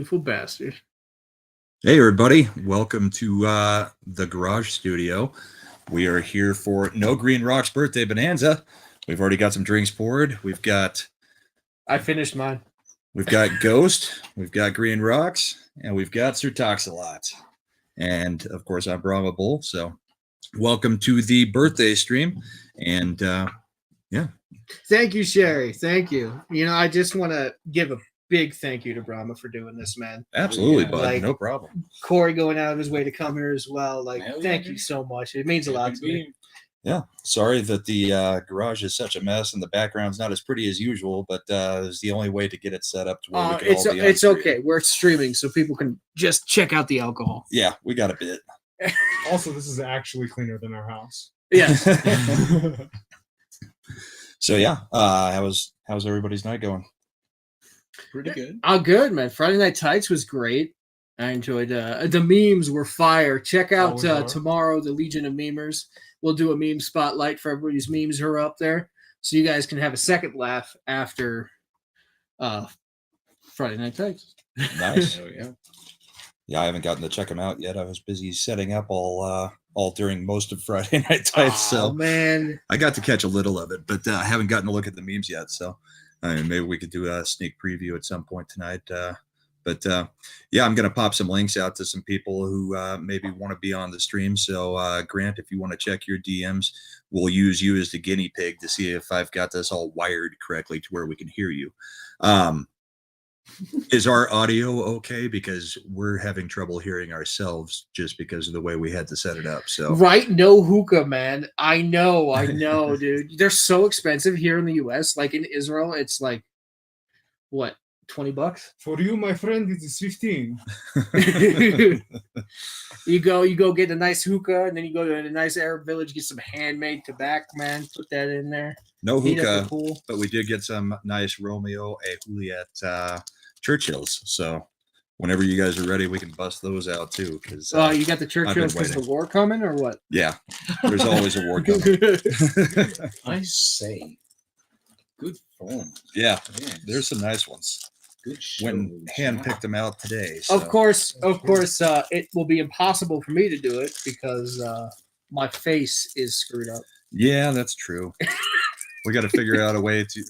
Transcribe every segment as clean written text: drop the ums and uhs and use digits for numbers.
beautiful bastard. Hey, everybody. Welcome to the Garage Studio. We are here for NoGreenRocks birthday bonanza. We've already got some drinks poured. We've got... I finished mine. We've got Ghost, we've got Green Rocks, and we've got Sir TalksaLot. And, of course, I'm Brahma Bull. So welcome to the birthday stream. And, yeah. Thank you, Sherry. Thank you. You know, I just want to give a big thank you to Brahma for doing this, man. Absolutely, Yeah, bud. like, no problem. Corey going out of his way to come here as well. Like, Hell yeah, thank dude. you so much. It means a lot to me. Yeah. Sorry that the garage is such a mess and the background's not as pretty as usual, but it's the only way to get it set up to where we can all be on it's screen. okay. We're streaming, so people can just check out the alcohol. Yeah, we got a bit. Also, this is actually cleaner than our house. Yes. So yeah, how's everybody's night going? Pretty good. Oh, good, man. Friday Night Tights was great. I enjoyed the memes were fire. Check out tomorrow the Legion of Memers. We'll do a meme spotlight for everybody's memes who are up there, so you guys can have a second laugh after Friday Night Tights. Nice. Oh, yeah. Yeah, I haven't gotten to check them out yet. I was busy setting up all during most of Friday Night Tights, so man, I got to catch a little of it, but I haven't gotten to look at the memes yet. So maybe we could do a sneak preview at some point tonight. But yeah, I'm going to pop some links out to some people who maybe want to be on the stream. So Grant, if you want to check your DMs, we'll use you as the guinea pig to see if I've got this all wired correctly to where we can hear you. Is our audio okay? Because we're having trouble hearing ourselves just because of the way we had to set it up. So right, no hookah, man. I know, dude. They're so expensive here in the US. Like in Israel, it's like what, $20? For you, my friend, it is 15. You go get a nice hookah, and then you go to a nice Arab village, get some handmade tobacco, man. Put that in there. No Heat up the hookah, pool. but we did get some nice Romeo et Juliet Churchills. So whenever you guys are ready, we can bust those out too. Because you got the Churchills because the war coming, or what? Yeah, there's always a war coming. I say, good form. Yeah, Yes. there's some nice ones. Good show. When hand picked them out today. So. Of course, it will be impossible for me to do it because my face is screwed up. Yeah, that's true. We got to figure out a way to.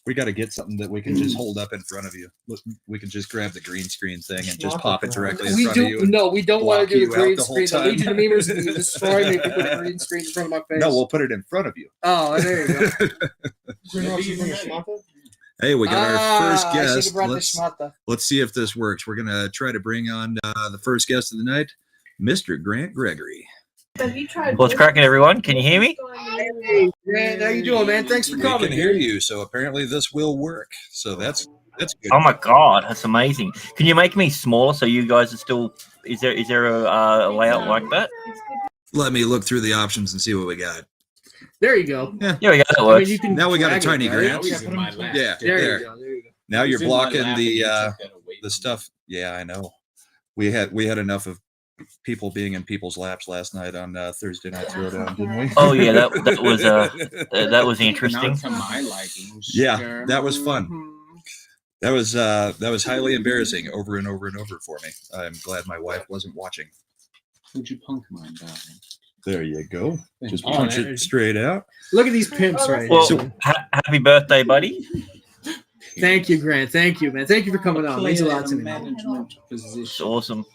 We got to get something that we can just hold up in front of you. Look, we can just grab the green screen thing and just pop it directly in front of you. No, we don't want to do the green screen. The time. Legion of Memers will destroy me if you put a green screen in front of my face. No, we'll put it in front of you. Oh, there you Green Hey, we got our first guest. Let's see if this works. We're gonna try to bring on the first guest of the night, Mr. Grant Gregory. What's cracking, everyone? Can you hear me? Hey, Grant, how you doing, man? Thanks for coming. We can hear you, so apparently this will work. So that's good. Oh my god, that's amazing! Can you make me smaller so you guys are still? Is there a layout like that? Let me look through the options and see what we got. There you go. Yeah, we go. That works. Now we got a tiny Grant. Grant. Yeah, There you go. Now you're blocking the stuff. Yeah, I know. We had enough of people being in people's laps last night on Thursday Night Throwdown, didn't we? Oh yeah, that was interesting. Not to my liking. Yeah, that was fun. That was highly embarrassing over and over and over for me. I'm glad my wife wasn't watching. Would you punk mine, darling? There you go. Just punch it straight out. Look at these pimps right Well, here. happy birthday, buddy. Thank you, Grant. Thank you, man. Thank you for coming on. Means a lot to me. It's awesome.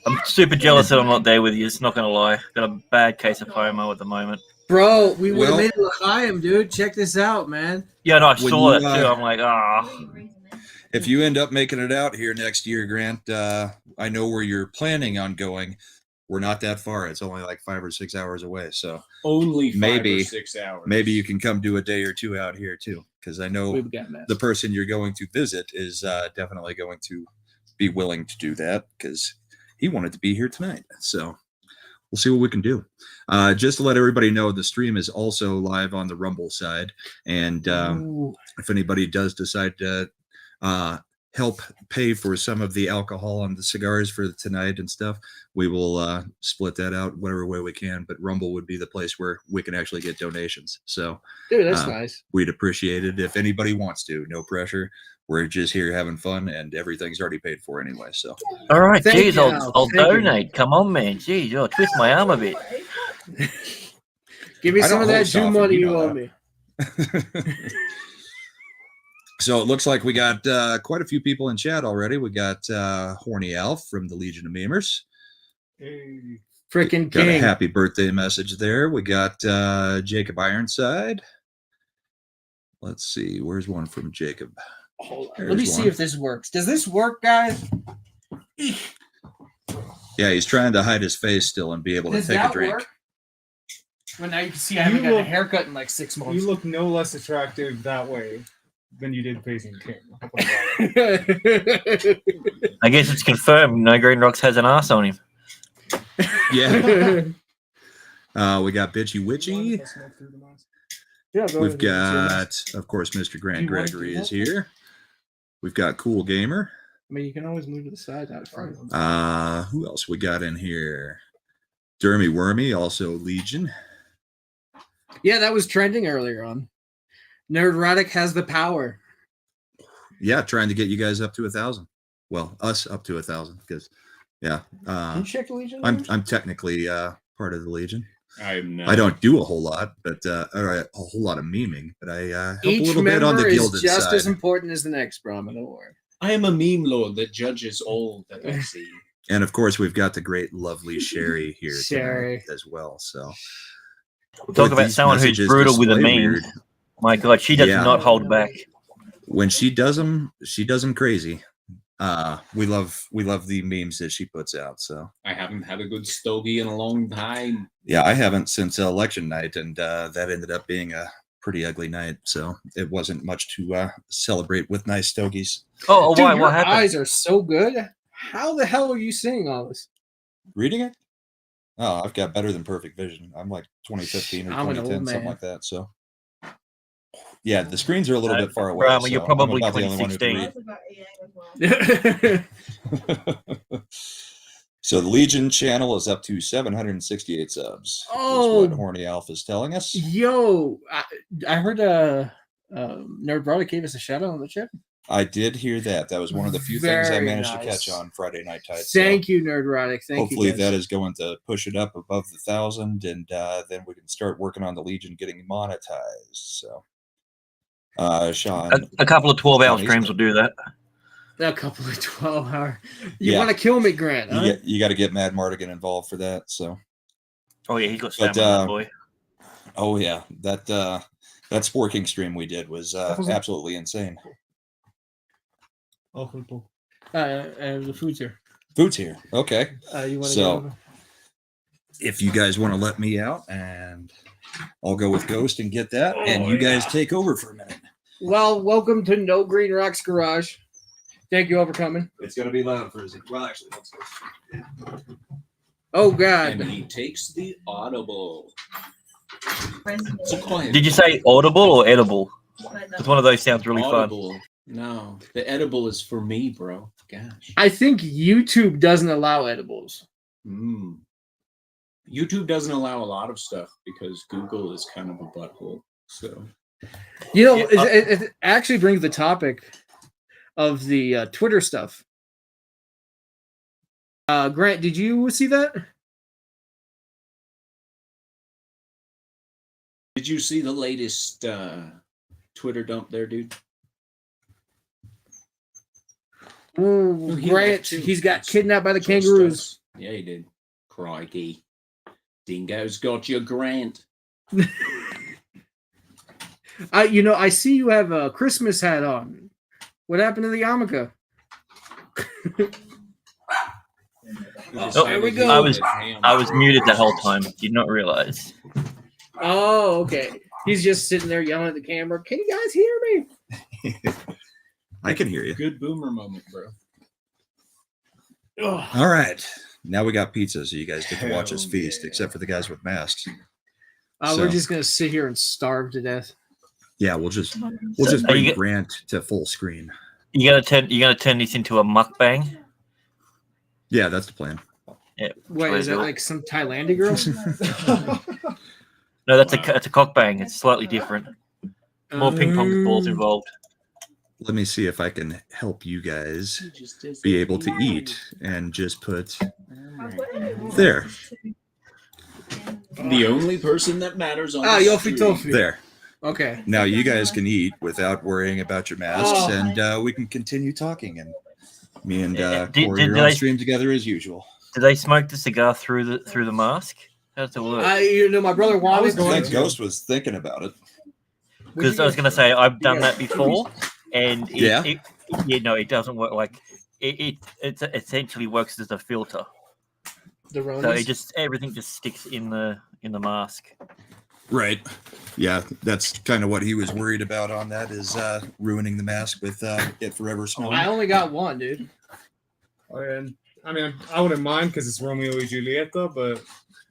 I'm super jealous that I'm not there with you. It's not gonna lie. Got a bad case of FOMO at the moment. Bro, we would have made it L'chaim, dude. Check this out, man. Yeah, no, I saw that too. I'm like, If you end up making it out here next year, Grant, I know where you're planning on going. We're not that far. It's only like 5 or 6 hours away. So only 5 or 6 hours. Maybe you can come do a day or two out here too, because I know the person you're going to visit is definitely going to be willing to do that because he wanted to be here tonight. So we'll see what we can do. Just to let everybody know, the stream is also live on the Rumble side, and if anybody does decide to help pay for some of the alcohol and the cigars for tonight and stuff, we will split that out whatever way we can. But Rumble would be the place where we can actually get donations. So, dude, that's nice. We'd appreciate it if anybody wants to. No pressure. We're just here having fun, and everything's already paid for anyway. So, all right, Thank geez, you, I'll Thank you. donate. Come on, man. Geez, I'll twist my arm a bit. Give me I some don't of that host Jew often, money you you know owe that. me. So it looks like we got quite a few people in chat already. We got Horny Alf from the Legion of Memers. Hey. Freaking Got a king. happy birthday message there. We got Jacob Ironside. Let's see. Where's one from Jacob? Hold on. There's Let me see one. if this works. Does this work, guys? Yeah, he's trying to hide his face still and be able Does to take that a drink. work? Well, now you can see I haven't got a haircut in like 6 months. You look no less attractive that way than you did facing King. I guess it's confirmed. No Green Rocks has an ass on him. Yeah. We got Bitchy Witchy. Yeah, We've got, of course, Mr. Grant Gregory is here. We've got Cool Gamer. I mean, you can always move to the side, not front. Who else we got in here? Dermy Wormy, also Legion. Yeah, that was trending earlier on. Nerdrotic has the power. Yeah, trying to get you guys up to 1,000. Well, us up to 1,000 because, yeah. Can you check the Legion? I'm technically part of the Legion. I'm not. I don't do a whole lot, but or a whole lot of memeing, but I help Each a little bit on the member is gilded just side. as important as the next, Brahma. Don't worry. I am a meme lord that judges all that I see. And of course, we've got the great, lovely Sherry here Sherry. tonight as well. So, Talk with about these someone who's messages brutal with a display meme. weird. My God, she does Yeah. not hold back. When she does them crazy. We love the memes that she puts out. So I haven't had a good stogie in a long time. yeah, I haven't since election night, and that ended up being a pretty ugly night. So it wasn't much to celebrate with nice stogies. Oh, Dude, why? your What happened? eyes are so good. How the hell are you seeing all this? Reading it? Oh, I've got better than perfect vision. I'm like 2015 or I'm an old 2010, something man. like that. So yeah, the screens are a little bit far away. Brahma, so you're probably I'm about the only one who can 2016. read. So the Legion channel is up to 768 subs. Oh. Is what Horny Alpha is telling us. Yo, I heard Nerdrotic gave us a shout out on the chat. I did hear that. That was one of the few things I Very managed to nice. catch on Friday Night Tights. Thank you, Nerdrotic. Thank hopefully you. that is going to push it up above the 1,000, and then we can start working on the Legion getting monetized. So, Sean, A couple of 12-hour 20s, streams will do that. A couple of 12-hour. You Yeah. want to kill me, Grant? Huh? you got to get Mad Mardigan involved for that. So, Oh yeah, he's got But, stamina, that boy. oh yeah, that Spore King stream we did was absolutely insane. Oh, people. The food's here. Food's here. Okay. You want to So, if you guys want to let me out, and I'll go with Ghost and get that, and you guys take over for a minute. Well, welcome to No Green Rocks Garage. Thank you all for coming. It's going to be loud for Izzy. Well, actually, let's go. Oh, God. And he takes the audible. It's a quiet. Did you say audible or edible? Because one of those sounds really audible? No, the edible is for me, bro. Gosh. I think YouTube doesn't allow edibles. YouTube doesn't allow a lot of stuff because Google is kind of a butthole. So, You know, it actually brings the topic of the Twitter stuff. Grant, did you see that? did you see the latest Twitter dump there, dude? Ooh, He Grant, left too. he's got kidnapped by the Trust kangaroos. us. Yeah, he did. Crikey. Dingo's got your Grant. You know, I see you have a Christmas hat on. What happened to the yarmulke? Oh, there we go. I was muted the whole time. Did not realize. Oh, okay. He's just sitting there yelling at the camera. Can you guys hear me? I can hear you. Good boomer moment, bro. Ugh. All right. Now we got pizza, so you guys get to watch us Hell feast, yeah. except for the guys with masks. We're So- just gonna sit here and starve to death. Yeah, we'll just Are bring you- Grant to full screen. You gonna turn this into a mukbang? Yeah, that's the plan. Yeah. Wait, is that like some Thailandia girl? No, that's a cockbang. It's slightly different. More ping pong balls involved. let me see if I can help you guys be able to eat and just put there. The only person that matters on the Yofi street. Tofi. There. Okay. Now you guys can eat without worrying about your masks, and we can continue talking. And me and Corey are on stream together as usual. Do they smoke the cigar through the mask? How does it work? My brother wanted to. I think Ghost was thinking about it. Because I was going to say I've done that before, and it doesn't work. Like it essentially works as a filter. So everything just sticks in the mask. Right. Yeah, that's kind of what he was worried about on that is ruining the mask with it forever smelling. I only got one, dude. And I mean, I wouldn't mind because it's Romeo and Julieta, but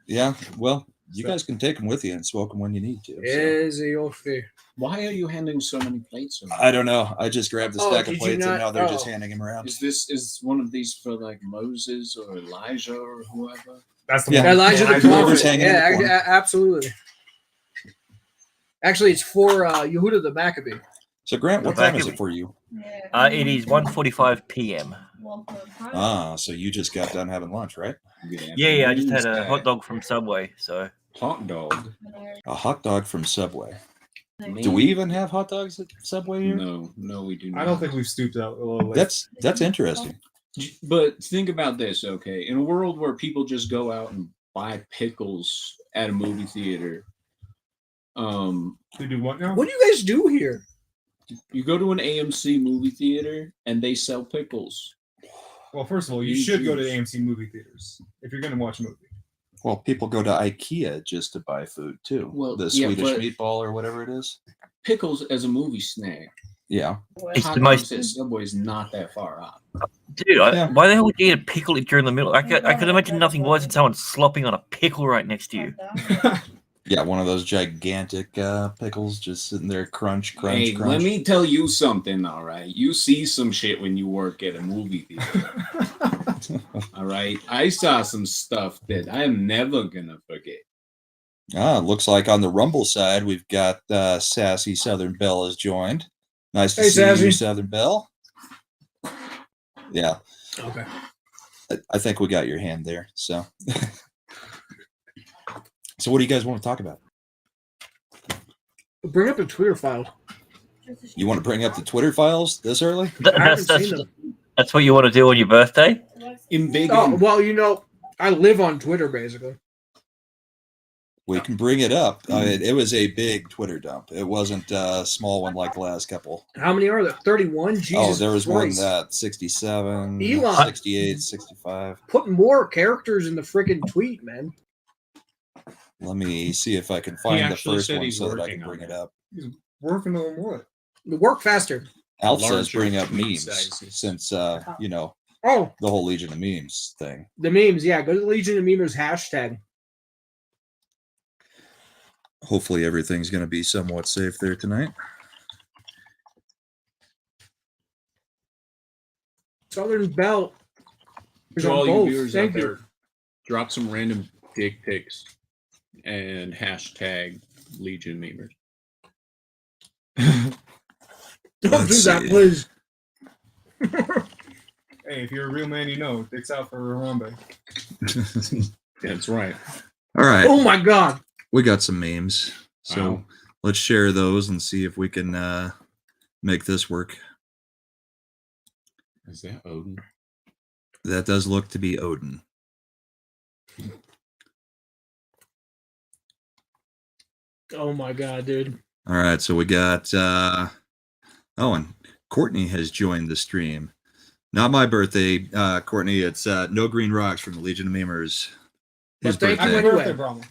yeah, well, you guys can take them with you and smoke them when you need to. So. Why are you handing so many plates around? I don't know. I just grabbed a stack of plates and now they're just handing them around. Is one of these for like Moses or Elijah or whoever? That's the one. Elijah the prophet. Yeah, absolutely. Actually, it's for Yehuda the Maccabee. So, Grant, what time is it for you? It is 1:45 p.m. So you just got done having lunch, right? Yeah. I just had a hot dog from Subway. So hot dog. A hot dog from Subway. Do we even have hot dogs at Subway here? No, we do not. I don't think we've stooped out a little late. That's interesting. But think about this, okay? In a world where people just go out and buy pickles at a movie theater, they do what now? What do you guys do here? You go to an AMC movie theater and they sell pickles. Well, first of all, you should go to AMC movie theaters if you're going to watch a movie. Well, people go to IKEA just to buy food too. Well, the Swedish meatball or whatever it is. Pickles as a movie snack. Yeah. It's the most. Subway is not that far out. Dude, why the hell would you eat a pickle during the middle? I could imagine nothing worse than someone slopping on a pickle right next to you. Yeah, one of those gigantic pickles just sitting there, crunch. Hey, let me tell you something, all right? You see some shit when you work at a movie theater. All right? I saw some stuff that I am never going to forget. Looks like on the Rumble side, we've got Sassy Southern Belle has joined. Nice to see Sassy. you, Southern Belle. Yeah. Okay. I think we got your hand there, so... So what do you guys want to talk about? Bring up the Twitter file. You want to bring up the Twitter files this early? That's what you want to do on your birthday? Well, I live on Twitter, basically. We can bring it up. It was a big Twitter dump. It wasn't a small one like the last couple. How many are there? 31? Jesus there was Christ. more than that. 67, Elon. 68, 65. Put more characters in the freaking tweet, man. Let me see if I can find the first one so that I can bring it up. He's working on what? Work faster. Alf says bring up memes since, the whole Legion of Memes thing. The memes, yeah. Go to the Legion of Memers hashtag. Hopefully everything's going to be somewhat safe there tonight. Southern Belle. To all you viewers out there, drop some random dick pics and hashtag Legion Memers. Don't do that, please. Hey, if you're a real man, you know. Dicks out for Harambe. That's right. All right. Oh my God. We got some memes. So let's share those and see if we can make this work. Is that Odin? That does look to be Odin. Oh my God, dude. All right, so we got and Courtney has joined the stream. Not my birthday, Courtney. It's NoGreenRocks from the Legion of Memers. His birthday. Happy birthday, Brahma.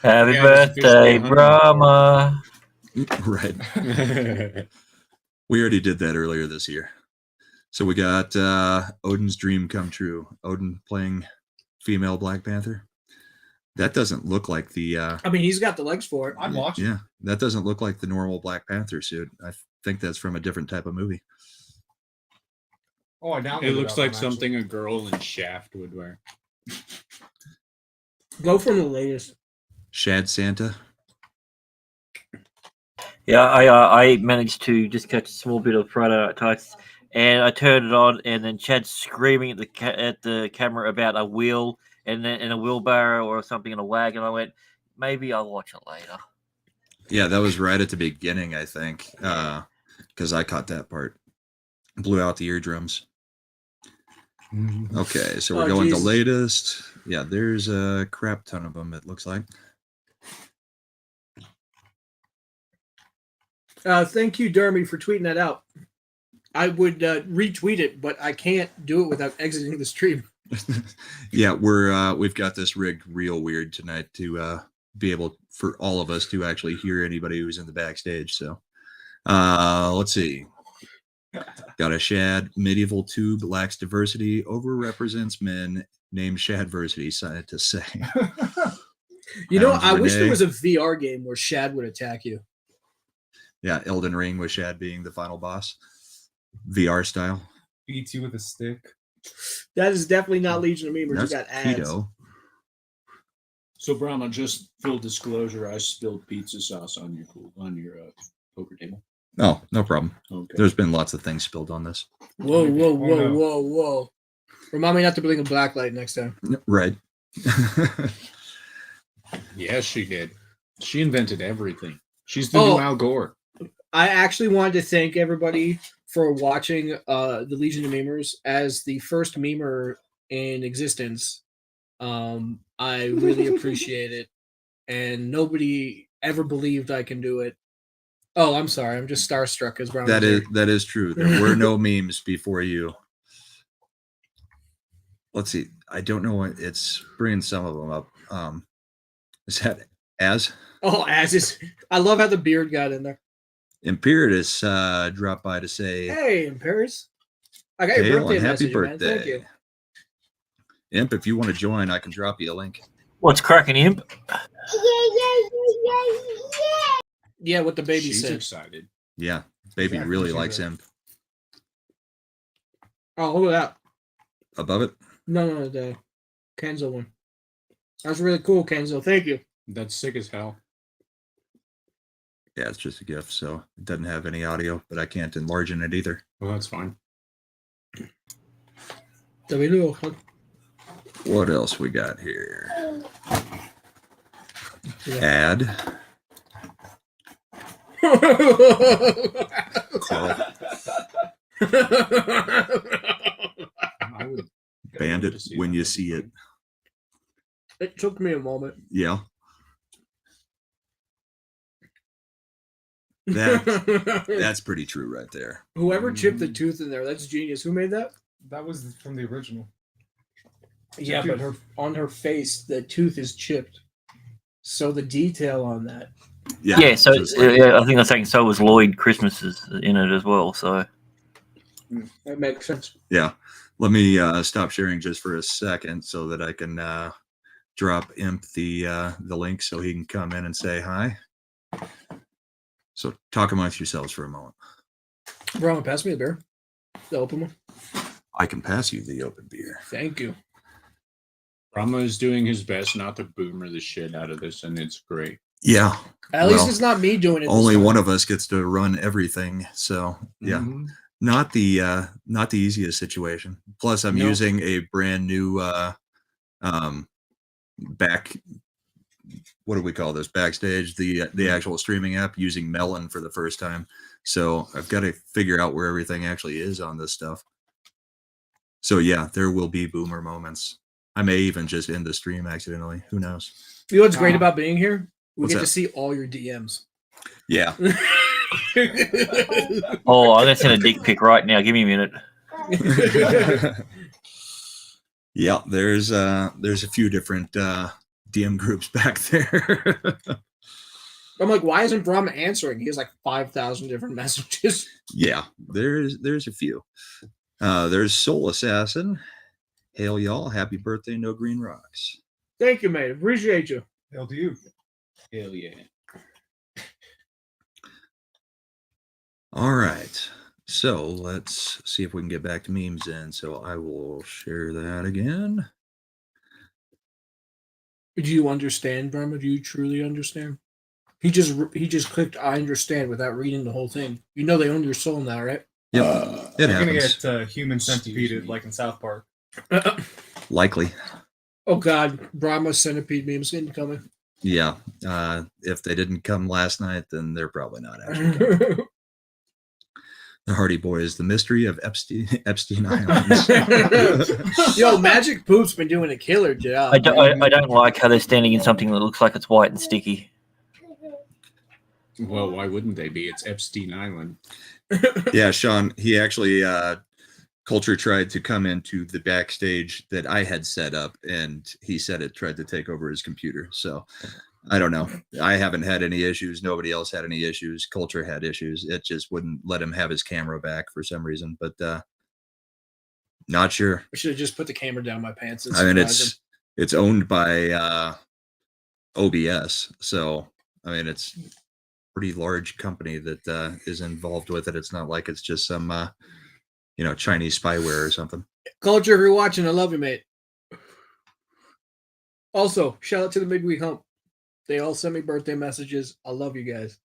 Happy birthday, Brahma. Right. We already did that earlier this year. So we got Odin's dream come true. Odin playing female Black Panther. That doesn't look like the... he's got the legs for it. I'd watch it. Yeah, that doesn't look like the normal Black Panther suit. I think that's from a different type of movie. Oh, I downloaded it. looks like something a girl in Shaft would wear. Go from the latest. Shad Santa. Yeah, I managed to just catch a small bit of Friday Night Tights, and I turned it on, and then Chad's screaming at the camera about a wheel and then in a wheelbarrow or something in a wagon. I went, maybe I'll watch it later. Yeah, that was right at the beginning, I think, because I caught that part. Blew out the eardrums. Okay, so we're going to latest. Yeah, there's a crap ton of them, it looks like. Thank you, Dermy, for tweeting that out. I would retweet it, but I can't do it without exiting the stream. Yeah, we've got this rigged real weird tonight to be able for all of us to actually hear anybody who's in the backstage. So let's see. Got a Shad. Medieval tube lacks diversity, overrepresents men. Name Shadversity, scientists say. You know, I wish there was a VR game where Shad would attack you. Yeah, Elden Ring with Shad being the final boss. VR style. Beats you with a stick. That is definitely not Legion of Memers. You got ads. Keto. So, Brahma, just full disclosure, I spilled pizza sauce on your poker table. Oh, no problem. Okay. There's been lots of things spilled on this. Whoa. Remind me not to bring a black light next time. Right. Yes, she did. She invented everything. She's the new Al Gore. I actually wanted to thank everybody for watching the Legion of Memers as the first memer in existence. I really appreciate it. And nobody ever believed I can do it. Oh, I'm sorry. I'm just starstruck as Brown. That is true. There were no memes before you. Let's see. I don't know what it's bringing some of them up. Is that Az? Oh, Az is. I love how the beard got in there. Imperatus dropped by to say, "Hey, Imperatus, I got your birthday message, happy birthday, man. Thank you." Imp, if you want to join, I can drop you a link. What's cracking, Imp? Yeah, what the baby She's said. excited. Yeah, baby really likes Imp. Oh, look at that. Above it? No, the Kenzo one. That's really cool, Kenzo. Thank you. That's sick as hell. Yeah, it's just a gift, so it doesn't have any audio, but I can't enlarge in it either. Well, that's fine. What else we got here? Add. Bandit when you see it. It took me a moment. Yeah. That's pretty true right there. Whoever chipped the tooth in there, that's genius. Who made that? That was from the original. Yeah, but on her face, the tooth is chipped. So the detail on that. Yeah, so I think I'm saying so was Lloyd Christmas's in it as well. So that makes sense. Yeah. Let me stop sharing just for a second so that I can drop Imp the link so he can come in and say hi. So talk amongst yourselves for a moment. Bro, pass me the beer. The open one. I can pass you the open beer. Thank you. Brahma is doing his best not to boomer the shit out of this, and it's great. Yeah. At least it's not me doing it. Only one of us gets to run everything. So yeah. Not the easiest situation. Plus I'm using a brand new what do we call this? Backstage, the actual streaming app, using Melon for the first time. So I've got to figure out where everything actually is on this stuff. So yeah, there will be boomer moments. I may even just end the stream accidentally. Who knows? You know what's great about being here? We get to see all your DMs. Yeah. Oh, I'm gonna send a dick pic right now. Give me a minute. Yeah, there's a few different DM groups back there. I'm like, why isn't Brahma answering? He has like 5,000 different messages. Yeah, there's a few. There's Soul Assassin. Hail y'all! Happy birthday, NoGreenRocks. Thank you, mate. Appreciate you. Hail to you. Hell yeah. All right. So let's see if we can get back to memes then. So I will share that again. Do you understand, Brahma? Do you truly understand? He just clicked I understand without reading the whole thing. You know they own your soul now, right? Yeah, They're gonna get human centipeded like in South Park. Likely. Oh God, Brahma centipede memes coming. Yeah, if they didn't come last night, then they're probably not actually coming. The Hardy Boys, the mystery of Epstein Island. Yo, Magic Poop's been doing a killer job. I don't like how they're standing in something that looks like it's white and sticky. Well, why wouldn't they be? It's Epstein Island. Yeah, Sean, he actually, Culture tried to come into the backstage that I had set up, and he said it tried to take over his computer. So I don't know. I haven't had any issues. Nobody else had any issues. Culture had issues. It just wouldn't let him have his camera back for some reason, but not sure. We should have just put the camera down my pants. I mean, it's owned by OBS, so I mean, it's a pretty large company that is involved with it. It's not like it's just some Chinese spyware or something. Culture, if you're watching, I love you, mate. Also, shout out to the Midweek Hump. They all send me birthday messages. I love you guys.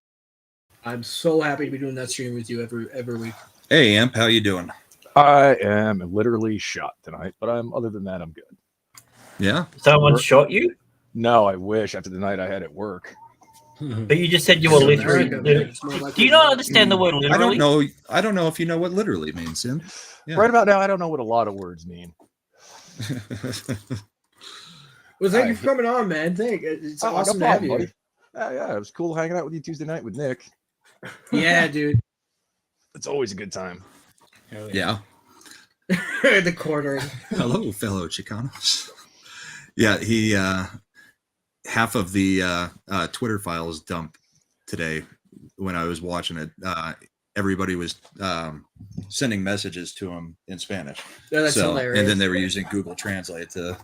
I'm so happy to be doing that stream with you every week. Hey, Amp, how you doing? I am literally shot tonight, but other than that, I'm good. Yeah? Someone shot you? No, I wish after the night I had at work. But you just said you were literally. Do you not understand the word literally? I don't know if you know what literally means, Sim. Yeah. Right about now, I don't know what a lot of words mean. Well, thank you for coming on, man. It's awesome to have you. Buddy. Yeah, it was cool hanging out with you Tuesday night with Nick. Yeah, dude. It's always a good time. Hell yeah. The quarter. Hello, fellow Chicanos. Yeah, he half of the Twitter files dumped today when I was watching it. Everybody was sending messages to him in Spanish. Yeah, that's hilarious. And then they were using Google Translate to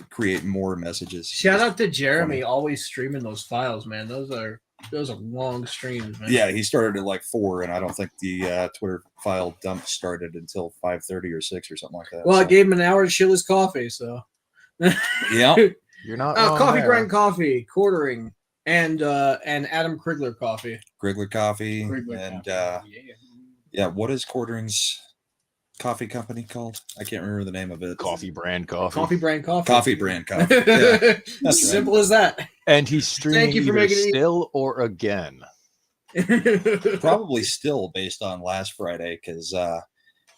create more messages. Shout out to Jeremy, always streaming those files, man. Those are long streams, man. Yeah, he started at like 4, and I don't think the Twitter file dump started until 5:30 or 6 or something like that. Well, I gave him an hour to chill his coffee, so yeah, you're not coffee brand coffee, quartering, and Adam Krigler coffee. Krigler coffee, yeah. What is Quartering's coffee company called? I can't remember the name of it. Coffee brand coffee. Coffee brand coffee. Coffee brand coffee. Yeah, that's simple as that. And he's streaming either still or again. Probably still based on last Friday because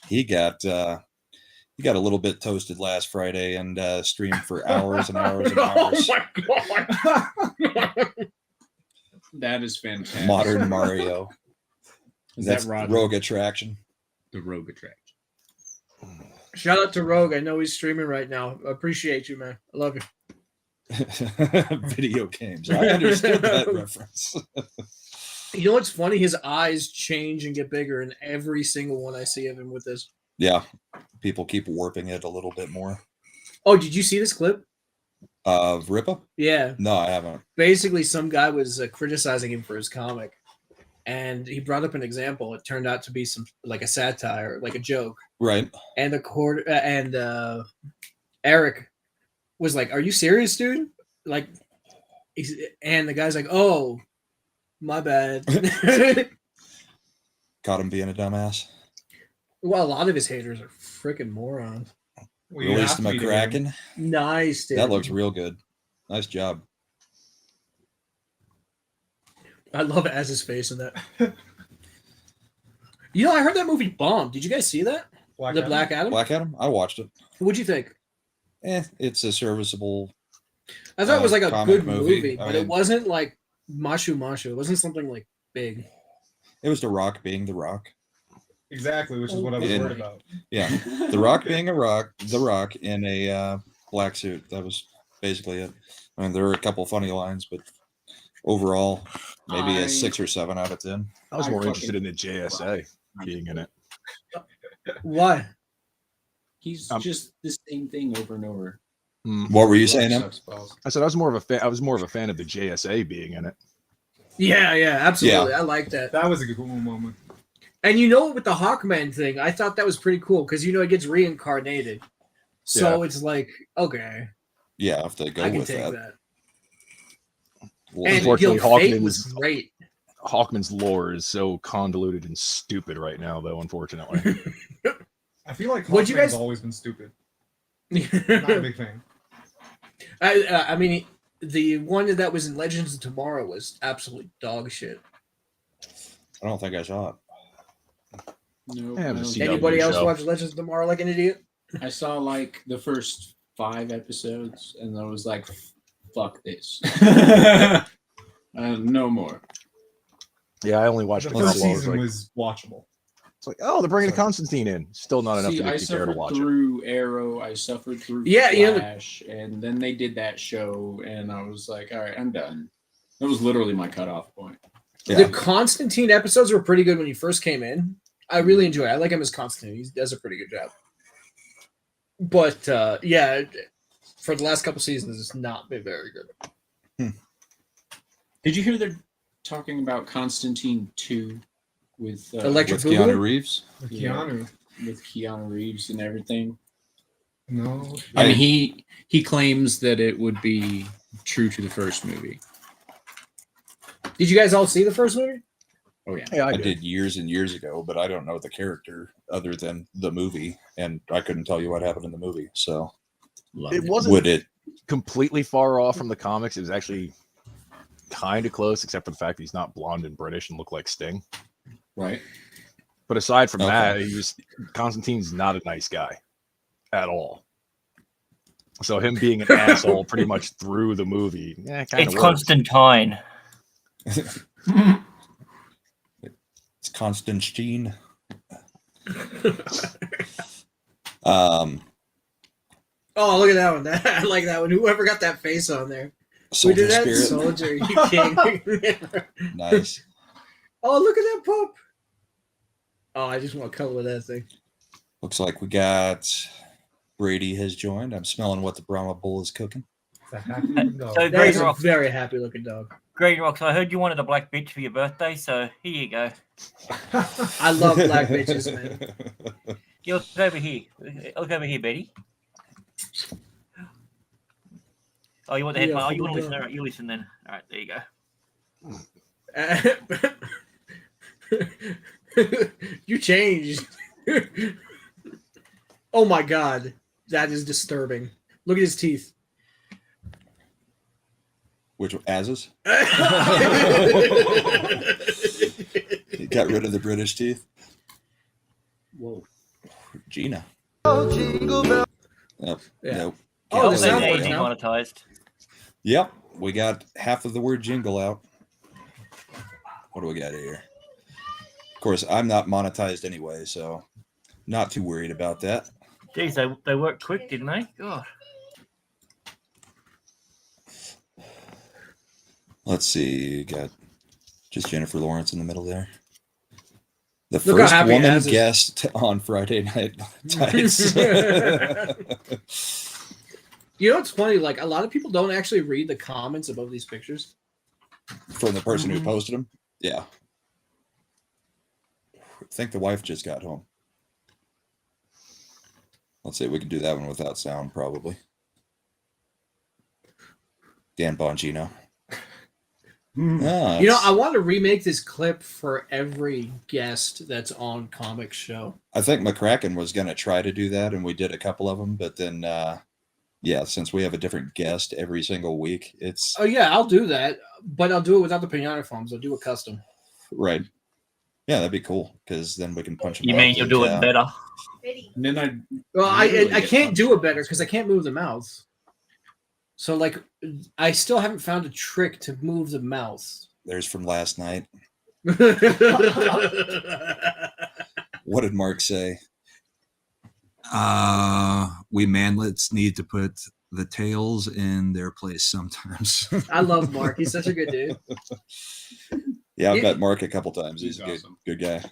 he got a little bit toasted last Friday and streamed for hours and hours and hours. Oh my god! That is fantastic. Modern Mario. That's that Rogue Attraction. The Rogue Attraction. Shout out to Rogue. I know he's streaming right now. I appreciate you, man. I love you. Video games. I understood that reference. You know what's funny? His eyes change and get bigger in every single one I see of him with this. Yeah. People keep warping it a little bit more. Oh, did you see this clip? Of Ripa? Yeah. No, I haven't. Basically, some guy was criticizing him for his comic. And he brought up an example. It turned out to be like a satire, like a joke. Right. And Eric was like, "Are you serious, dude?" Like, and the guy's like, "Oh, my bad." Caught him being a dumbass. Well, a lot of his haters are freaking morons. Released McCracken. Nice, dude. That looks real good. Nice job. I love Az's face in that. I heard that movie bombed. Did you guys see that? Black Adam? Black Adam? I watched it. What'd you think? It's a serviceable. I thought it was like a good movie, but it wasn't like Mashu. It wasn't something like big. It was The Rock being The Rock. Exactly, which is what I was worried about. Yeah. The Rock being The Rock in a black suit. That was basically it. I mean, there were a couple funny lines, but overall, maybe a 6 or 7 out of 10. I was more interested in the JSA being in it. Why? He's just the same thing over and over. What were you saying? I said I was more of a fan. I was more of a fan of the JSA being in it. Yeah, absolutely. Yeah. I like that. That was a cool moment. And with the Hawkman thing, I thought that was pretty cool because it gets reincarnated. So it's like, okay. Yeah, if they go with that. And unfortunately, Hawkman's was great. Hawkman's lore is so convoluted and stupid right now, though. Unfortunately, I feel like Hawkman's always been stupid. Not a big fan. I mean, the one that was in Legends of Tomorrow was absolute dog shit. I don't think I saw it. No. Anybody else watch Legends of Tomorrow like an idiot? I saw like the first 5 episodes, and I was like, "Fuck this." No more. Yeah, I only watched the first season. Was watchable. It's like, oh, they're bringing Constantine in. Still not enough to make you care to watch it. I suffered through Arrow. I suffered through Flash, and then they did that show, and I was like, all right, I'm done. That was literally my cutoff point. Yeah. The Constantine episodes were pretty good when he first came in. I really enjoy it. I like him as Constantine. He does a pretty good job. But, yeah, for the last couple seasons, it's not been very good. Did you hear they're talking about Constantine 2 with Keanu Reeves? With Keanu Reeves and everything? No. I mean, he claims that it would be true to the first movie. Did you guys all see the first movie? Oh, yeah. I did years and years ago, but I don't know the character other than the movie, and I couldn't tell you what happened in the movie. So it wasn't completely far off from the comics. It was actually kind of close, except for the fact that he's not blonde and British and looked like Sting. Right. But aside from that, Constantine's not a nice guy at all. So him being an asshole pretty much through the movie, kind of It's Constantine. It's Constantine. Oh, look at that one. I like that one. Whoever got that face on there. Soldier we did that Spirit. Soldier, you king. Nice. Oh, look at that pup. Oh, I just want to color that thing. Looks like we got Brady has joined. I'm smelling what the Brahma Bull is cooking. So that is a very happy looking dog. NoGreenRocks, I heard you wanted a black bitch for your birthday, so here you go. I love black bitches, man. Look over here. Look over here, Betty. Oh, you want the headphone? Oh, you want to listen? All right, you listen then. All right, there you go. You changed. Oh my god, that is disturbing. Look at his teeth. Which Az's? He got rid of the British teeth. Whoa, Gina. Oh, jingle bell. Nope. Yeah. Nope. Oh, the sound is demonetized. Yep, we got half of the word jingle out. What do we got here? Of course, I'm not monetized anyway, so not too worried about that. Jeez, they worked quick, didn't they? God. Let's see. Got just Jennifer Lawrence in the middle there. The first woman guest on Friday Night Tights. You know what's funny? Like, a lot of people don't actually read the comments above these pictures. From the person who posted them? Yeah. I think the wife just got home. Let's see. We can do that one without sound, probably. Dan Bongino. You know, I want to remake this clip for every guest that's on Comic Show. I think McCracken was going to try to do that, and we did a couple of them, but then, yeah, since we have a different guest every single week, it's... Oh, yeah, I'll do that, but I'll do it without the pinata forms. I'll do it custom. Right. Yeah, that'd be cool, because then we can punch them. You mean you'll do it better? And then I can't do it better because I can't move the mouth. So, like, I still haven't found a trick to move the mouth. There's from last night. What did Mark say? We manlets need to put the tails in their place sometimes. I love Mark. He's such a good dude. Yeah, I've met Mark a couple times. He's awesome. Good guy.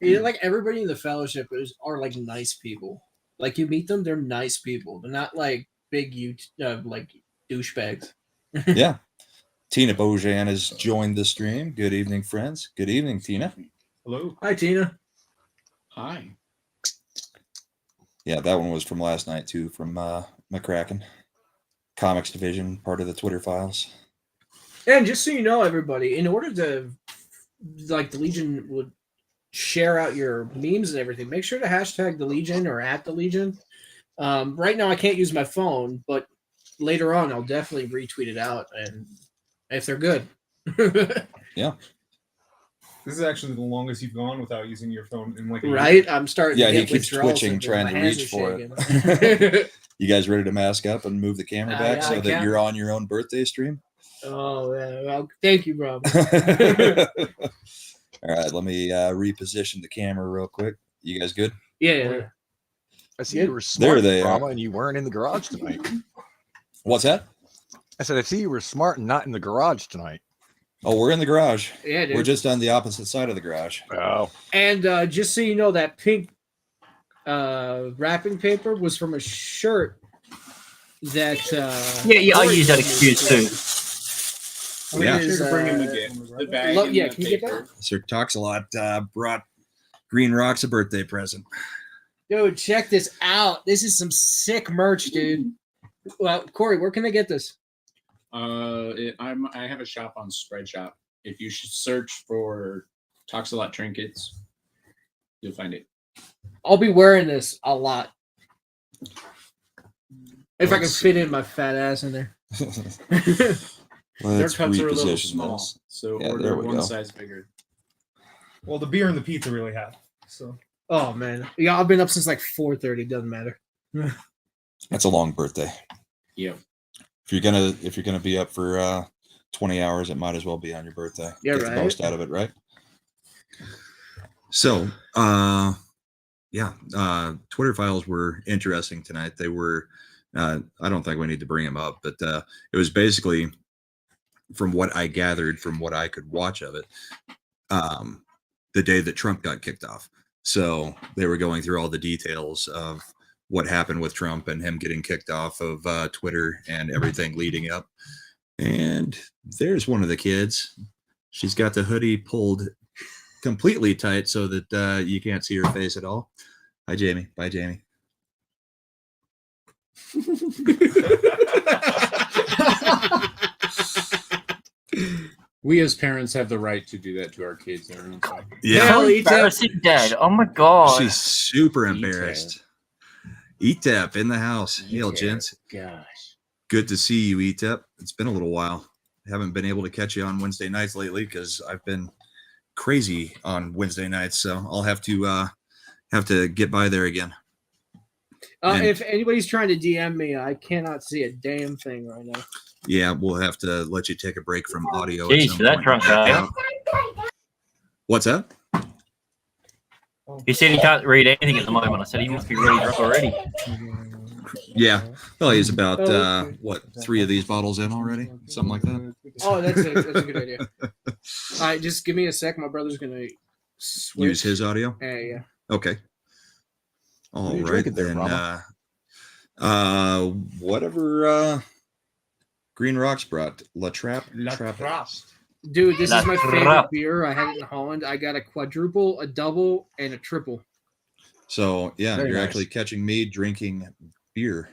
Yeah, like everybody in the fellowship are like nice people. Like you meet them, they're nice people. They're not like big like douchebags. Yeah. Tina Bojan has joined the stream. Good evening, friends. Good evening, Tina. Hello. Hi, Tina. Hi. Yeah, that one was from last night too, from McCracken. Comics Division, part of the Twitter files. And just so you know, everybody, in order to like the Legion would share out your memes and everything, make sure to hashtag the Legion or at the Legion. Right now I can't use my phone, but later on I'll definitely retweet it out, and if they're good. Yeah. This is actually the longest you've gone without using your phone in like a right year. I'm starting yeah to he keeps twitching trying to reach for it. You guys ready to mask up and move the camera back so that you're on your own birthday stream? Oh yeah, well, thank you, bro. All right, let me reposition the camera real quick. You guys good? Yeah. I see you were smart, there they Brahma, are. and you weren't in the garage tonight. What's that? I said I see you were smart and not in the garage tonight. Oh, we're in the garage. Yeah, dude. We're just on the opposite side of the garage. Oh. And just so you know, that pink wrapping paper was from a shirt that I use that excuse too. Yeah. Sure to bring him the gift. The bag and yeah, the can you get paper. that? Sir TalksaLot brought GreenRocks a birthday present. Dude, check this out. This is some sick merch, dude. Well, Corey, where can I get this? I have a shop on Spreadshop. If you should search for TalksaLot trinkets, you'll find it. I'll be wearing this a lot. If I can fit in my fat ass in there. Their Let's cups are a little reposition small, this. so Yeah, order there we one go. size bigger. Well, the beer and the pizza really have. So. Oh man, yeah, I've been up since like 4:30. Doesn't matter. That's a long birthday. Yeah. If you're gonna be up for 20 hours, it might as well be on your birthday. Yeah, Get right. the most out of it, right? So, Twitter files were interesting tonight. They were. I don't think we need to bring them up, but it was basically, from what I gathered, from what I could watch of it, the day that Trump got kicked off. So they were going through all the details of what happened with Trump and him getting kicked off of Twitter and everything leading up. And there's one of the kids. She's got the hoodie pulled completely tight so that you can't see her face at all. Hi, Jamie. Bye, Jamie. We as parents have the right to do that to our kids. Yeah. How embarrassing, Dad. Oh my God. She's super embarrassed. ETAP in the house. Hail, gents. Gosh. Good to see you, ETAP. It's been a little while. Haven't been able to catch you on Wednesday nights lately because I've been crazy on Wednesday nights. So I'll have to get by there again. If anybody's trying to DM me, I cannot see a damn thing right now. Yeah, we'll have to let you take a break from audio. Jeez, for that drunk guy. What's that? He said he can't read anything at the moment. I said he must be really drunk already. Yeah. Well, he's about 3 of these bottles in already, something like that. Oh, that's a good idea. All right, just give me a sec. My brother's gonna Use his audio. Yeah. Okay. All you right drinking there, then. Whatever GreenRocks brought. La Trappe. Dude, this is my favorite Trappe. beer. I had it in Holland. I got a quadruple, a double, and a triple. So yeah, Very you're nice. actually catching me drinking beer.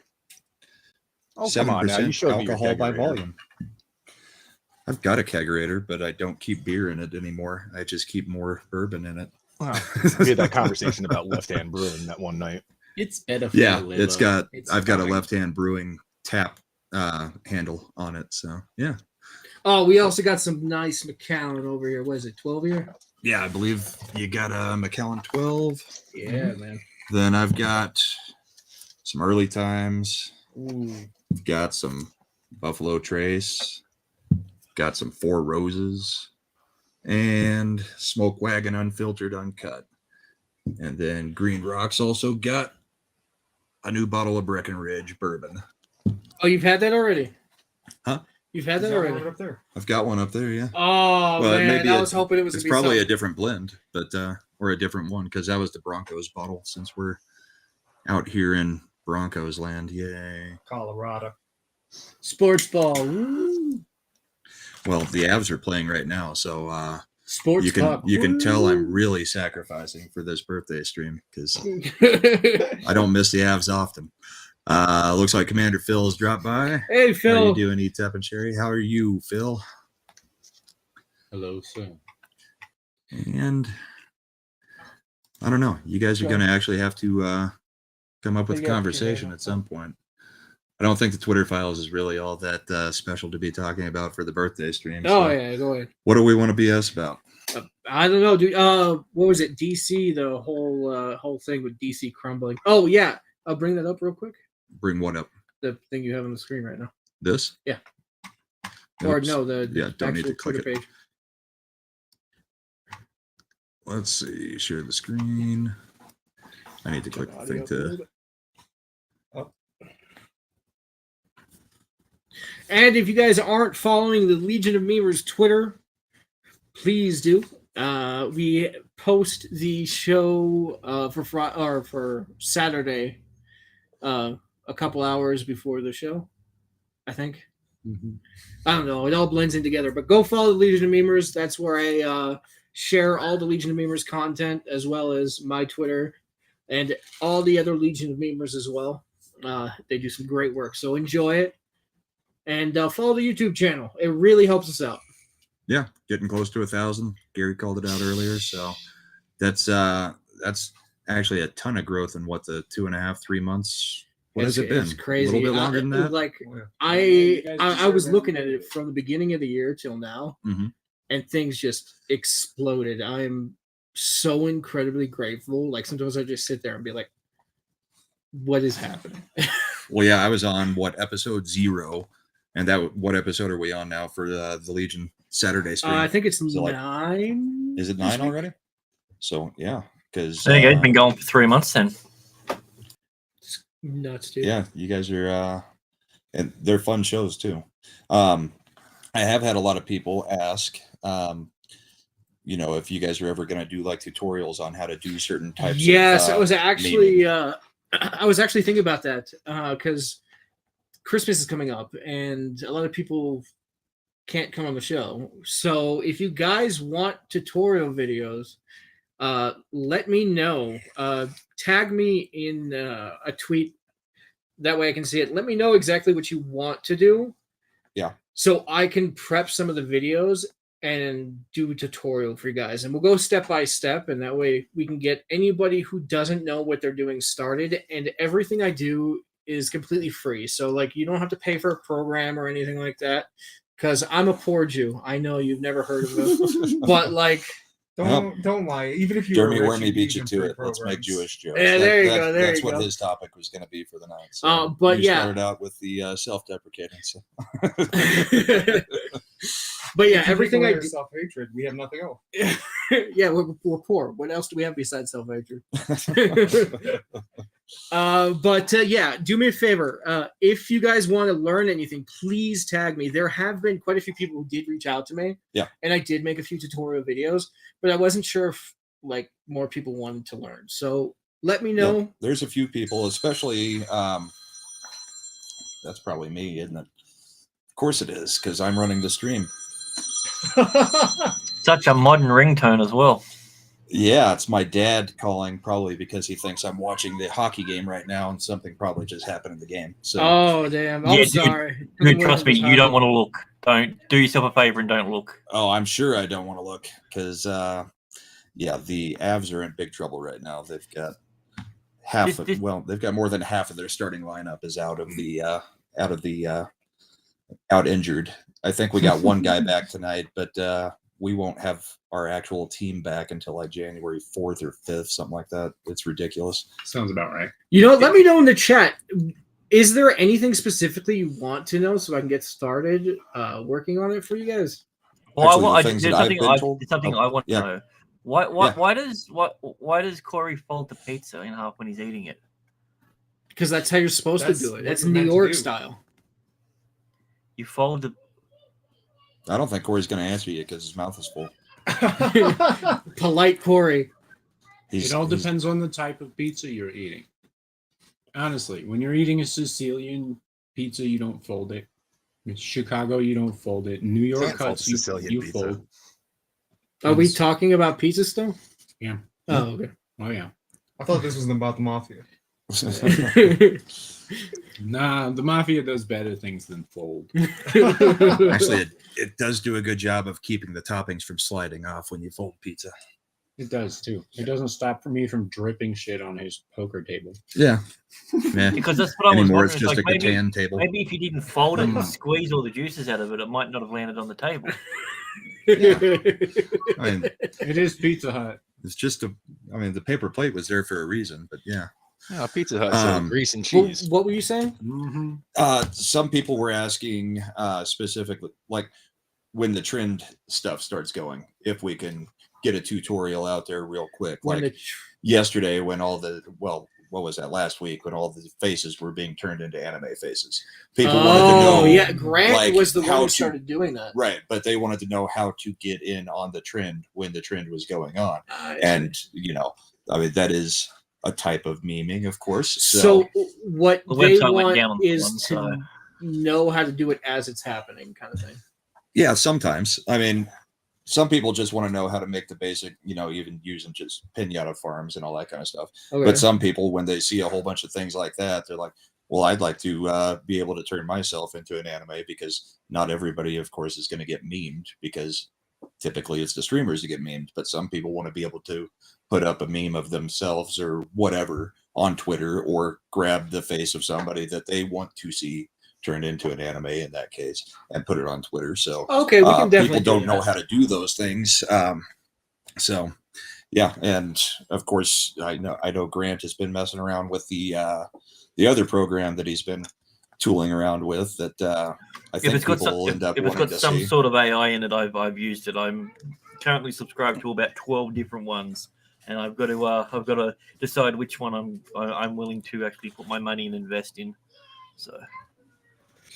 Oh, come on now. You showed me your alcohol by kegerator. volume. I've got a kegerator, but I don't keep beer in it anymore. I just keep more bourbon in it. Wow. We had that conversation about Left Hand Brewing that one night. It's better for Yeah, the liver. it's got. It's I've got a fine. Left Hand Brewing tap handle on it. So yeah. Oh, we also got some nice Macallan over here. What is it, 12 year? Yeah, I believe you got a Macallan 12. Yeah, man. Then I've got some Early Times. Ooh. Got some Buffalo Trace. Got some Four Roses. And Smoke Wagon Unfiltered Uncut. And then GreenRocks also got a new bottle of Breckenridge bourbon. Oh, you've had that already? Huh? You've had that Right already? up there. I've got one up there, yeah. Oh, Well, man. maybe I was hoping it was It's going to be probably a something. different blend, but or a different one, because that was the Broncos bottle since we're out here in Broncos land. Yay. Colorado. Sports ball. Woo. Well, the Avs are playing right now, so Sports you can talk. tell I'm Woo. really sacrificing for this birthday stream because I don't miss the Avs often. Looks like Commander Phil has dropped by. Hey, How Phil. you doing, Etep and Sherry? How are you, Phil? Hello, sir. And I don't know. You guys are going to actually have to come up with a conversation at some point. I don't think the Twitter files is really all that special to be talking about for the birthday stream. Oh, yeah, go ahead. What do we want to BS about? I don't know, dude. What was it? DC, the whole thing with DC crumbling. Oh, yeah. I'll bring that up real quick. Bring what up? The thing you have on the screen right now. This? Yeah. Oops. Or no, don't need to click Twitter it. page. Let's see. Share the screen. I need to click the thing to. And if you guys aren't following the Legion of Memers Twitter, please do. We post the show for Saturday, a couple hours before the show, I think. Mm-hmm. I don't know. It all blends in together. But go follow the Legion of Memers. That's where I share all the Legion of Memers content, as well as my Twitter and all the other Legion of Memers as well. They do some great work. So enjoy it. And follow the YouTube channel. It really helps us out. Yeah, getting close to 1,000. Gary called it out earlier. So that's actually a ton of growth in what, the 2.5, 3 months? What has it been? It's crazy. A little bit longer than that? Like, I was looking at it from the beginning of the year till now, and things just exploded. I'm so incredibly grateful. Like, sometimes I just sit there and be like, what is happening? Well, yeah, I was on, episode 0. And what episode are we on now for the Legion Saturday stream? I think it's 9. Is it 9 already? So, yeah. Because it's been going for 3 months then. Nuts, dude. Yeah, you guys are, and they're fun shows too. I have had a lot of people ask, if you guys are ever going to do like tutorials on how to do certain types. Yes, of, I was actually, thinking about that because Christmas is coming up and a lot of people can't come on the show. So if you guys want tutorial videos, let me know. Tag me in a tweet. That way I can see it. Let me know exactly what you want to do. Yeah. So I can prep some of the videos and do a tutorial for you guys. And we'll go step by step. And that way we can get anybody who doesn't know what they're doing started. And everything I do is completely free. So like, you don't have to pay for a program or anything like that. Because I'm a poor Jew. I know you've never heard of it. But like, Don't lie. Even if you Jeremy Wormy beat you to it. Let's make Jewish jokes. Yeah, there you go. That's what his topic was going to be for the night. So but you started out with the self-deprecating. So. But yeah, everything I do. Self-hatred. We have nothing else. Yeah, we're poor. What else do we have besides self-hatred? But yeah, do me a favor. If you guys want to learn anything, please tag me. There have been quite a few people who did reach out to me. Yeah. And I did make a few tutorial videos, but I wasn't sure if like more people wanted to learn. So let me know. Yeah, there's a few people, especially that's probably me, isn't it? Of course it is, because I'm running the stream. Such a modern ringtone as well. Yeah, it's my dad calling, probably because he thinks I'm watching the hockey game right now, and something probably just happened in the game. So. Oh damn! I'm sorry. Dude, trust me, you don't want to look. Don't do yourself a favor and don't look. Oh, I'm sure I don't want to look because, the Avs are in big trouble right now. They've got they've got more than half of their starting lineup is out injured. I think we got one guy back tonight, but we won't have our actual team back until like January 4th or 5th, something like that. It's ridiculous. Sounds about right. Let me know in the chat. Is there anything specifically you want to know so I can get started working on it for you guys? Well, there's something I want to know. Why does Corey fold the pizza in half when he's eating it? Because that's how you're supposed to do it. That's New York style. You fold the. I don't think Corey's going to answer you because his mouth is full. Polite Corey. It all depends on the type of pizza you're eating. Honestly, when you're eating a Sicilian pizza, you don't fold it. In Chicago, you don't fold it. New York cuts, you fold. Are we talking about pizza still? Yeah. Oh, okay. Oh, yeah. I thought this was about the mafia. Nah, the mafia does better things than fold. Actually, it does do a good job of keeping the toppings from sliding off when you fold pizza. It does too. It doesn't stop me from dripping shit on his poker table. Yeah. Because that's what I was wondering. It's just like, a Catan table. Maybe if you didn't fold it and squeeze all the juices out of it, it might not have landed on the table. Yeah. I mean, it is Pizza Hut. It's just the paper plate was there for a reason, but yeah. Yeah, Pizza Hut, grease and cheese. What were you saying? Mm-hmm. Some people were asking specifically, like when the trend stuff starts going, if we can get a tutorial out there real quick. Like yesterday, when what was that? Last week, when all the faces were being turned into anime faces. People wanted to know. Oh yeah, Grant was the one who started doing that. Right, but they wanted to know how to get in on the trend when the trend was going on, and that is a type of memeing, of course. So what they want is to know how to do it as it's happening, kind of thing. Yeah, sometimes. I mean, some people just want to know how to make the basic, even using just pinata farms and all that kind of stuff. Okay. But some people, when they see a whole bunch of things like that, they're like, well, I'd like to be able to turn myself into an anime, because not everybody, of course, is going to get memed, because typically it's the streamers that get memed. But some people want to be able to put up a meme of themselves or whatever on Twitter, or grab the face of somebody that they want to see turned into an anime in that case and put it on Twitter. So okay, we can definitely people don't know how to do those things. So yeah, and of course I know Grant has been messing around with the other program that he's been tooling around with that I think people will end up wanting to see. If it's got some sort of AI in it, I've used it. I'm currently subscribed to about 12 different ones, and I've got to decide which one I'm willing to actually put my money and invest in. So.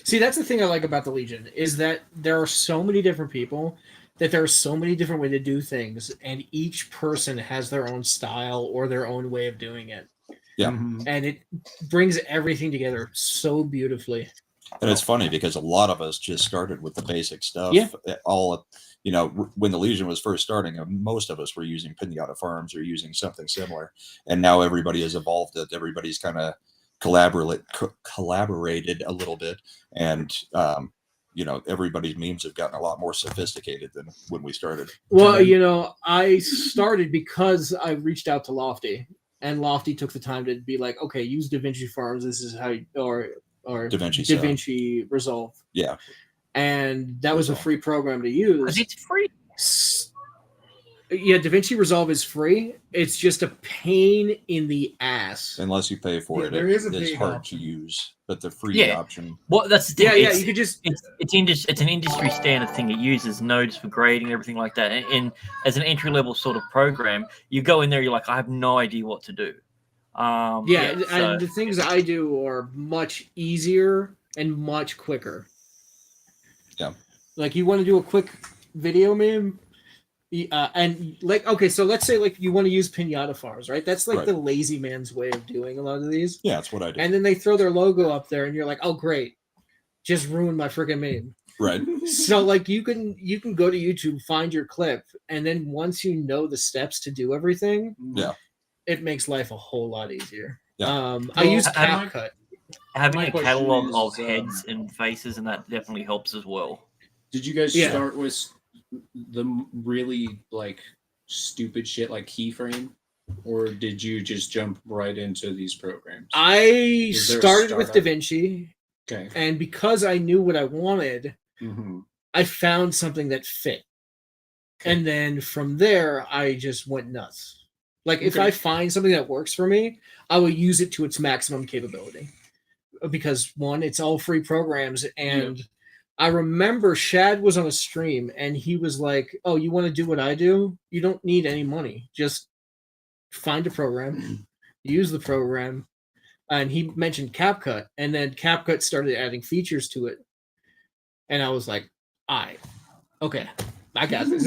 See, that's the thing I like about the Legion, is that there are so many different people, that there are so many different ways to do things, and each person has their own style or their own way of doing it. Yeah. And it brings everything together so beautifully. And it's funny because a lot of us just started with the basic stuff. Yeah. When the Legion was first starting, most of us were using pinata farms or using something similar. And now everybody has evolved it. Everybody's kind of collaborated a little bit, and everybody's memes have gotten a lot more sophisticated than when we started. Well, I started because I reached out to Lofty, and Lofty took the time to be like, okay, use DaVinci Farms, this is how or DaVinci Resolve. Yeah. And that was a free program to use. It's free. Yeah, DaVinci Resolve is free. It's just a pain in the ass. Unless you pay for it. It's hard to use, but the free option. Well, that's the thing. Yeah, you could just. It's an industry standard thing. It uses nodes for grading and everything like that. And as an entry level sort of program, you go in there, you're like, I have no idea what to do. And the things I do are much easier and much quicker. Yeah. Like, you want to do a quick video meme. And so let's say you want to use pinata farms, right? That's the lazy man's way of doing a lot of these. Yeah, that's what I do. And then they throw their logo up there, and you're like, oh great, just ruined my freaking meme. Right. So you can go to YouTube, find your clip, and then once you know the steps to do everything, it makes life a whole lot easier. Yeah. I use CapCut. Having a catalog of heads and faces, and that definitely helps as well. Did you guys start with the really stupid shit like keyframe, or did you just jump right into these programs? I started with DaVinci, okay, and because I knew what I wanted, I found something that fit, and then from there I just went nuts. If I find something that works for me, I will use it to its maximum capability, because one, it's all free programs, and I remember Shad was on a stream and he was like, oh, you want to do what I do? You don't need any money. Just find a program, use the program. And he mentioned CapCut, and then CapCut started adding features to it. And I was like, okay, I got this.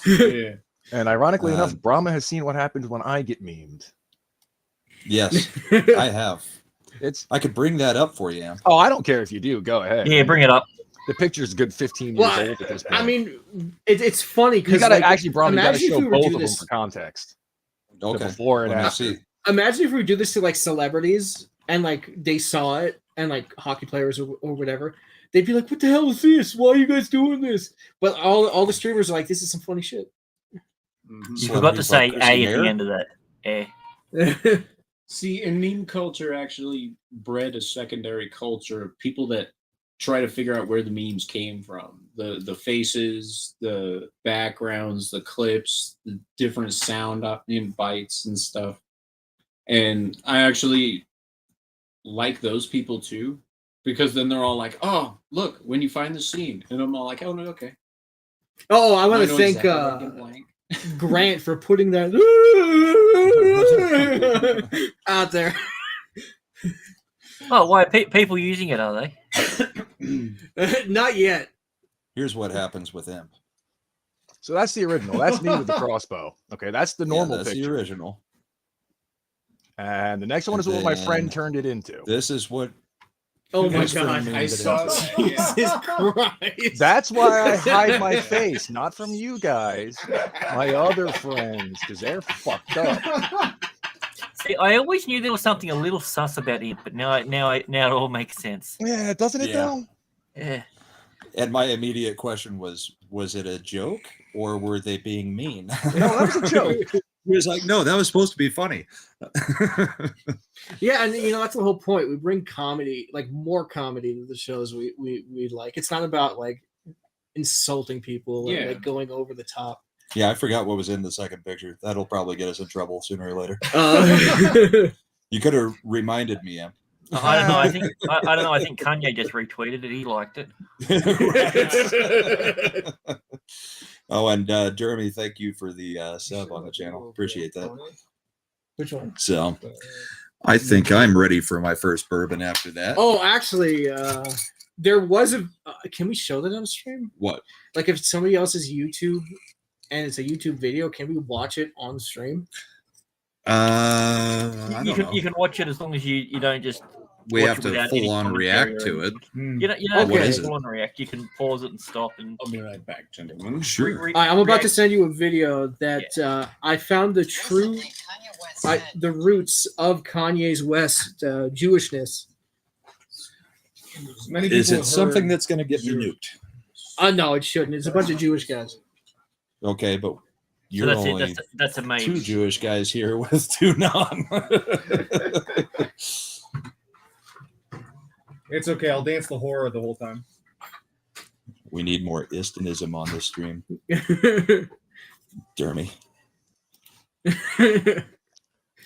Yeah. And ironically enough, Brahma has seen what happens when I get memed. Yes, I have. I could bring that up for you. Oh, I don't care if you do. Go ahead. Yeah, bring it up. The picture's a good 15 years old at this point. I mean, it's funny because you got to actually, Brahma, you got to show both of them for context. Okay. Before and after. Imagine if we do this to like celebrities and like they saw it and like hockey players or whatever. They'd be like, "What the hell is this? Why are you guys doing this?" But all the streamers are like, "This is some funny shit." You forgot to say A at the end of that. A. See, and meme culture actually bred a secondary culture of people that try to figure out where the memes came from. The faces, the backgrounds, the clips, the different sound in bites and stuff. And I actually like those people too, because then they're all like, "Oh, look, when you find the scene," and I'm all like, "Oh no, okay." Oh, I want to thank Grant for putting that out there. Oh, why are people using it? Are they? Not yet. Here's what happens with him. So that's the original. That's me with the crossbow. Okay, that's the normal that's picture. The original. And the next one is what my friend turned it into. This is what. Oh my god! I saw. Jesus Christ! That's why I hide my face, not from you guys, my other friends, because they're fucked up. See, I always knew there was something a little sus about it, but now it all makes sense. Yeah, doesn't it though? Yeah. And my immediate question was it a joke or were they being mean? No, that was a joke. He was like, no, that was supposed to be funny. Yeah, and that's the whole point. We bring comedy, like more comedy to the shows we like. It's not about like insulting people and like going over the top. Yeah, I forgot what was in the second picture. That'll probably get us in trouble sooner or later. You could have reminded me, Em. I don't know. I don't know. I think Kanye just retweeted it. He liked it. Oh, and Jeremy, thank you for the sub on the channel. Appreciate that. Which one? So, I think I'm ready for my first bourbon after that. Oh, actually, there was a. Can we show that on stream? What? Like, if somebody else's YouTube and it's a YouTube video, can we watch it on stream? You can watch it as long as you don't just. We have to full on react to it. You don't have to full on react. You can pause it and stop. And I'll be right back, gentlemen. Sure. I'm about to send you a video that I found the true, the roots of Kanye's West Jewishness. Is it something that's going to get me nuked? No, it shouldn't. It's a bunch of Jewish guys. Okay, but you're only that's a mage. 2 Jewish guys here with 2 non. It's okay. I'll dance the horror the whole time. We need more Istanism on this stream. Dermy.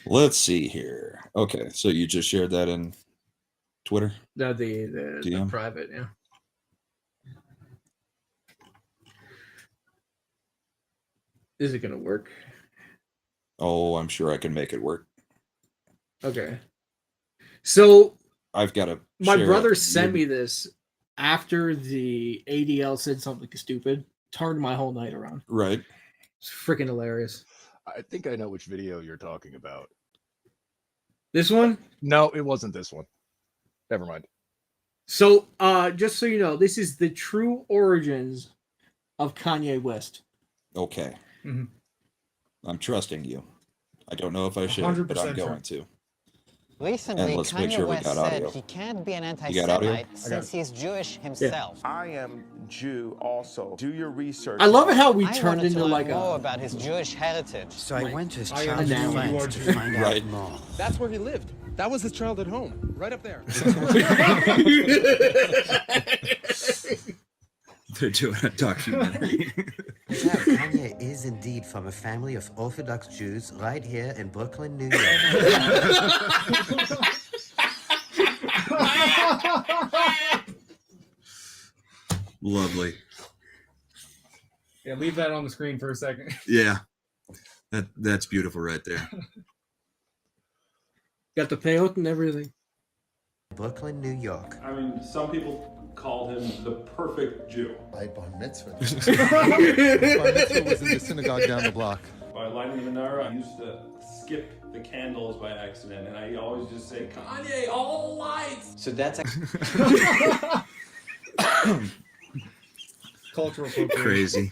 Let's see here. Okay, so you just shared that in Twitter? No, the private, yeah. Is it going to work? Oh, I'm sure I can make it work. Okay. So I've got to. My brother sent me this after the ADL said something stupid. Turned my whole night around. Right. It's freaking hilarious. I think I know which video you're talking about. This one? No, it wasn't this one. Never mind. So, just so you know, this is the true origins of Kanye West. Okay. Mm-hmm. I'm trusting you. I don't know if I should, but I'm going to. Recently, Kanye West said he can't be an anti-Semite since he's Jewish himself. Yeah. I am Jew also. Do your research. I love it how we turned into like more about his Jewish heritage. So I went to his childhood friends to find out more. That's where he lived. That was his childhood home, right up there. They're doing a documentary. Yeah, Kanye is indeed from a family of Orthodox Jews right here in Brooklyn, New York. Lovely. Yeah, leave that on the screen for a second. Yeah. That's beautiful right there. Got the payout and everything. Brooklyn, New York. I mean, some people called him the perfect Jew. By bar mitzvah. Bar mitzvah was in the synagogue down the block. By lighting the menorah, I used to skip the candles by accident, and I always just say, Kanye, all lights! So that's cultural appropriation. Crazy.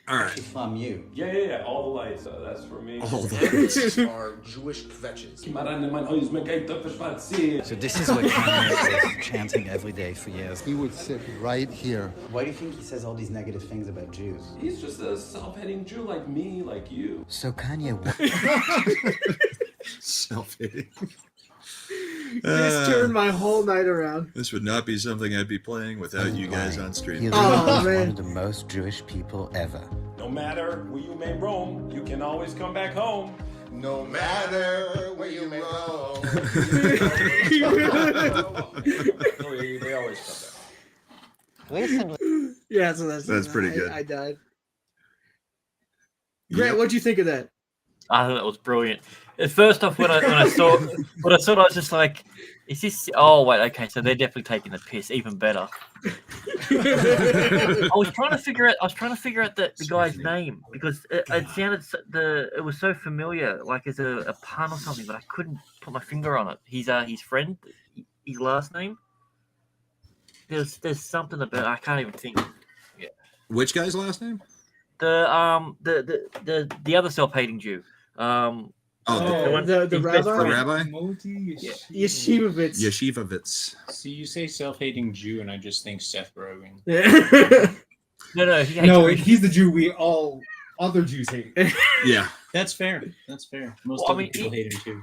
All right. From you. Yeah. All the lights. That's for me. All the lights are Jewish kvetches. So this is what Kanye was chanting every day for years. He would sit right here. Why do you think he says all these negative things about Jews? He's just a self-hating Jew like me, like you. So Kanye... Self-hating. This turned my whole night around. This would not be something I'd be playing without you guys on stream. One of the most Jewish people ever. No matter where you may roam, you can always come back home. No matter where you may roam. They always come back. Recently. Yeah, so that's pretty good. I died. Grant, what'd you think of that? I thought that was brilliant. First off, when I saw it, I was just like, "Is this?" Oh wait, okay, so they're definitely taking the piss. Even better. I was trying to figure out the guy's name because it sounded it was so familiar, like as a pun or something, but I couldn't put my finger on it. His friend, his last name. There's something about I can't even think. Yeah. Which guy's last name? The other self-hating Jew. The rabbi? The rabbi? Yeshivovitz. Yeshivovitz. See, you say self-hating Jew, and I just think Seth Rogen. No, he's the Jew we all other Jews hate. Yeah. That's fair. Most people hate him too.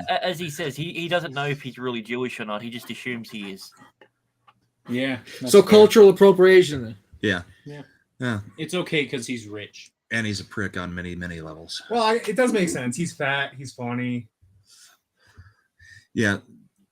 As he says, he doesn't know if he's really Jewish or not. He just assumes he is. Yeah. So fair. Cultural appropriation then. Yeah. It's okay because he's rich. And he's a prick on many, many levels. Well, it does make sense. He's fat. He's funny. Yeah.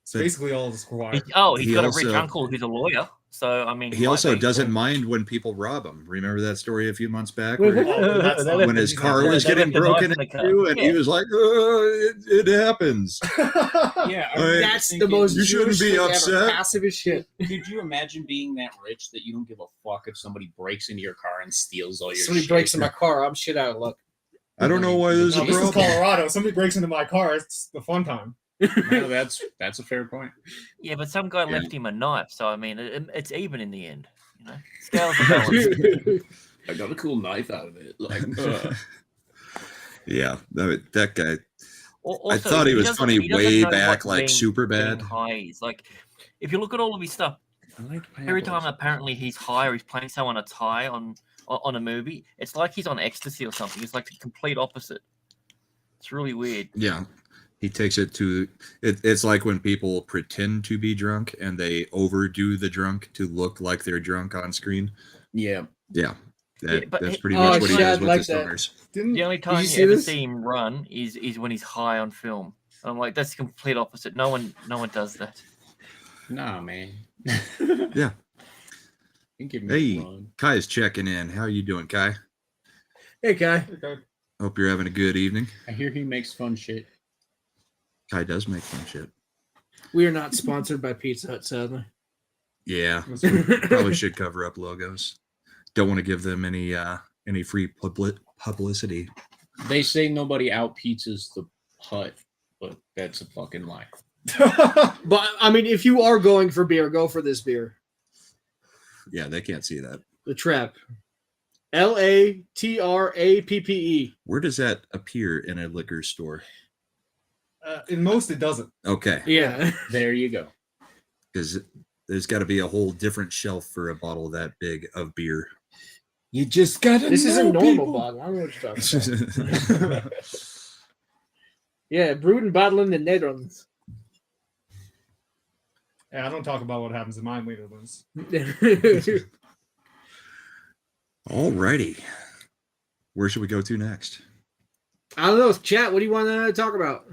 It's basically all the squad. He's got a rich uncle who's a lawyer. So, I mean... He also doesn't mind when people rob him. Remember that story a few months back? When his car was getting broken into, and he was like, it happens. That's the most You shouldn't be upset. Passive as shit. Could you imagine being that rich that you don't give a fuck if somebody breaks into your car and steals all your shit? Somebody breaks in my car, I'm shit out of luck. I don't know why there's a problem. This is Colorado. Somebody breaks into my car, it's the fun time. No, that's a fair point. Yeah, but some guy left him a knife, so I mean, it's even in the end. You know, scales are balanced. I got a cool knife out of it. Like, yeah, that guy. Also, I thought he was funny way back, like being super bad. High is like, if you look at all of his stuff, every time apparently he's high or he's playing someone that's high on a movie, it's like he's on ecstasy or something. It's like the complete opposite. It's really weird. Yeah. He takes it to it's like when people pretend to be drunk and they overdo the drunk to look like they're drunk on screen. Yeah. That's pretty much what he does with the stoners. The only time you ever see him run is when he's high on film. I'm like, that's the complete opposite. No one does that. Nah, man. Yeah. Hey, Kai's checking in. How are you doing, Kai? Hey, Kai. Hope you're having a good evening. I hear he makes fun shit. Kai does make fun shit. We are not sponsored by Pizza Hut, sadly. Yeah, probably should cover up logos. Don't want to give them any free publicity. They say nobody out pizzas the Hut, but that's a fucking lie. But I mean, if you are going for beer, go for this beer. Yeah, they can't see that. The Trap. LATRAPPE. Where does that appear in a liquor store? In most, it doesn't. Okay. Yeah. There you go. Because there's got to be a whole different shelf for a bottle that big of beer. You just got to This know isn't normal people. bottle. I don't know what you're talking about. Yeah, brewed and bottled in the Netherlands. Yeah, I don't talk about what happens in my Netherlands. Alrighty. Where should we go to next? I don't know. Chat, what do you want to talk about?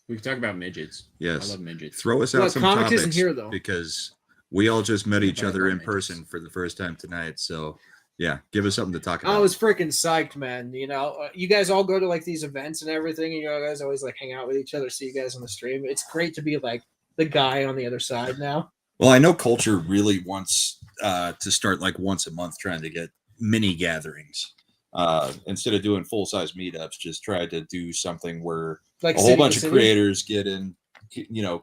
We can talk about midgets. Yes. I love midgets. Throw us out some topics isn't here, though. Because we all just met each other in person for the first time tonight. So, yeah, give us something to talk about. I was freaking psyched, man. You know, you guys all go to like these events and everything, and you guys always like hang out with each other, see you guys on the stream. It's great to be like the guy on the other side now. Well, I know Culture really wants to start like once a month trying to get mini gatherings. Instead of doing full-size meetups, just try to do something where like a whole bunch of creators get in,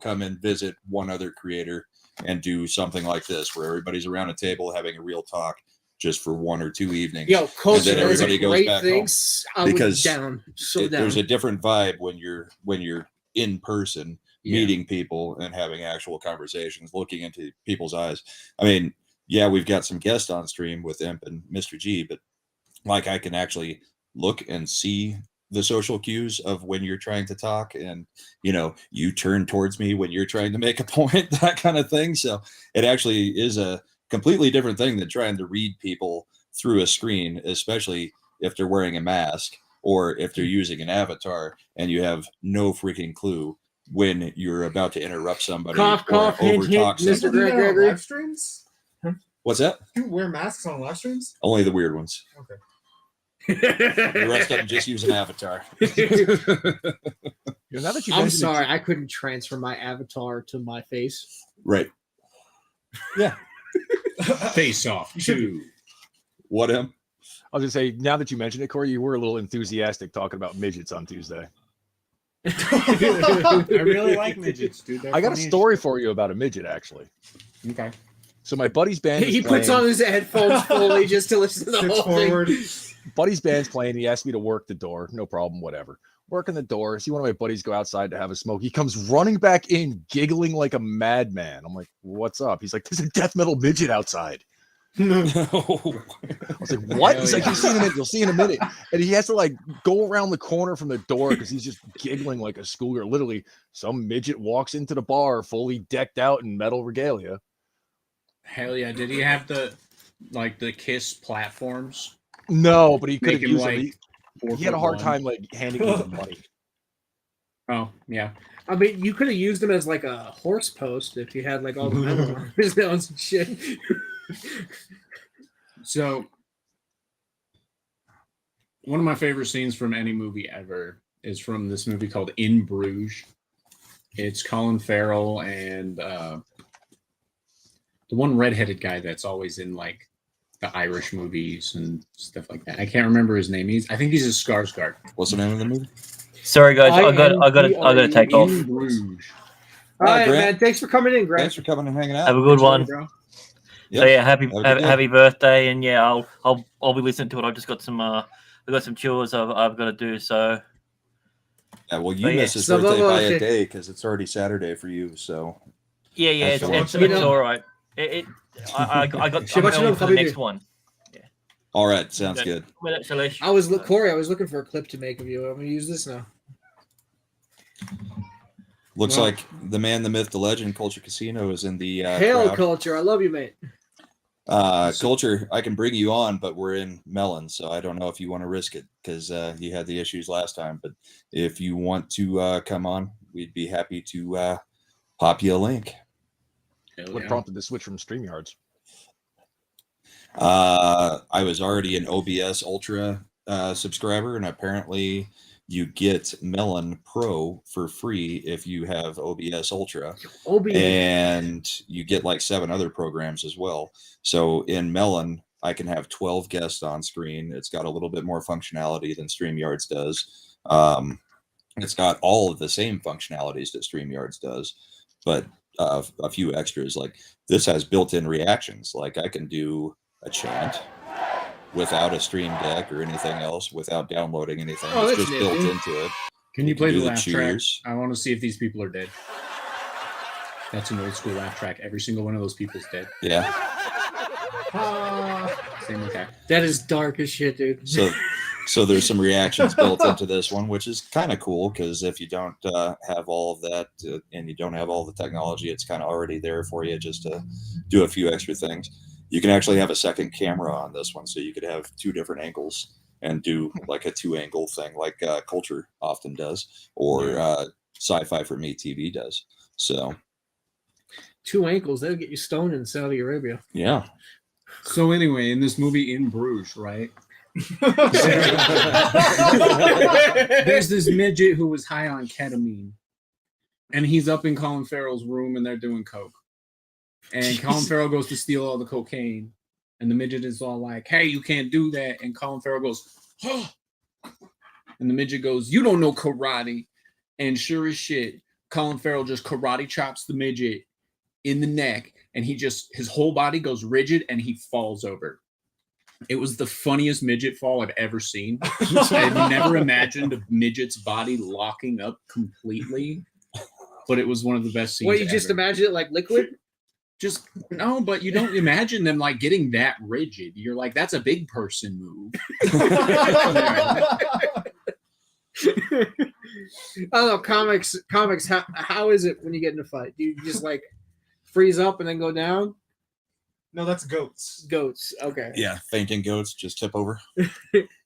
come and visit one other creator and do something like this, where everybody's around a table having a real talk, just for 1 or 2 evenings. Yo, culture, and then everybody goes back home. Because down. There's a different vibe when you're in person, meeting people and having actual conversations, looking into people's eyes. I mean, yeah, we've got some guests on stream with Imp and Mr. G, but like I can actually look and see the social cues of when you're trying to talk, and you turn towards me when you're trying to make a point, that kind of thing. So it actually is a completely different thing than trying to read people through a screen, especially if they're wearing a mask or if they're using an avatar and you have no freaking clue when you're about to interrupt somebody or overtalk somebody. Mr. Gregory. Live streams? What's that? Do you wear masks on live streams? Only the weird ones. Okay. The rest of them just use an avatar. I'm sorry, I couldn't transfer my avatar to my face. Right. Yeah. Face off. What him? I was gonna say, now that you mentioned it, Corey, you were a little enthusiastic talking about midgets on Tuesday. I really like midgets, dude. I got a story for you about a midget, actually. Okay. So my buddy's band. He puts on his headphones fully just to listen to the whole thing. Buddy's band's playing. He asked me to work the door. No problem, whatever. Working the door. See one of my buddies go outside to have a smoke. He comes running back in, giggling like a madman. I'm like, "What's up?" He's like, "There's a death metal midget outside." No. I was like, "What?" He's like, "You'll see in a minute." And he has to like go around the corner from the door because he's just giggling like a schoolgirl. Literally, some midget walks into the bar fully decked out in metal regalia. Hell yeah! Did he have the Kiss platforms? No, but he could have used like he had a hard time like handing me the money. Oh yeah. I mean, you could have used them as like a horse post if you had like all the metal arms and shit. So, one of my favorite scenes from any movie ever is from this movie called In Bruges. It's Colin Farrell and the one redheaded guy that's always in like the Irish movies and stuff like that. I can't remember his name. I think he's a Skarsgård. What's the name of the movie? Sorry guys, I gotta take off. All right, man. Thanks for coming in, Greg. Thanks for coming and hanging out. Have a good one. Bro. So yeah, happy birthday, and yeah, I'll be listening to it. I've just got some I got some chores I've got to do. So yeah, well, you missed his birthday by a day because it's already Saturday for you. So yeah, it's all right. I got for the next one. Yeah. All right, sounds good. Corey, I was looking for a clip to make of you. I'm gonna use this now. Looks like the man, the myth, the legend, Culture Casino is in the Hail crowd. Culture, I love you, mate. Culture, I can bring you on, but we're in Mellon, so I don't know if you want to risk it because you had the issues last time. But if you want to come on, we'd be happy to pop you a link. What prompted the switch from StreamYards? I was already an OBS Ultra subscriber, and apparently you get Mellon Pro for free if you have OBS Ultra. And you get like 7 other programs as well. So in Mellon, I can have 12 guests on screen. It's got a little bit more functionality than StreamYards does. It's got all of the same functionalities that StreamYards does, but a few extras. Like this has built-in reactions. Like I can do a chant without a stream deck or anything else, without downloading anything. It's just built into it. Can you play the laugh track? I want to see if these people are dead. That's an old school laugh track. Every single one of those people's dead. Yeah. Same okay. That is dark as shit, dude. So there's some reactions built into this one, which is kind of cool because if you don't have all of that and you don't have all the technology, it's kind of already there for you just to do a few extra things. You can actually have a second camera on this one, so you could have 2 different angles and do like a 2-angle thing like Culture often does, or Sci-Fi for Me TV does. So 2 ankles, that'll get you stoned in Saudi Arabia. Yeah. So anyway, in this movie In Bruges, right? There's this midget who was high on ketamine, and he's up in Colin Farrell's room, and they're doing coke. And Colin Farrell goes to steal all the cocaine, and the midget is all like, "Hey, you can't do that." And Colin Farrell goes, "Oh," and the midget goes, "You don't know karate." And sure as shit, Colin Farrell just karate chops the midget in the neck, and his whole body goes rigid, and he falls over. It was the funniest midget fall I've ever seen. I've never imagined a midget's body locking up completely, but it was one of the best scenes. What, you just imagine it like liquid? Just no, but you don't imagine them like getting that rigid. You're like, that's a big person move. I don't know, comics. How is it when you get in a fight? Do you just like freeze up and then go down? No, that's goats. Goats. Okay. Yeah, fainting goats just tip over.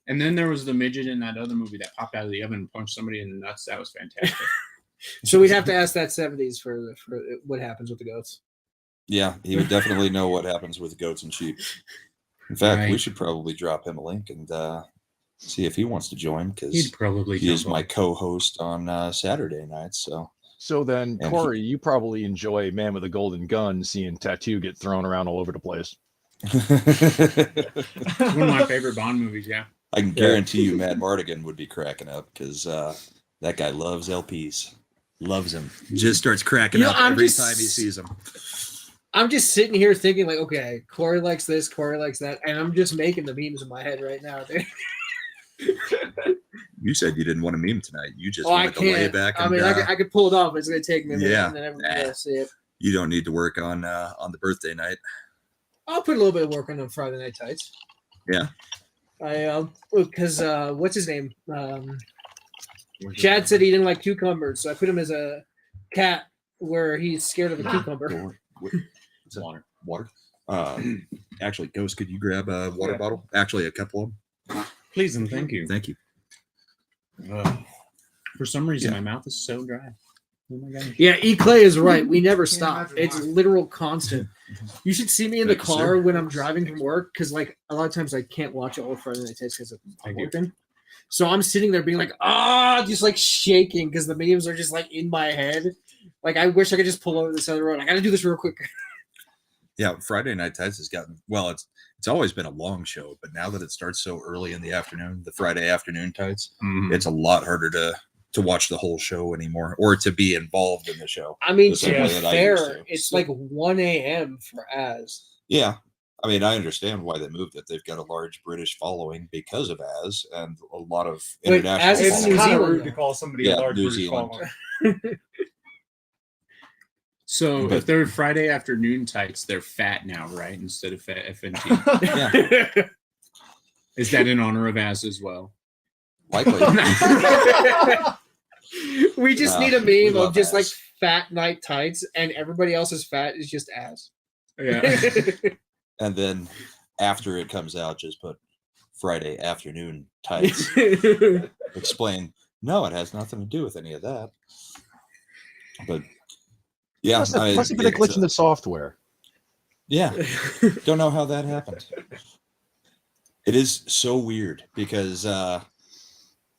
And then there was the midget in that other movie that popped out of the oven and punched somebody in the nuts. That was fantastic. So we'd have to ask that 70s for what happens with the goats. Yeah, he would definitely know what happens with goats and sheep. In fact, we should probably drop him a link and see if he wants to join, because he is my co-host on Saturday nights. So then, Corey, you probably enjoy Man with a Golden Gun, seeing Tattoo get thrown around all over the place. One of my favorite Bond movies, yeah. I can guarantee you Matt Mardigan would be cracking up, because that guy loves LPs. Loves them. Just starts cracking up every time he sees them. I'm just sitting here thinking like, okay, Corey likes this, Corey likes that, and I'm just making the memes in my head right now, dude. You said you didn't want to meme tonight. You just wanted to lay back. And, I could pull it off. It's going to take me a minute, and then everybody will see it. You don't need to work on the birthday night. I'll put a little bit of work on the Friday Night Tights. Yeah. Because what's his name? Chad said he didn't like cucumbers, so I put him as a cat where he's scared of a cucumber. Water. Actually, Ghost, could you grab a water bottle? Actually, a couple of them. Please and thank you. Thank you. For some reason, my mouth is so dry. Oh my gosh. Yeah, E. Clay is right. We never stop. It's literal constant. You should see me in the car when I'm driving from work, because like a lot of times I can't watch all of Friday Night Tights because I'm working. So I'm sitting there being like, just like shaking because the memes are just like in my head. Like I wish I could just pull over this other road. I got to do this real quick. Yeah, Friday Night Tights has gotten it's always been a long show, but now that it starts so early in the afternoon, the Friday afternoon Tights, it's a lot harder to watch the whole show anymore, or to be involved in the show. I mean, to be fair, it's like 1 a.m. for Az. Yeah. I mean, I understand why they moved it. They've got a large British following because of Az, and a lot of international. It's kind of rude to call somebody a large British following. So if they're Friday afternoon Tights, they're fat now, right? Instead of FNT. Yeah. Is that in honor of Az as well? Likely. We just need a meme of just like fat night tights, and everybody else's fat is just Az. Yeah. And then after it comes out, just put Friday afternoon Tights. Explain, no, it has nothing to do with any of that. But yeah, must have been a glitch in the software. Yeah, don't know how that happened. It is so weird because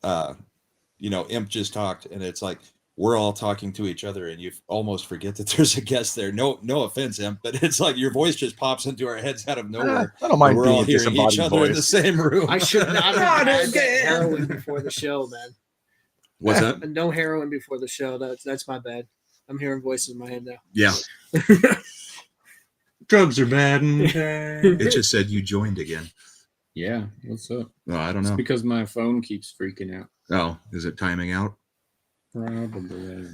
Imp just talked, and it's like we're all talking to each other, and you almost forget that there's a guest there. No offense, Imp, but it's like your voice just pops into our heads out of nowhere. I don't mind we're all hearing each other in the same room. I should not have had heroin before the show, man. What's that? No heroin before the show. That's my bad. I'm hearing voices in my head now. Yeah. Drugs are bad. It just said you joined again. Yeah. What's up? Well, I don't know. It's because my phone keeps freaking out. Oh, is it timing out? Probably.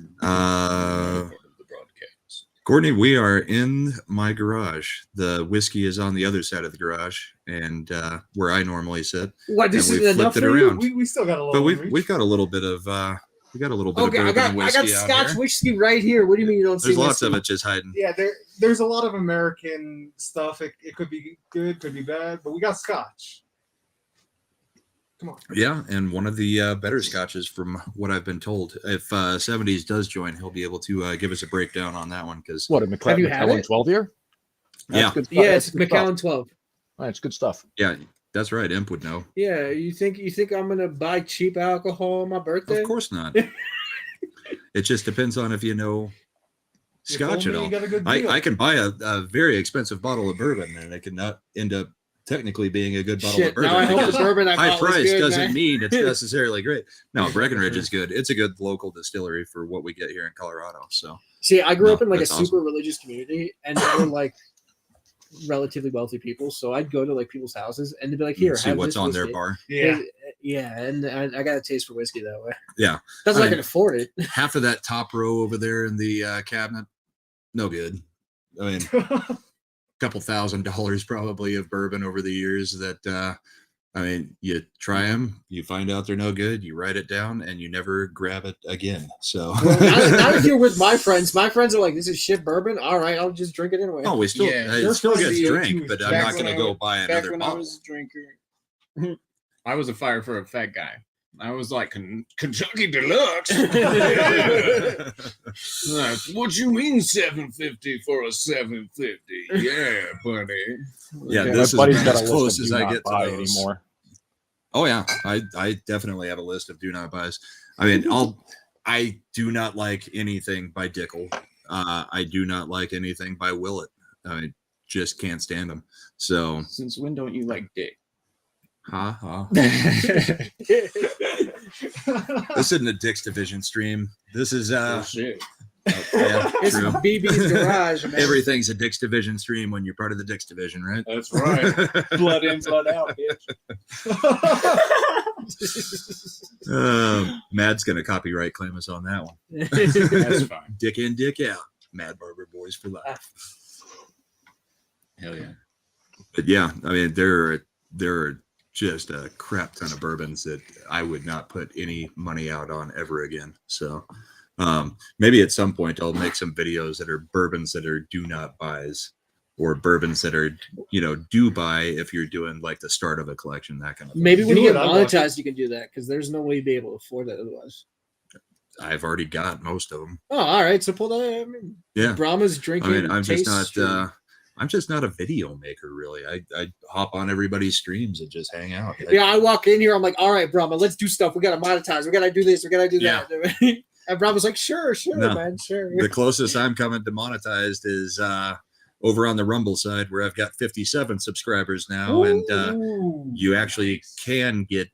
Courtney, we are in my garage. The whiskey is on the other side of the garage, and where I normally sit. What? This is enough for you? We still got a little. But we've got a little bit of. We got a little bit of bourbon and whiskey. I got Scotch whiskey right here. What do you mean you don't see? There's lots of it just hiding. Yeah, there's a lot of American stuff. It could be good, could be bad, but we got Scotch. Come on. Yeah, and one of the better Scotches from what I've been told. If 70s does join, he'll be able to give us a breakdown on that one. Because what, a Macallan 12 year? Yeah. It's Macallan 12. That's good stuff. Yeah. That's right. Imp would know. Yeah, you think I'm gonna buy cheap alcohol on my birthday? Of course not. It just depends on if you know Scotch at all. I can buy a very expensive bottle of bourbon, and it can not end up technically being a good bottle of bourbon. Now I hope the bourbon I high price good, doesn't man. mean it's necessarily great. No, Breckenridge is good. It's a good local distillery for what we get here in Colorado. So see, I grew up in like a super religious community, and they were like, relatively wealthy people, so I'd go to like people's houses and they'd be like, "Here, see have what's this on whiskey." their bar. Yeah, and I got a taste for whiskey that way. Yeah, that's I can afford it. Half of that top row over there in the cabinet, no good. I mean, a couple $1,000 probably of bourbon over the years that. I mean, you try them, you find out they're no good, you write it down, and you never grab it again. So, not if you're with my friends. My friends are like, "This is shit bourbon. All right, I'll just drink it anyway." Oh, we still, it still gets drink, but I'm not going to go buy another bottle. I was a drinker, I was a fire for a fat guy. I was like Kentucky Deluxe. What you mean $7.50 for a $7.50? Yeah, buddy. Yeah, this is as close as I get to those. Anymore. Oh yeah, I definitely have a list of do not buys. I mean, I do not like anything by Dickel. I do not like anything by Willett. I just can't stand them. So since when don't you like Dick? This isn't a Dick's Division stream. This is shit. Yeah, it's true. BB's Garage, man. Everything's a Dick's Division stream when you're part of the Dick's Division, right? That's right. Blood in, blood out, bitch. Mad's gonna copyright claim us on that one. That's fine. Dick in, Dick out. Mad Barber Boys for life. Hell yeah. But yeah, I mean, there are just a crap ton of bourbons that I would not put any money out on ever again. So maybe at some point I'll make some videos that are bourbons that are do not buys, or bourbons that are, do buy if you're doing like the start of a collection, that kind of thing. Maybe when you get monetized, you can do that, because there's no way you'd be able to afford that otherwise. I've already got most of them. Oh, all right. So pull that. I mean, yeah. Brahma's drinking. I mean, I'm just not a video maker, really. I hop on everybody's streams and just hang out. I walk in here. I'm like, all right, Brahma, let's do stuff. We got to monetize. We got to do this. We got to do that. And Brahma's like, sure, man, sure. The closest I'm coming to monetized is over on the Rumble side, where I've got 57 subscribers now. Ooh. And you actually can get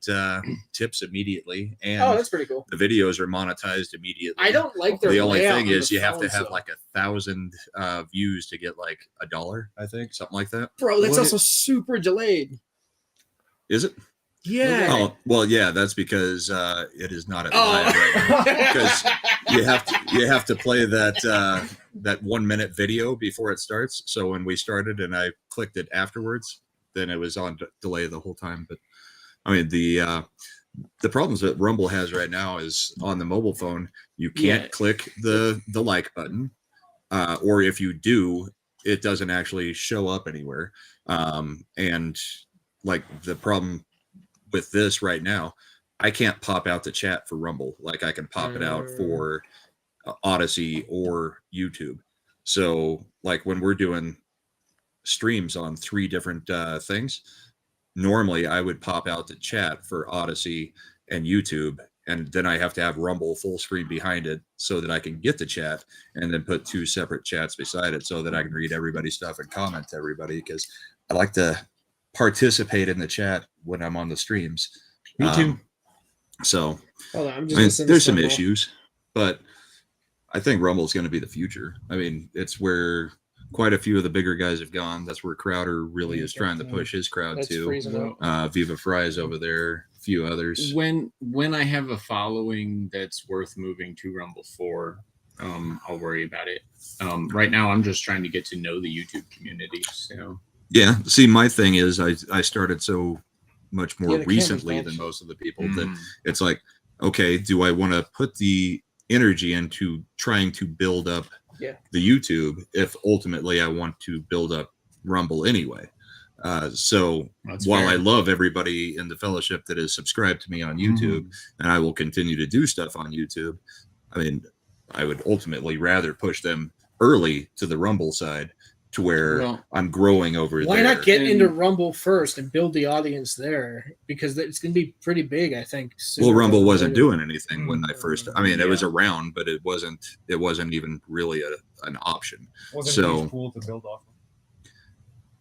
tips immediately. And that's pretty cool. The videos are monetized immediately. I don't like their The only thing is you have to have like 1,000 views to get like $1, I think, something like that. Bro, that's also super delayed. Is it? Yeah. Oh, well, yeah, that's because it is not at live right now. Because you have to play that 1 minute video before it starts. So when we started and I clicked it afterwards, then it was on delay the whole time. But I mean, the problems that Rumble has right now is on the mobile phone, you can't click the like button, or if you do, it doesn't actually show up anywhere. And like the problem with this right now, I can't pop out the chat for Rumble like I can pop it out for Odyssey or YouTube. So like when we're doing streams on 3 different things, normally I would pop out the chat for Odyssey and YouTube, and then I have to have Rumble full screen behind it so that I can get the chat, and then put 2 separate chats beside it so that I can read everybody's stuff and comment to everybody, because I like to participate in the chat when I'm on the streams. Me too. So there's some issues, but I think Rumble is going to be the future. I mean, it's where quite a few of the bigger guys have gone. That's where Crowder really is trying to push his crowd to. Viva Fry's over there, a few others. When I have a following that's worth moving to Rumble for, I'll worry about it. Right now, I'm just trying to get to know the YouTube community. So. Yeah. See, my thing is I started so much more recently than most of the people that it's like, okay, do I want to put the energy into trying to build up the YouTube if ultimately I want to build up Rumble anyway? So while I love everybody in the fellowship that is subscribed to me on YouTube, and I will continue to do stuff on YouTube, I mean, I would ultimately rather push them early to the Rumble side, to where I'm growing over there. Why not get into Rumble first and build the audience there? Because it's going to be pretty big, I think. Well, Rumble wasn't doing anything when I first. I mean, it was around, but it wasn't even really an option. Wasn't cool to build off of.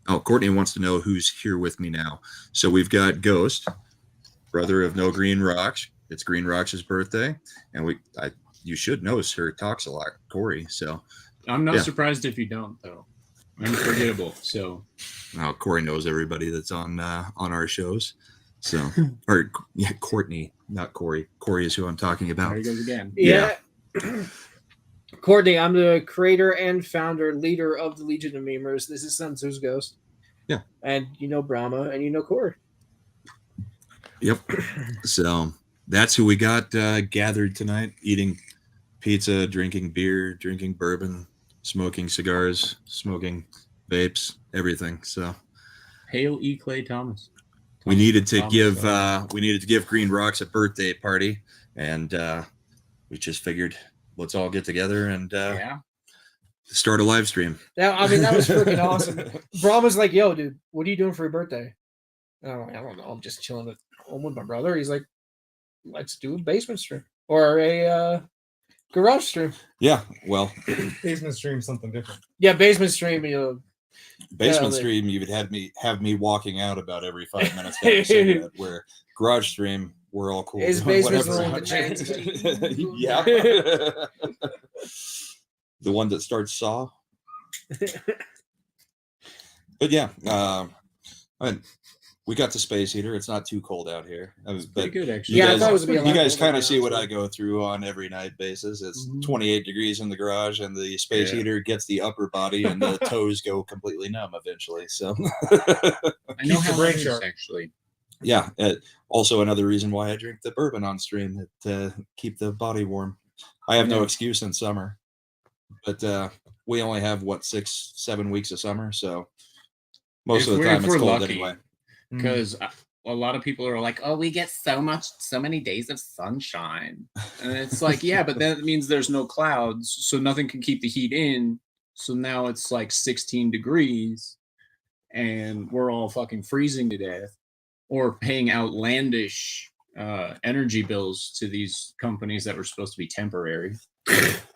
Oh, Courtney wants to know who's here with me now. So we've got Ghost, brother of NoGreenRocks. It's GreenRocks' birthday, and you should know Sir TalksaLot, Corey. So I'm not surprised if you don't, though. Unforgettable. So now Corey knows everybody that's on our shows. So, or yeah, Courtney, not Corey. Corey is who I'm talking about. There he goes again. Yeah. Courtney, I'm the creator and founder, leader of the Legion of Memers. This is Sun Tzu's Ghost. Yeah. And you know Brahma, and you know Corey. Yep. So that's who we got gathered tonight, eating pizza, drinking beer, drinking bourbon, smoking cigars, smoking vapes, everything. So Hail E. Clay Thomas. We needed to give NoGreenRocks a birthday party, and we just figured let's all get together and start a live stream. Yeah, I mean that was freaking awesome. Brahma's like, "Yo, dude, what are you doing for your birthday?" And I'm like, "I don't know. I'm just chilling at home with my brother." He's like, "Let's do a basement stream or a garage stream." Yeah, well, basement stream something different. Yeah, basement stream. You know, basement stream. You would have me walking out about every 5 minutes. That, where garage stream, we're all cool. His basement's the chains. Yeah, the one that starts Saw. But yeah, I mean, we got the space heater. It's not too cold out here. Pretty good, actually. Yeah, I thought it was you guys kind of see what I go through on every night basis. It's 28 degrees in the garage, and the space heater gets the upper body, and the toes go completely numb eventually. So I know how it is, actually. Yeah. Also, another reason why I drink the bourbon on stream to keep the body warm. I have no excuse in summer, but we only have 6-7 weeks of summer, so most of the time it's cold anyway. Because a lot of people are like, "Oh, we get so many days of sunshine," and it's like, yeah, but that means there's no clouds, so nothing can keep the heat in. So now it's like 16 degrees, and we're all fucking freezing to death, or paying outlandish energy bills to these companies that were supposed to be temporary.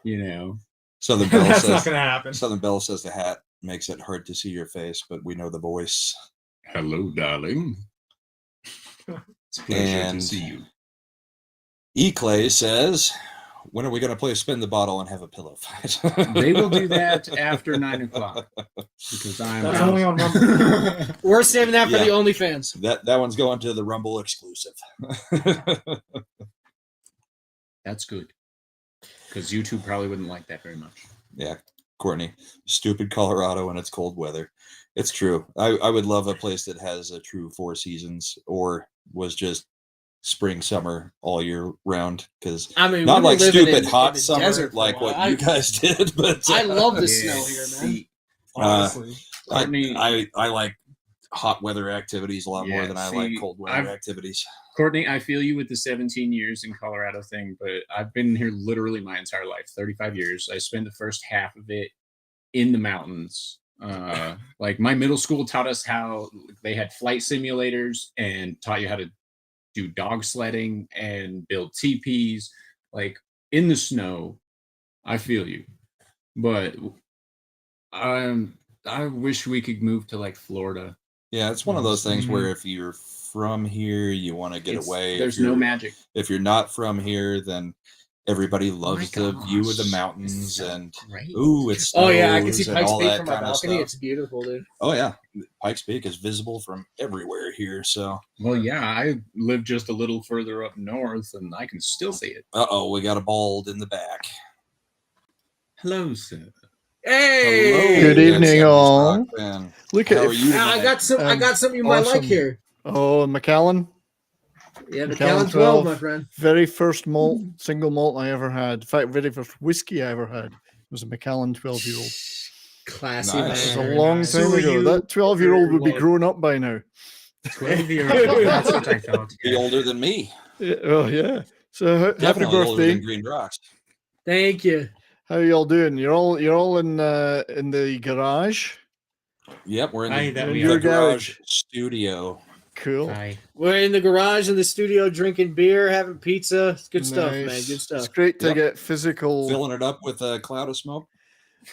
You know, Southern Belle that's says not gonna happen. Southern Belle says the hat makes it hard to see your face, but we know the voice. Hello, darling. It's a pleasure to see you. E. Clay says, when are we going to play Spin the Bottle and have a pillow fight? They will do that after 9 o'clock. Because That's only on Rumble. We're saving that for the OnlyFans. That one's going to the Rumble exclusive. That's good. Because YouTube probably wouldn't like that very much. Yeah, Courtney. Stupid Colorado and it's cold weather. It's true. I would love a place that has a true 4 seasons or was just spring, summer all year round. Because I mean, not like stupid hot in summer like what you guys did. But I love the snow here, man. Honestly, I like hot weather activities a lot more than I like cold weather activities. Courtney, I feel you with the 17 years in Colorado thing, but I've been here literally my entire life, 35 years. I spent the first half of it in the mountains. Like my middle school taught us how they had flight simulators and taught you how to do dog sledding and build teepees, like in the snow. I feel you, but I wish we could move to like Florida. Yeah, it's one of those things where if you're from here, you want to get away. There's no magic. If you're not from here, then everybody loes the view of the mountains and ooh, it's oh yeah, I can see Pikes Peak from my balcony. It's beautiful, dude. Oh yeah, Pikes Peak is visible from everywhere here. So well, yeah, I live just a little further up north, and I can still see it. We got a bald in the back. Hello, sir. Hey, hello. Good evening, all. Look at you. I got something you might like here. Oh, Macallan. Yeah, Macallan 12, my friend. Very first malt, single malt I ever had. In fact, very first whiskey I ever had was a Macallan 12-year-old. Classy, nice. man. It was a long time ago. That 12-year-old would be grown up by now. 12-year-old. That's what I thought. Be older than me. Yeah, oh yeah. So happy Definitely older birthday. than GreenRocks. Thank you. How are y'all doing? You're all in the garage. Yep, we're in in the your garage studio. Cool. Hi. We're in the garage in the studio drinking beer, having pizza. It's good stuff, man. Good stuff. It's great to get physical. Filling it up with a cloud of smoke.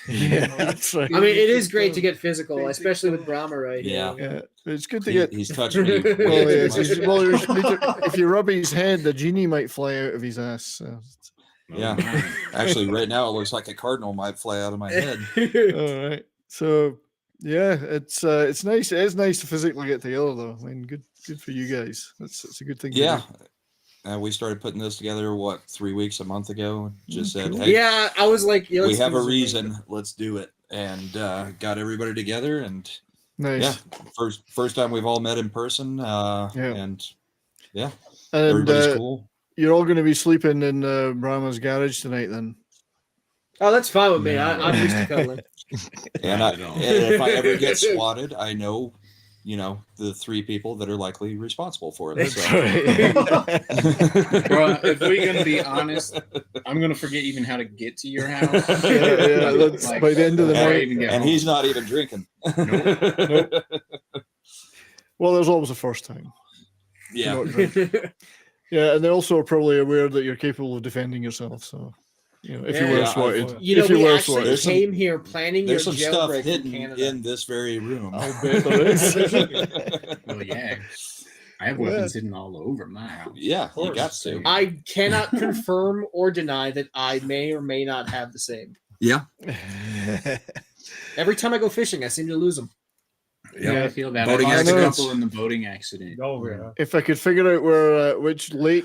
Yeah, that's right. I mean, it is great to get physical, especially with Brahma right here. Yeah, it's good to get. He's touching me. If you rub his head, the genie might fly out of his ass. So. Yeah, actually, right now it looks like a cardinal might fly out of my head. All right. So Yeah, it's nice. It is nice to physically get together, though. I mean, good for you guys. It's a good thing. Yeah. We started putting this together, 3 weeks, a month ago. Just said, hey, yeah, I was like, yeah, we have a reason. Let's do it. And got everybody together. And nice. Yeah, first time we've all met in person. And everybody's cool. You're all going to be sleeping in Brahma's garage tonight, then. Oh, that's fine with me. I'm used to cuddling. And if I ever get swatted, I know, the 3 people that are likely responsible for it. So. Bro, if we're gonna be honest, I'm gonna forget even how to get to your house. That's by the end of the night. And he's not even drinking. Nope. Well, there's always a first time. Yeah. Yeah, and they also are probably aware that you're capable of defending yourself. So, if you were swatted, we actually came here planning your there's some stuff jailbreak hidden in Canada. in this very room. I'll bet there is. Well, yeah. I have weapons hidden all over my house. Yeah, you got to. I cannot confirm or deny that I may or may not have the same. Yeah. Every time I go fishing, I seem to lose them. Yeah, I feel that. Boating I lost a accidents. couple in the boating accident. Oh, yeah. If I could figure out which lake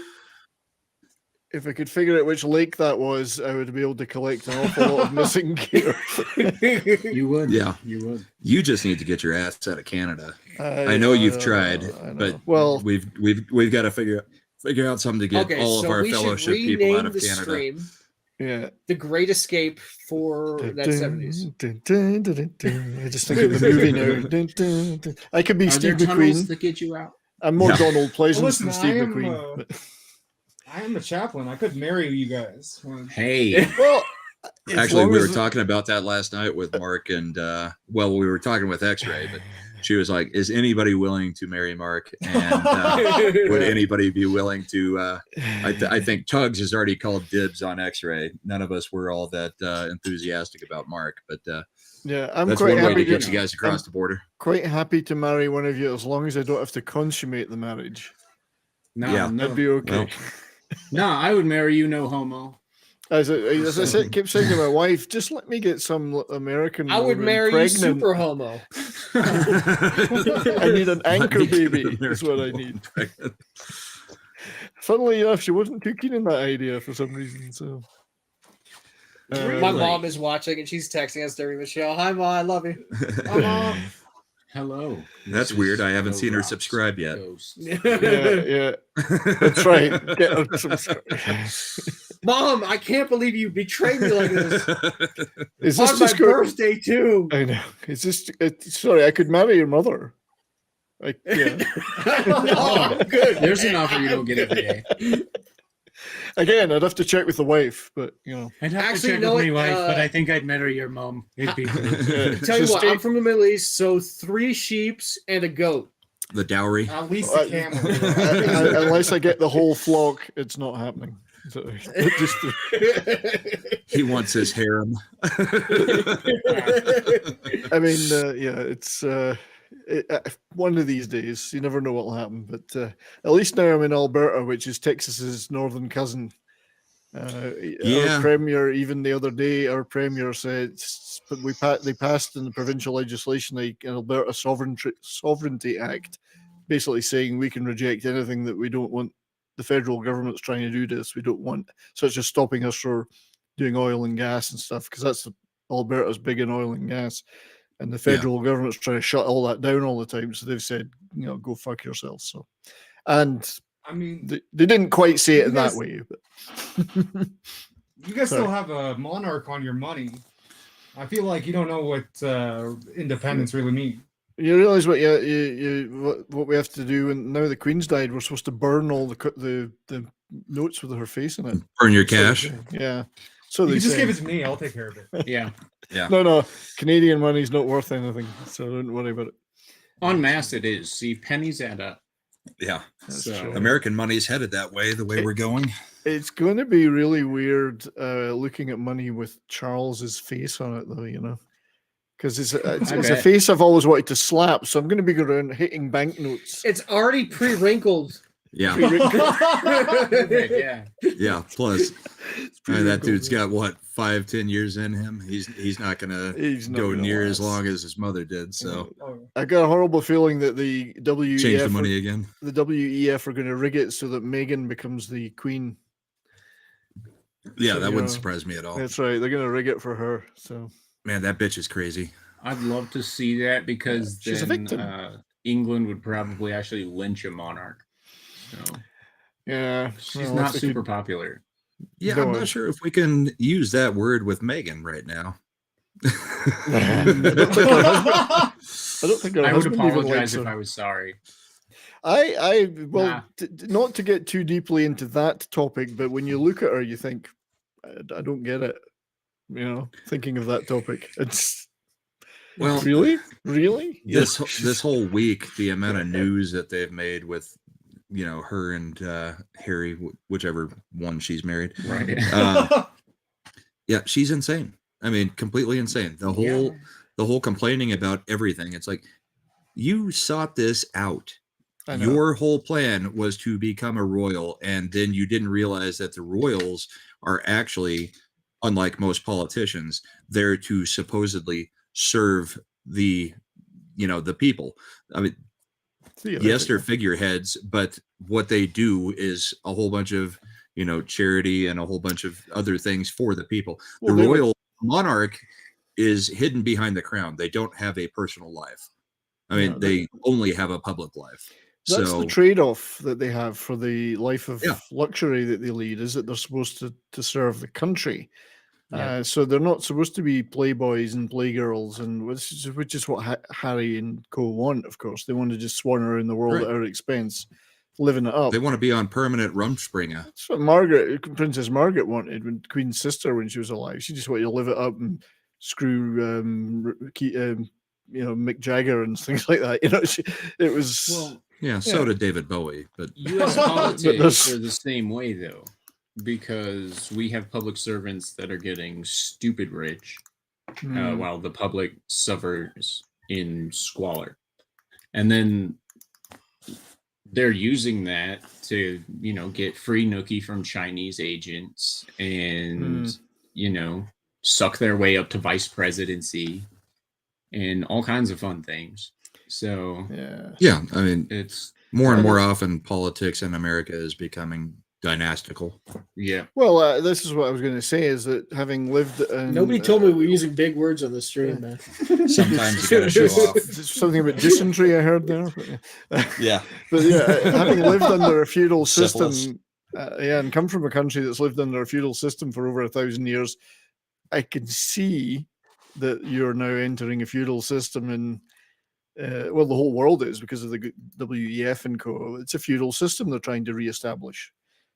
that was, I would be able to collect an awful lot of missing gear. You would. Yeah. You would. You just need to get your ass out of Canada. I know you've tried, but we've got to figure out something to get all of our fellowship people out of Canada. Stream, yeah, The Great Escape for that 70s. I just think of the movie now. I could be Steve McQueen. That get you out. I'm more Donald Pleasance than Steve I am a chaplain. I could marry you guys. Hey. Well, actually, we were talking about that last night with Mark, and we were talking with X-Ray, but she was like, "Is anybody willing to marry Mark? And would anybody be willing to?" I think Tugs has already called dibs on X-Ray. None of us were all that enthusiastic about Mark, but yeah, I'm that's quite one way happy to get you guys across the border. Quite happy to marry one of you as long as I don't have to consummate the marriage. No, that'd be okay. Well, no, I would marry you, no homo. As I keep saying to my wife, just let me get some American. I would marry you super homo. I need an anchor baby. Is what I need. Funnily enough, she wasn't too keen on that idea for some reason. So my mom is watching and she's texting us during the show. Hi, Mom. I love you. Hi, Mom. Hello. That's weird. I haven't seen her subscribe yet. Yeah. That's right. Get her subscribe. Mom, I can't believe you betrayed me like this. Is this on my birthday too? I know. Is this? Sorry, I could marry your mother. Yeah. No, good. There's an offer you don't get every day. Again, I'd have to check with the wife, but I'd have to check with my wife, but I think I'd marry your mom. It'd be tell you what, I'm from the Middle East, so 3 sheeps and a goat. The dowry. At least a camel. Unless I get the whole flock, it's not happening. So, he wants his harem. I mean, it's one of these days. You never know what will happen. But at least now I'm in Alberta, which is Texas's northern cousin. Our premier, even the other day, our premier said, "But they passed in the provincial legislation an Alberta Sovereignty Act, basically saying we can reject anything that we don't want the federal government's trying to do to us. We don't want, such as stopping us from doing oil and gas and stuff, because that's Alberta's big in oil and gas, and the federal government's trying to shut all that down all the time. So they've said, go fuck yourselves." So, and I mean, they didn't quite say it in that way, but you guys still have a monarch on your money. I feel like you don't know what independence really means. You realize what what we have to do, and now the Queen's died, we're supposed to burn all the notes with her face in it. Burn your cash. Yeah. So you just give it to me. I'll take care of it. Yeah. No. Canadian money's not worth anything, so don't worry about it. En masse, it is. See, pennies add up. Yeah. So American money's headed that way. The way we're going. It's going to be really weird looking at money with Charles's face on it, though. Because it's a face I've always wanted to slap, so I'm going to be going around hitting banknotes. It's already pre-wrinkled. Yeah. Yeah. Plus, that dude's got what 5-10 years in him. He's not gonna go near as long as his mother did. So I got a horrible feeling that the WEF change the money again. The WEF are going to rig it so that Meghan becomes the queen. Yeah, so, that wouldn't surprise me at all. That's right. They're going to rig it for her. So man, that bitch is crazy. I'd love to see that because she's a victim. England would probably actually lynch a monarch. So yeah, she's not super popular. Yeah, I'm not sure if we can use that word with Meghan right now. I don't think I would apologize if I was sorry. Not to get too deeply into that topic, but when you look at her, you think, I don't get it. You know, thinking of that topic, it's really. This whole week, the amount of news that they've made with, her and Harry, whichever one she's married. Right. Yeah, she's insane. I mean, completely insane. The whole complaining about everything. It's like, you sought this out. Your whole plan was to become a royal, and then you didn't realize that the royals are actually, unlike most politicians, there to supposedly serve the people. I mean, yes, they're figureheads, but what they do is a whole bunch of, charity and a whole bunch of other things for the people. The royal monarch is hidden behind the crown. They don't have a personal life. I mean, they only have a public life. That's the trade-off that they have for the life of luxury that they lead, is that they're supposed to serve the country. So they're not supposed to be playboys and playgirls, and which is what Harry and co want, of course. They want to just swan around the world at our expense, living it up. They want to be on permanent Rumspringa. That's what Princess Margaret wanted, when Queen's sister, when she was alive. She just wanted to live it up and screw Mick Jagger and things like that. It was... So did David Bowie. But U.S. politics are the same way, though, because we have public servants that are getting stupid rich while the public suffers in squalor. And then they're using that to, get free nookie from Chinese agents and, suck their way up to vice presidency and all kinds of fun things. So I mean, it's more and more often politics in America is becoming dynastical. Yeah. Well, this is what I was going to say, is that having lived nobody told me we're using big words on the stream, man. Sometimes you gotta show off. Something about dysentery I heard there. Yeah. But having lived under a feudal system, and come from a country that's lived under a feudal system for over 1,000 years, I can see that you're now entering a feudal system, and the whole world is, because of the WEF and co. It's a feudal system they're trying to reestablish.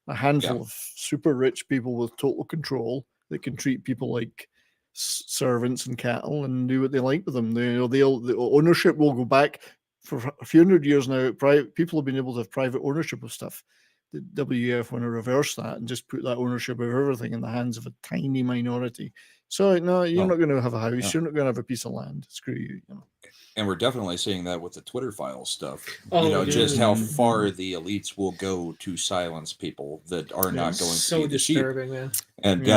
A handful of super rich people with total control that can treat people like servants and cattle and do what they like with them. The ownership will go back for a few hundred years now. People have been able to have private ownership of stuff. The WEF want to reverse that and just put that ownership of everything in the hands of a tiny minority. So no, you're not going to have a house. You're not going to have a piece of land. Screw you. And we're definitely seeing that with the Twitter file stuff. Just how far the elites will go to silence people that are not going to be the disturbing, sheep. Man. And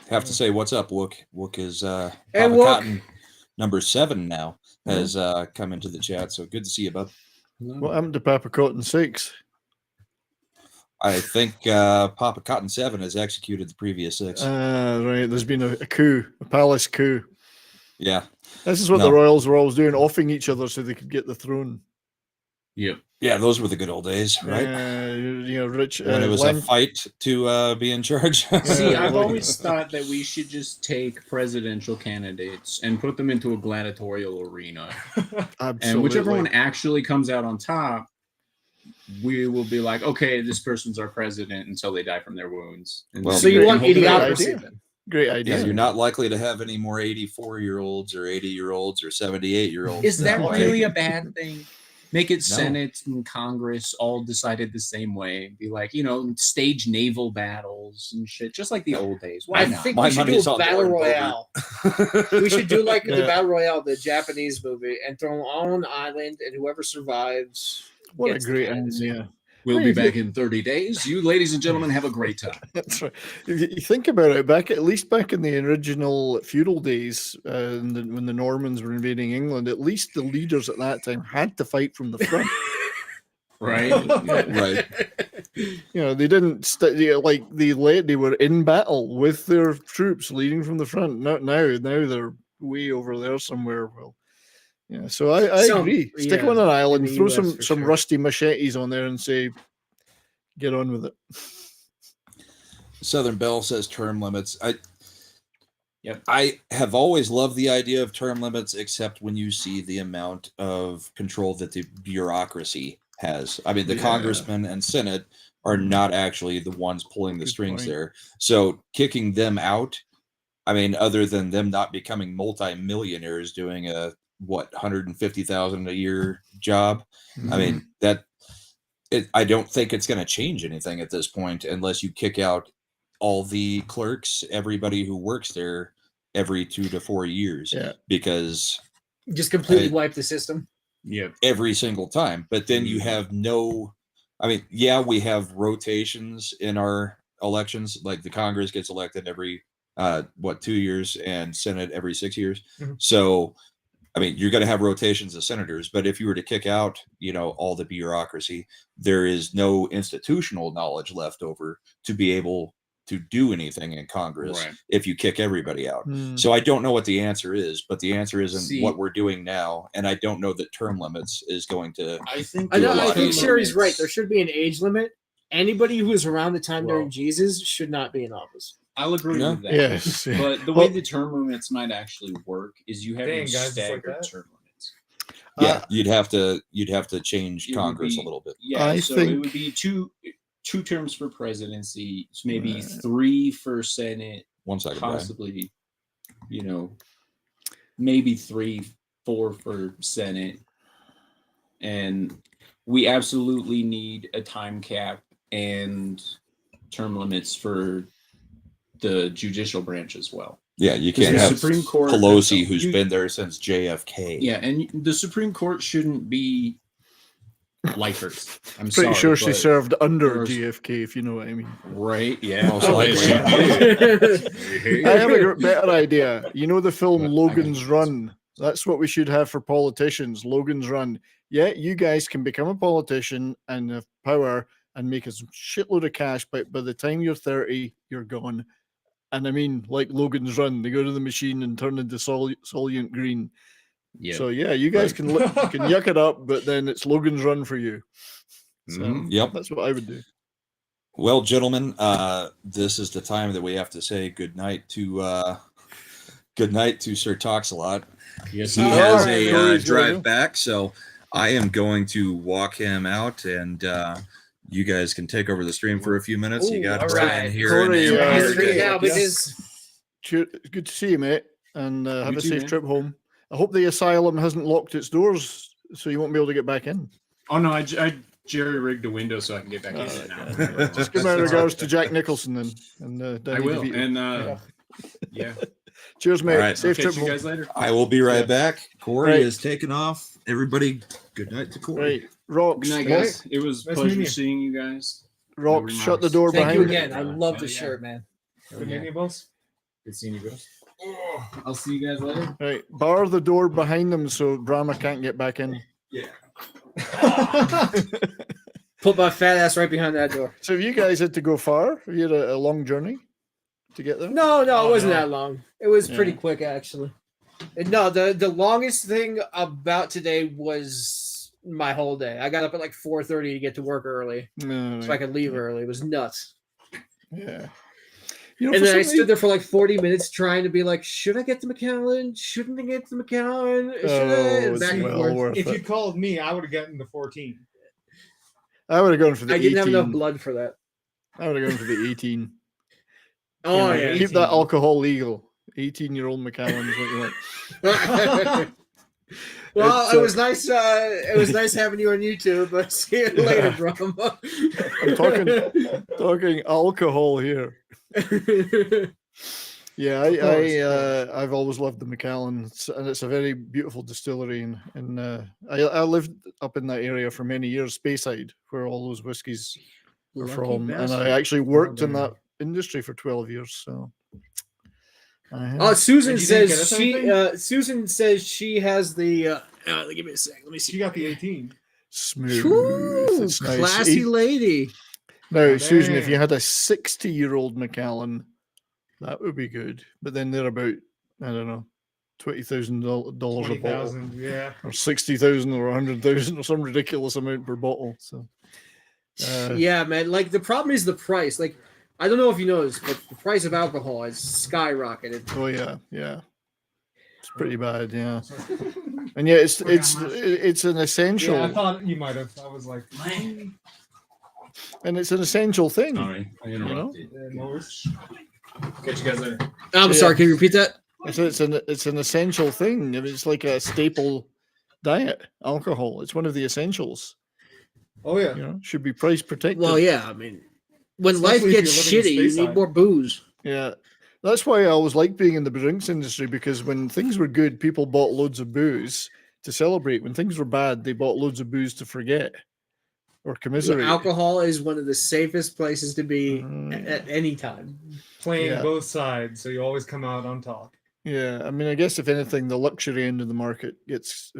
have to say, what's up, Wook? Wook is Papa Cotton number 7 now has come into the chat. So good to see you, bub. What happened to Papa Cotton 6? I think Papa Cotton 7 has executed the previous 6. Right. There's been a coup, a palace coup. Yeah. This is what the royals were always doing, offing each other so they could get the throne. Yep. Yeah, those were the good old days, right? Rich. When it was a fight to be in charge. See, I've always thought that we should just take presidential candidates and put them into a gladiatorial arena. Absolutely. And whichever one actually comes out on top, we will be like, okay, this person's our president until they die from their wounds. So you want idiocracy then? Great idea. Yeah, you're not likely to have any more 84-year-olds or 80-year-olds or 78-year-olds. Is that really a bad thing? Make it Senate and Congress all decided the same way. Be like, stage naval battles and shit, just like the old days. Why not? I think we should do a battle royale. We should do like the battle royale, the Japanese movie, and throw them all on an island, and whoever survives. What a great idea. We'll be back in 30 days. You, ladies and gentlemen, have a great time. That's right. If you think about it, back in the original feudal days, when the Normans were invading England, at least the leaders at that time had to fight from the front. Right. Right. They didn't they were in battle with their troops leading from the front. Now they're way over there somewhere. Well, yeah. So I agree. Stick them on an island, throw some rusty machetes on there, and say, get on with it. Southern Belle says term limits. I have always loved the idea of term limits, except when you see the amount of control that the bureaucracy has. I mean, the congressmen and Senate are not actually the ones pulling the strings there. So kicking them out, I mean, other than them not becoming multi-millionaires doing a $150,000 a year job, I mean, I don't think it's going to change anything at this point unless you kick out all the clerks, everybody who works there every 2 to 4 years, because just completely wipe the system. Yeah, every single time. But then you have no, I mean, we have rotations in our elections. Like the Congress gets elected every 2 years, and Senate every 6 years. So, I mean, you're going to have rotations of senators. But if you were to kick out, all the bureaucracy, there is no institutional knowledge left over to be able to do anything in Congress if you kick everybody out. So I don't know what the answer is, but the answer isn't what we're doing now, and I don't know that term limits is going to. I think Sherry's right. There should be an age limit. Anybody who was around the time during Jesus should not be in office. I'll agree with that. Yes. But the way the term limits might actually work is you have staggered term limits. Yeah, you'd have to change Congress a little bit. Yeah, it would be two terms for presidency, maybe 3 for Senate. 1 second, possibly, maybe 3, 4 for Senate, and we absolutely need a time cap and term limits for the judicial branch as well. Yeah, you can't have Supreme Court Pelosi, who's been there since JFK. Yeah, and the Supreme Court shouldn't be lifers. I'm pretty sure she served under JFK, if you know what I mean. Right? Yeah. I have a better idea. You know the film Logan's Run? That's what we should have for politicians. Logan's Run. Yeah, you guys can become a politician and have power and make a shitload of cash, but by the time you're 30, you're gone. And I mean, like Logan's Run, they go to the machine and turn into Soylent Green. Yeah. So you guys can yuck it up, but then it's Logan's Run for you. So that's what I would do. Well, gentlemen, this is the time that we have to say goodnight to Sir TalksaLot. Yes, he has a drive back, so I am going to walk him out, and you guys can take over the stream for a few minutes. You got Brian here. Corey, good to see you, mate, and have a safe trip home. I hope the asylum hasn't locked its doors, so you won't be able to get back in. Oh no, I jerry-rigged a window so I can get back in now. Just give my regards to Jack Nicholson then. And I will. And yeah. Cheers, mate. Right. Safe trip home. You guys later. I will be right back. Corey is taking off. Everybody, good night to Corey. Right. Rocks. Good night, guys. It was a pleasure seeing you guys. Rocks, shut the door behind you. you. Again. I love the shirt, man. Good meeting you, boss. Good seeing you, guys. I'll see you guys later. Right. Bar the door behind them so Brahma can't get back in. Yeah. Put my fat ass right behind that door. So have you guys had to go far? Have you had a long journey to get there? No, it wasn't that long. It was pretty quick, actually. No, the longest thing about today was my whole day. I got up at like 4:30 to get to work early, so I could leave early. It was nuts. Yeah. And then I stood there for like 40 minutes trying to be like, should I get to McAllen? Shouldn't I get to McAllen? If you called me, I would have gotten the 14. I would have gone for the 18. I didn't have enough blood for that. I would have gone for the 18. Oh, yeah. Keep that alcohol legal. 18-year-old McAllen is what you want. Well, it was nice. It was nice having you on YouTube. But see you later, Brahma. I'm talking alcohol here. Yeah, I've always loved the Macallan, and it's a very beautiful distillery. And I lived up in that area for many years, Speyside, where all those whiskies are Lucky from. And bastard. I actually worked in that industry for 12 years. So. Oh, Susan says Susan says she has the. Give me a sec. Let me see. She got the 18. Smooth. Ooh, it's nice. classy lady. Now, Susan, if you had a 60-year-old Macallan, that would be good. But then they're about, I don't know, $20,000 a bottle. Yeah. Or 60,000 or 100,000 or some ridiculous amount per bottle. So. Yeah, man. Like the problem is the price. Like I don't know if you noticed, but the price of alcohol has skyrocketed. Oh yeah. It's pretty bad, yeah. And yeah, it's an essential. Yeah, I thought you might have. I was like, and it's an essential thing. Sorry, I interrupted. Catch you guys later. I'm sorry. Can you repeat that? It's an essential thing. I mean, it's like a staple diet. Alcohol. It's one of the essentials. Oh yeah. Should be price protected. Well, yeah. I mean, when life gets shitty, you need more booze. Yeah. That's why I always liked being in the drinks industry, because when things were good, people bought loads of booze to celebrate. When things were bad, they bought loads of booze to forget or commiserate. Alcohol is one of the safest places to be at any time. Playing both sides, so you always come out on top. Yeah, I mean, I guess if anything, the luxury end of the market gets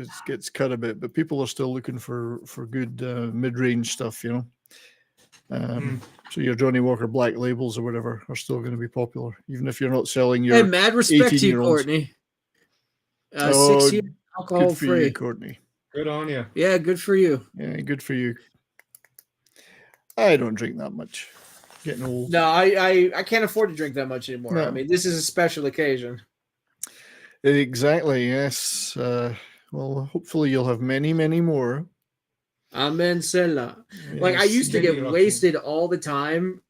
cut a bit, but people are still looking for good mid-range stuff, So your Johnny Walker Black Labels or whatever are still going to be popular, even if you're not selling your. Hey, mad respect to you, Courtney. 6 years alcohol free, you, Courtney. Good on you. Yeah, good for you. Yeah, good for you. I don't drink that much. Getting old. No, I can't afford to drink that much anymore. No. I mean, this is a special occasion. Exactly. Yes. Well, hopefully you'll have many, many more. Amen, Sela. Yes. Like I used to get wasted all the time,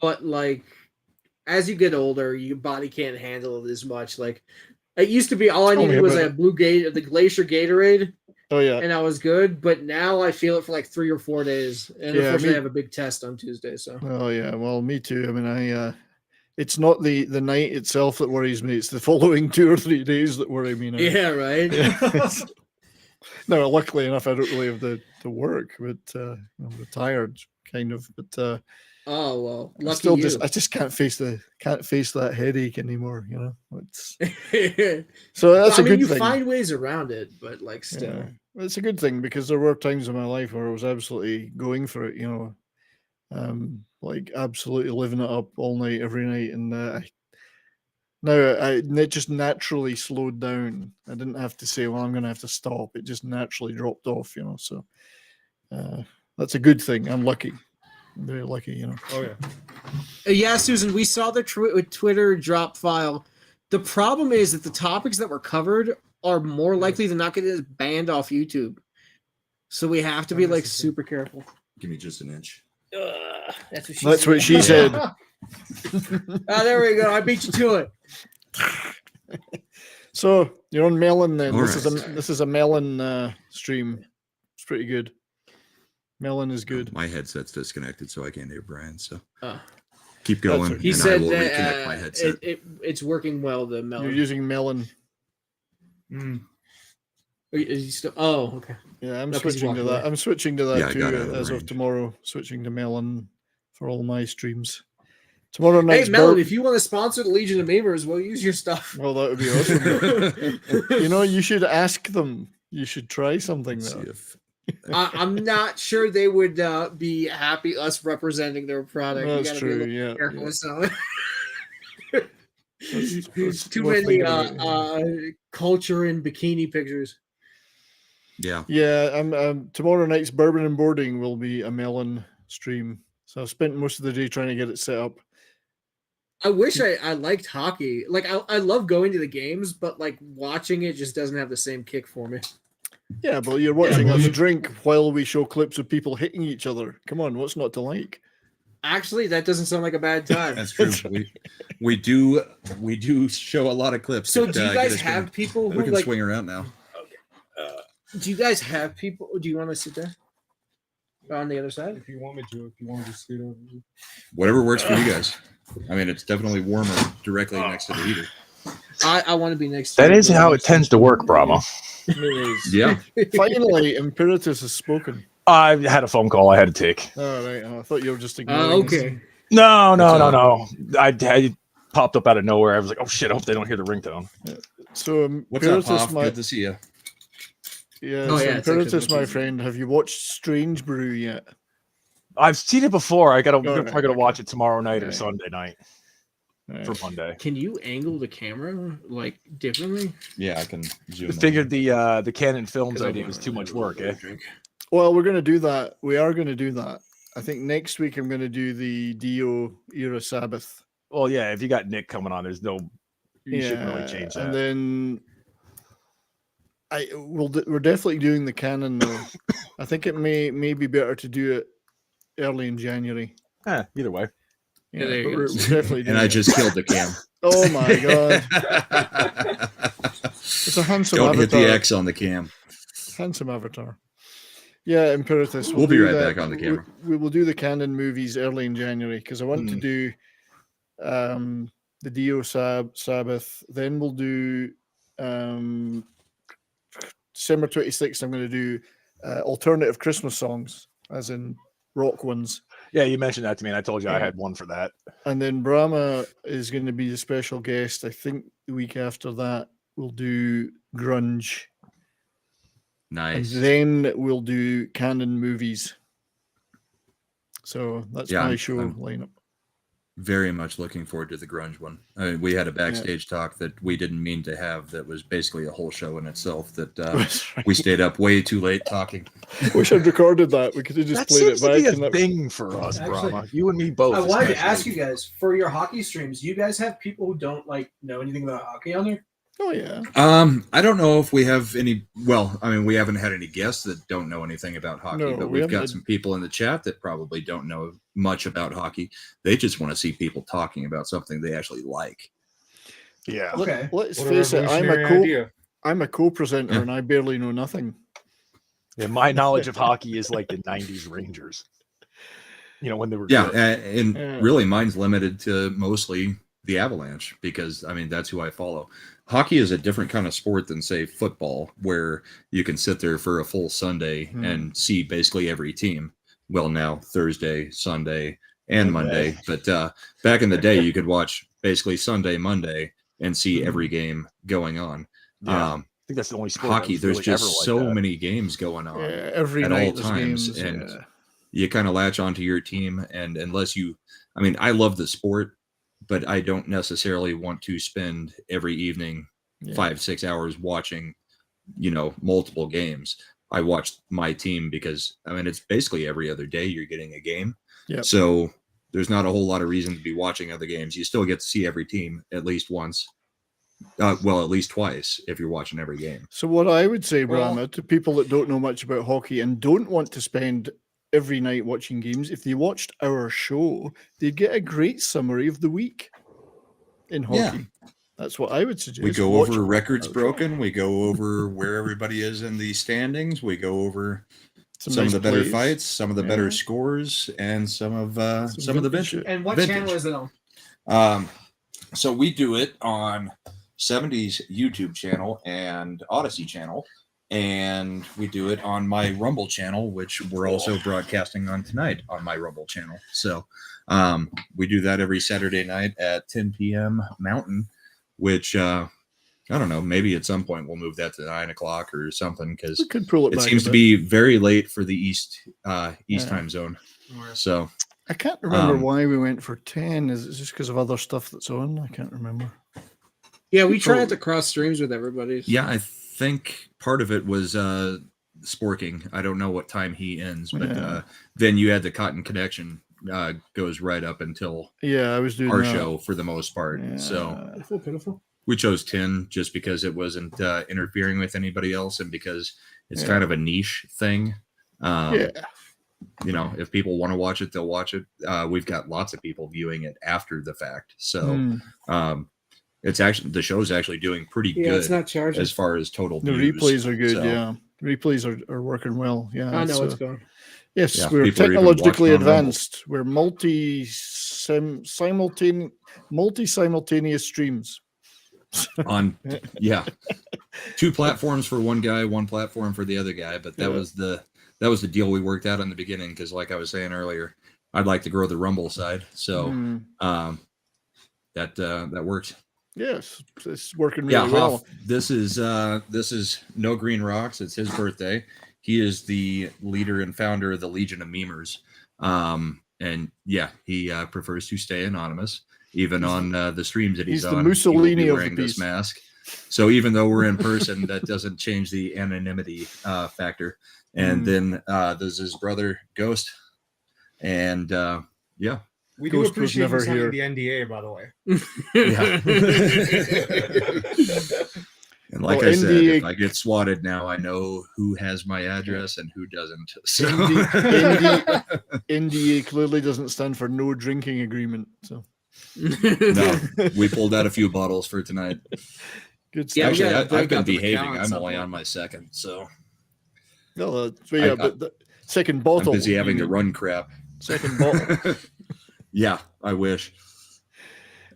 but like as you get older, your body can't handle it as much. Like it used to be all I needed was the Glacier Gatorade. Oh yeah, and I was good. But now I feel it for like 3 or 4 days, and unfortunately I have a big test on Tuesday. So. Oh yeah, well, me too. I mean, it's not the night itself that worries me; it's the following 2 or 3 days that worry me now. Yeah, right. Yeah. No, luckily enough, I don't really have to work, but I'm retired, kind of. But oh well, lucky I just can't face that headache anymore. It's so that's a good thing. You find ways around it, but like still, it's a good thing because there were times in my life where I was absolutely going for it. Like absolutely living it up all night, every night, and it just naturally slowed down. I didn't have to say, well, I'm going to have to stop. It just naturally dropped off, so that's a good thing. I'm lucky. I'm very lucky, Oh, yeah. Yeah, Susan, we saw the Twitter drop file. The problem is that the topics that were covered are more likely than not getting banned off YouTube. So we have to be like super careful. Give me just an inch. That's what she said. Oh, there we go. I beat you to it. So you're on Melon then. All This is a Melon stream. It's pretty good. Melon is good. My headset's disconnected, so I can't hear Brian. So keep going. He said I will that reconnect my headset. it's working well. The Melon. You're using Melon. Is he still? Oh, okay. Yeah, I'm switching to that. I'm switching to that too as of range. tomorrow. Switching to Melon for all my streams. Tomorrow night. Hey, Melon, if you want to sponsor the Legion of Memers, we'll use your stuff. Well, that would be awesome. You should ask them. You should try something though. I'm not sure they would be happy us representing their product. That's true. Yeah. Careful with some. There's too many culture and bikini pictures. Yeah. Yeah. Tomorrow night's Bourbon and Boarding will be a Melon stream. So I've spent most of the day trying to get it set up. I wish I liked hockey. Like I love going to the games, but like watching it just doesn't have the same kick for me. Yeah, but you're watching us drink while we show clips of people hitting each other. Come on, what's not to like? Actually, that doesn't sound like a bad time. That's true. We do show a lot of clips. So do you guys have people who we can like swing around now? Okay. Do you guys have people? Do you want to sit there on the other side? If you want me to, scoot over. Whatever works for you guys. I mean, it's definitely warmer directly next to the heater. I want to be next to That is how it tends to work, Brahma. Yeah. Finally, Imperatus has spoken. I had a phone call I had to take. All right. I thought you were just ignoring us. Okay. No. I popped up out of nowhere. I was like, oh shit, I hope they don't hear the ringtone. Yeah. So what's up, Hoff? Good to see you. Yeah, Imperatus, my friend. Have you watched Strange Brew yet? I've seen it before. I'm probably gonna watch it tomorrow night or Sunday night for Monday. Can you angle the camera like differently? Yeah, I can zoom. I figured the Canon Films idea was too much work, eh? Well, we're gonna do that. We are gonna do that. I think next week I'm gonna do the Dio era Sabbath. Well, yeah, if you got Nick coming on, there's no you shouldn't really change that. And then we're definitely doing the Canon though. I think it may be better to do it early in January. Either way. Yeah, we're definitely doing and I just killed the cam. Oh my god. It's a handsome Don't avatar. hit the X on the cam. Handsome avatar. Yeah, Imperatus. We'll be right back on the camera. We will do the Canon movies early in January because I want to do the Dio Sabbath. Then we'll do December 26th. I'm going to do alternative Christmas songs, as in rock ones. Yeah, you mentioned that to me, and I told you I had one for that. And then Brahma is going to be the special guest. I think the week after that we'll do grunge. Nice. And then we'll do Canon movies. So that's my show lineup. Very much looking forward to the grunge one. I mean, we had a backstage talk that we didn't mean to have. That was basically a whole show in itself. That we stayed up way too late talking. Wish I'd recorded that. We could have just played it back. That seems to be a thing for us, Brahma. You and me both. I wanted to ask you guys for your hockey streams. Do you guys have people who don't know anything about hockey on there? Oh yeah. I don't know if we have any. Well, I mean, we haven't had any guests that don't know anything about hockey, but we've got some people in the chat that probably don't know much about hockey. They just want to see people talking about something they actually like. Yeah. Okay. Let's face it. I'm a co-presenter and I barely know nothing. Yeah, my knowledge of hockey is like the '90s Rangers. You know, when they were really mine's limited to mostly the Avalanche, because I mean that's who I follow. Hockey is a different kind of sport than say football, where you can sit there for a full Sunday and see basically every team. Well, now Thursday, Sunday, and Monday, but back in the day you could watch basically Sunday, Monday, and see every game going on. Yeah. I think that's the only sport hockey. There's really just so many games going on every at night all times, and you kind of latch onto your team. And unless you, I mean, I love the sport, but I don't necessarily want to spend every evening 5-6 hours watching, multiple games. I watch my team because, I mean, it's basically every other day you're getting a game. Yep. So there's not a whole lot of reason to be watching other games. You still get to see every team at least once. At least twice if you're watching every game. So what I would say, Brahma, to people that don't know much about hockey and don't want to spend every night watching games, if they watched our show, they'd get a great summary of the week in hockey. Yeah. That's what I would suggest. We go over records broken. We go over where everybody is in the standings. We go over some of the better fights, some of the better scores, and some of the vintage. And what channel is it on? So we do it on 70s YouTube channel and Odyssey channel. And we do it on my Rumble channel, which we're also broadcasting on tonight on my Rumble channel. So we do that every Saturday night at 10 p.m. Mountain, which I don't know, maybe at some point we'll move that to 9 o'clock or something, because it seems to be very late for the East time zone. So I can't remember why we went for 10. Is it just because of other stuff that's on? I can't remember. Yeah, we tried to cross streams with everybody. So. Yeah, I think part of it was Sporking. I don't know what time he ends, but then you had the Cotton Connection goes right up until I was doing our show for the most part. Yeah. So pitiful. We chose 10 just because it wasn't interfering with anybody else, and because it's kind of a niche thing. If people want to watch it, they'll watch it. We've got lots of people viewing it after the fact, so it's actually, the show's actually doing pretty good. It's not charging as far as total views. The replays are good. So. Yeah, replays are working well. Yeah, I know it's going. Yes, Yeah, we're people are even technologically watching on Rumble. advanced. We're multi-simultaneous streams. On yeah, 2 platforms for one guy, 1 platform for the other guy. But that was the deal we worked out in the beginning, because like I was saying earlier, I'd like to grow the Rumble side. So that works. Yes, it's working really well. This is NoGreenRocks. It's his birthday. He is the leader and founder of the Legion of Memers. And yeah, he prefers to stay anonymous, even on the streams that he's on. The Mussolini he will be of wearing the this piece. mask. So even though we're in person, that doesn't change the anonymity factor. And then there's his brother Ghost, and yeah. We Ghost do was appreciate never you signing here. the NDA, by the way. And like I said, if I get swatted now, I know who has my address and who doesn't. So. NDA clearly doesn't stand for no drinking agreement. So no, we pulled out a few bottles for tonight. Good stuff. Actually, I've been behaving. I'm only on my second, so. No, but the second bottle. I'm busy having to run crap. Second bottle. Yeah, I wish.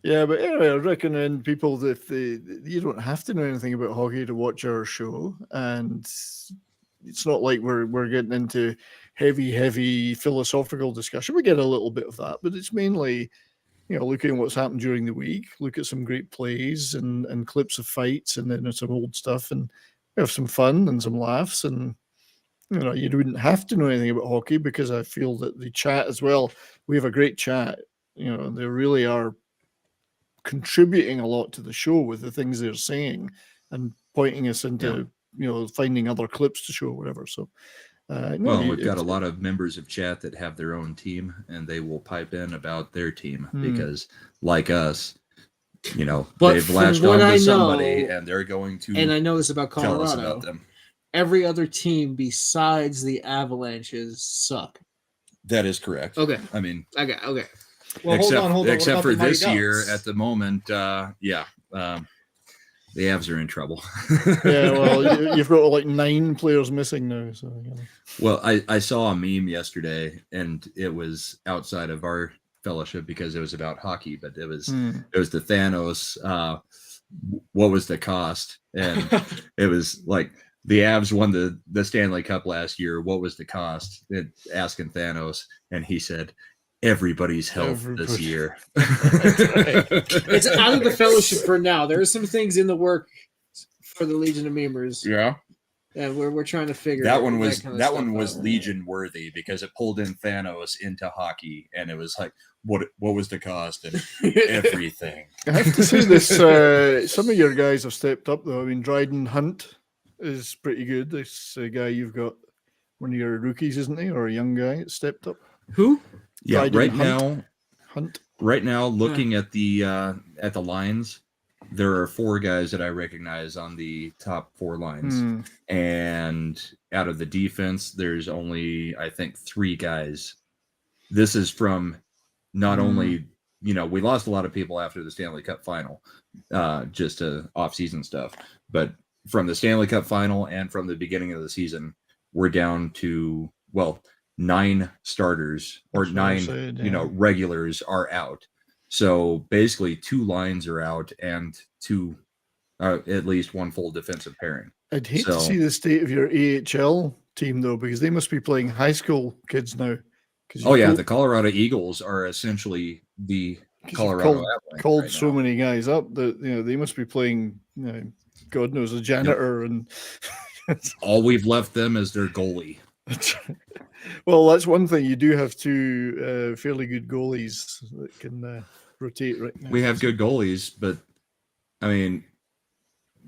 Yeah, but anyway, I recommend people that you don't have to know anything about hockey to watch our show, and it's not like we're getting into heavy philosophical discussion. We get a little bit of that, but it's mainly, looking at what's happened during the week, look at some great plays and clips of fights, and then some old stuff, and we have some fun and some laughs, and you wouldn't have to know anything about hockey, because I feel that the chat as well, we have a great chat. They really are contributing a lot to the show with the things they're saying and pointing us into finding other clips to show, whatever. So we've got a lot of members of chat that have their own team, and they will pipe in about their team because, like us, they've latched on to somebody, and they're going to. And I know this about Colorado. Tell us about them. Every other team besides the Avalanches suck. That is correct. Okay. I mean, okay. Well, hold on. Except for this year, at the moment, the Avs are in trouble. Yeah, well, you've got like 9 players missing now. So. Well, I saw a meme yesterday, and it was outside of our fellowship because it was about hockey, but it was the Thanos. What was the cost? And it was like the Avs won the Stanley Cup last year. What was the cost? Asking Thanos, and he said, everybody's health this year. It's out of the fellowship for now. There are some things in the work for the Legion of Memers. Yeah. And we're trying to figure that out one was that one was Legion worthy because it pulled in Thanos into hockey, and it was like, what was the cost and everything. I have to say this, some of your guys have stepped up though. I mean, Dryden Hunt is pretty good. This guy you've got, one of your rookies, isn't he, or a young guy that stepped up? Who? Yeah, Dryden Hunt. Right now, looking at the lines, there are 4 guys that I recognize on the top 4 lines, and out of the defense, there's only, I think, 3 guys. This is from not only, we lost a lot of people after the Stanley Cup final, just off-season stuff, but from the Stanley Cup final and from the beginning of the season, we're down to 9 starters or 9 regulars are out. So basically 2 lines are out and 2 at least 1 full defensive pairing. I'd hate to see the state of your AHL team though, because they must be playing high school kids now. The Colorado Eagles are essentially the Colorado Avalanche. Called so many guys up that they must be playing God knows, a janitor and all we've left them is their goalie. Well, that's one thing. You do have 2 fairly good goalies that can rotate right now. We have good goalies, but I mean,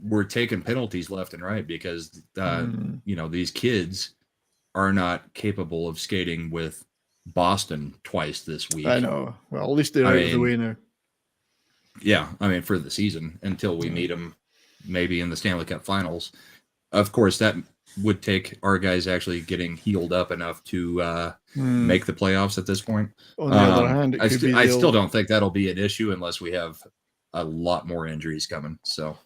we're taking penalties left and right because these kids are not capable of skating with Boston twice this week. I know. Well, at least they're out of the way now. Yeah, I mean, for the season until we meet them, maybe in the Stanley Cup Finals. Of course, that would take our guys actually getting healed up enough to make the playoffs at this point. On the other hand, I still don't think that'll be an issue unless we have a lot more injuries coming. So,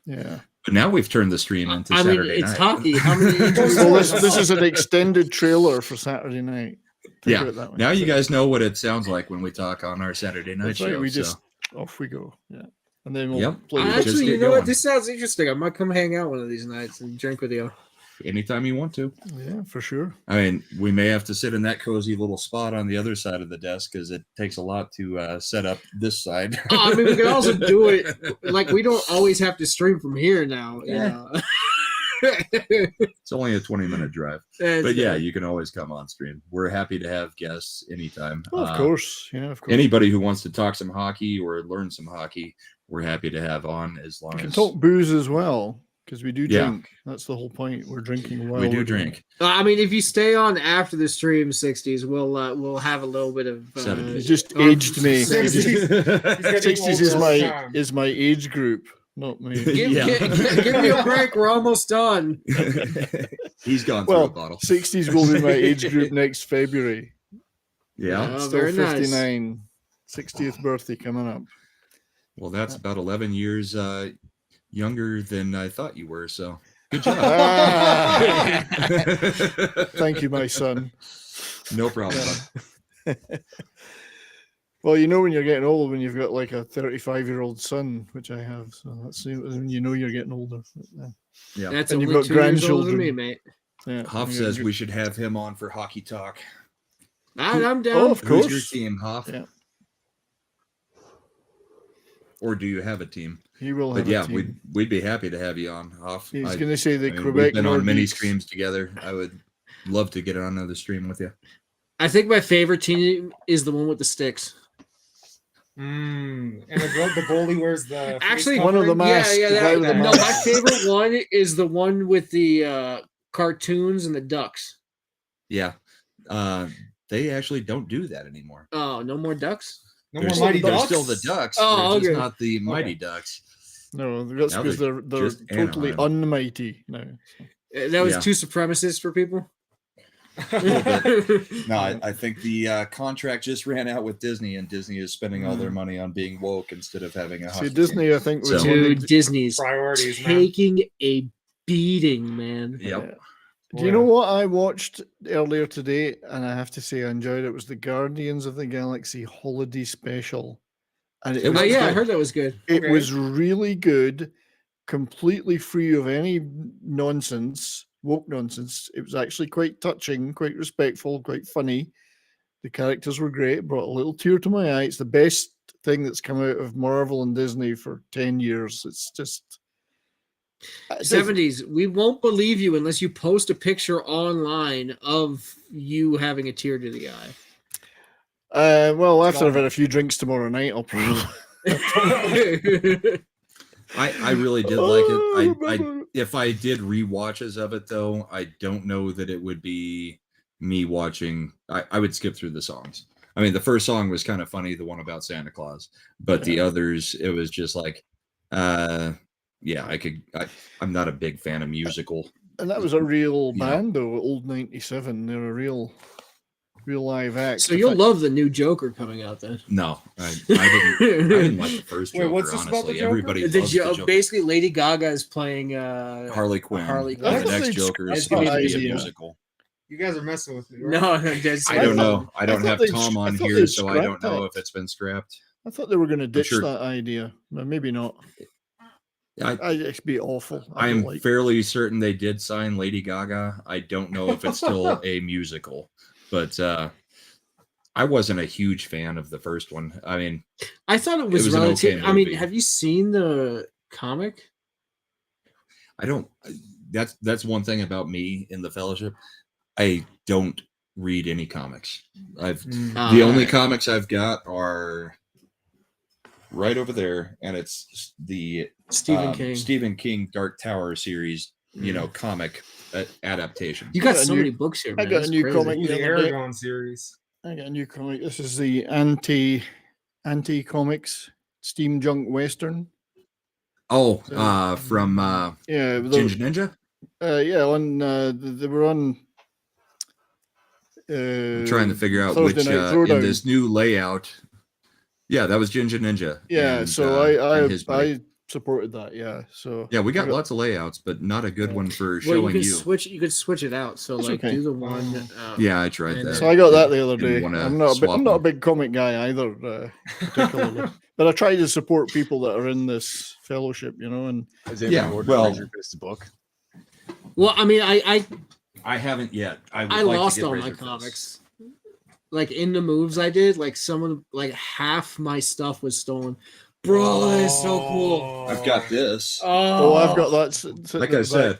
yeah. But now we've turned the stream into Saturday night. It's hockey. How many? Well, this is an extended trailer for Saturday night. Yeah. Now you guys know what it sounds like when we talk on our Saturday night show. We just off we go. Yeah. And then we'll play. Actually, you know what? This sounds interesting. I might come hang out one of these nights and drink with you. Anytime you want to. Yeah, for sure. I mean, we may have to sit in that cozy little spot on the other side of the desk because it takes a lot to set up this side. I mean, we can also do it. Like, we don't always have to stream from here now. Yeah. It's only a 20-minute drive. But yeah, you can always come on stream. We're happy to have guests anytime. Oh, of course. Yeah, of course. Anybody who wants to talk some hockey or learn some hockey, we're happy to have on as long as... You can talk booze as well. Because we do drink. That's the whole point. We're drinking while we do drink. I mean, if you stay on after the stream, 60s, we'll have a little bit of. He just aged me. 60s is my age group, not me. Give me a break. We're almost done. He's gone through a bottle. 60s will be my age group next February. Yeah, still 59. Nice. 60th birthday coming up. Well, that's about 11 years. Younger than I thought you were, so good job. Thank you, my son. No problem. Well, you know when you're getting old when you've got like a 35-year-old son, which I have, so that's when you know you're getting older. Yeah, that's and only you've got 2 grandchildren. years older than me, mate. Yeah, Hoff says we should have him on for hockey talk. I'm down. Oh, of course. Who's your team, Hoff? Yeah. Or do you have a team? He will have a team. We'd be happy to have you on, Hoff. He's going to say the Quebec. We've been on many streams together. I would love to get on another stream with you. I think my favorite team is the one with the sticks. And the goalie wears the actually one of the masks. No, my favorite one is the one with the cartoons and the ducks. Yeah, they actually don't do that anymore. Oh, no more ducks. No more Mighty Ducks. Still the Ducks. Oh, they're just not the Mighty Ducks. No, that's because they're totally unmighty now. That was too supremacist for people. No, I think the contract just ran out with Disney, and Disney is spending all their money on being woke instead of having a hockey Disney, team. I think, was Disney's priorities taking a beating, man. Yep. Do you know what I watched earlier today? And I have to say I enjoyed it. It was the Guardians of the Galaxy Holiday Special. And I heard that was good. It was really good, completely free of any nonsense, woke nonsense. It was actually quite touching, quite respectful, quite funny. The characters were great, brought a little tear to my eye. It's the best thing that's come out of Marvel and Disney for 10 years. It's just... 70s, we won't believe you unless you post a picture online of you having a tear to the eye. Well, after I've had a few drinks tomorrow night, I'll probably... I really did like it. If I did rewatches of it, though, I don't know that it would be me watching. I would skip through the songs. I mean, the first song was kind of funny, the one about Santa Claus, but the others, it was just like, I'm not a big fan of musical. And that was a real band, though, Old 97. They're a real live act. So you'll love the new Joker coming out then. No, I didn't like the first Joker. What's this honestly, about the Joker? Everybody loves the Joker. Basically, Lady Gaga is playing Harley Quinn. The next Joker is supposed to be a musical. You guys are messing with me. Right? No, I don't know. I don't have Tom on here, so I don't know if it's been scrapped. I thought they were going to ditch that idea. Well, maybe not. It'd be awful. I am fairly certain they did sign Lady Gaga. I don't know if it's still a musical, but I wasn't a huge fan of the first one. I mean, I thought it was relative. I mean, have you seen the comic? I don't. That's one thing about me in the Fellowship. I don't read any comics. The only comics I've got are right over there, and it's the Stephen King Dark Tower series, comic adaptation. You got so many books here, man. I got a new comic. The Aragon series. I got a new comic. This is the anti-comics Steam Junk Western. Oh, from Ginger Ninja? They were on. I'm trying to figure out Thursday which night, this new layout. Yeah, that was Ginger Ninja. Yeah, and, so supported that. Yeah. So yeah, we got lots of layouts, but not a good one for showing you. You could switch it out. So That's like okay. do the one. Yeah, I tried that. So I got that the other day. Didn't wanna I'm not swap a big comic guy either, particularly. But I try to support people that are in this fellowship, you know. And yeah, well, the book. Well, I mean, I haven't yet. I lost all my comics. Like in the moves I did, like half my stuff was stolen. Bro, that is so cool. I've got this. Oh, I've got that. Like I said,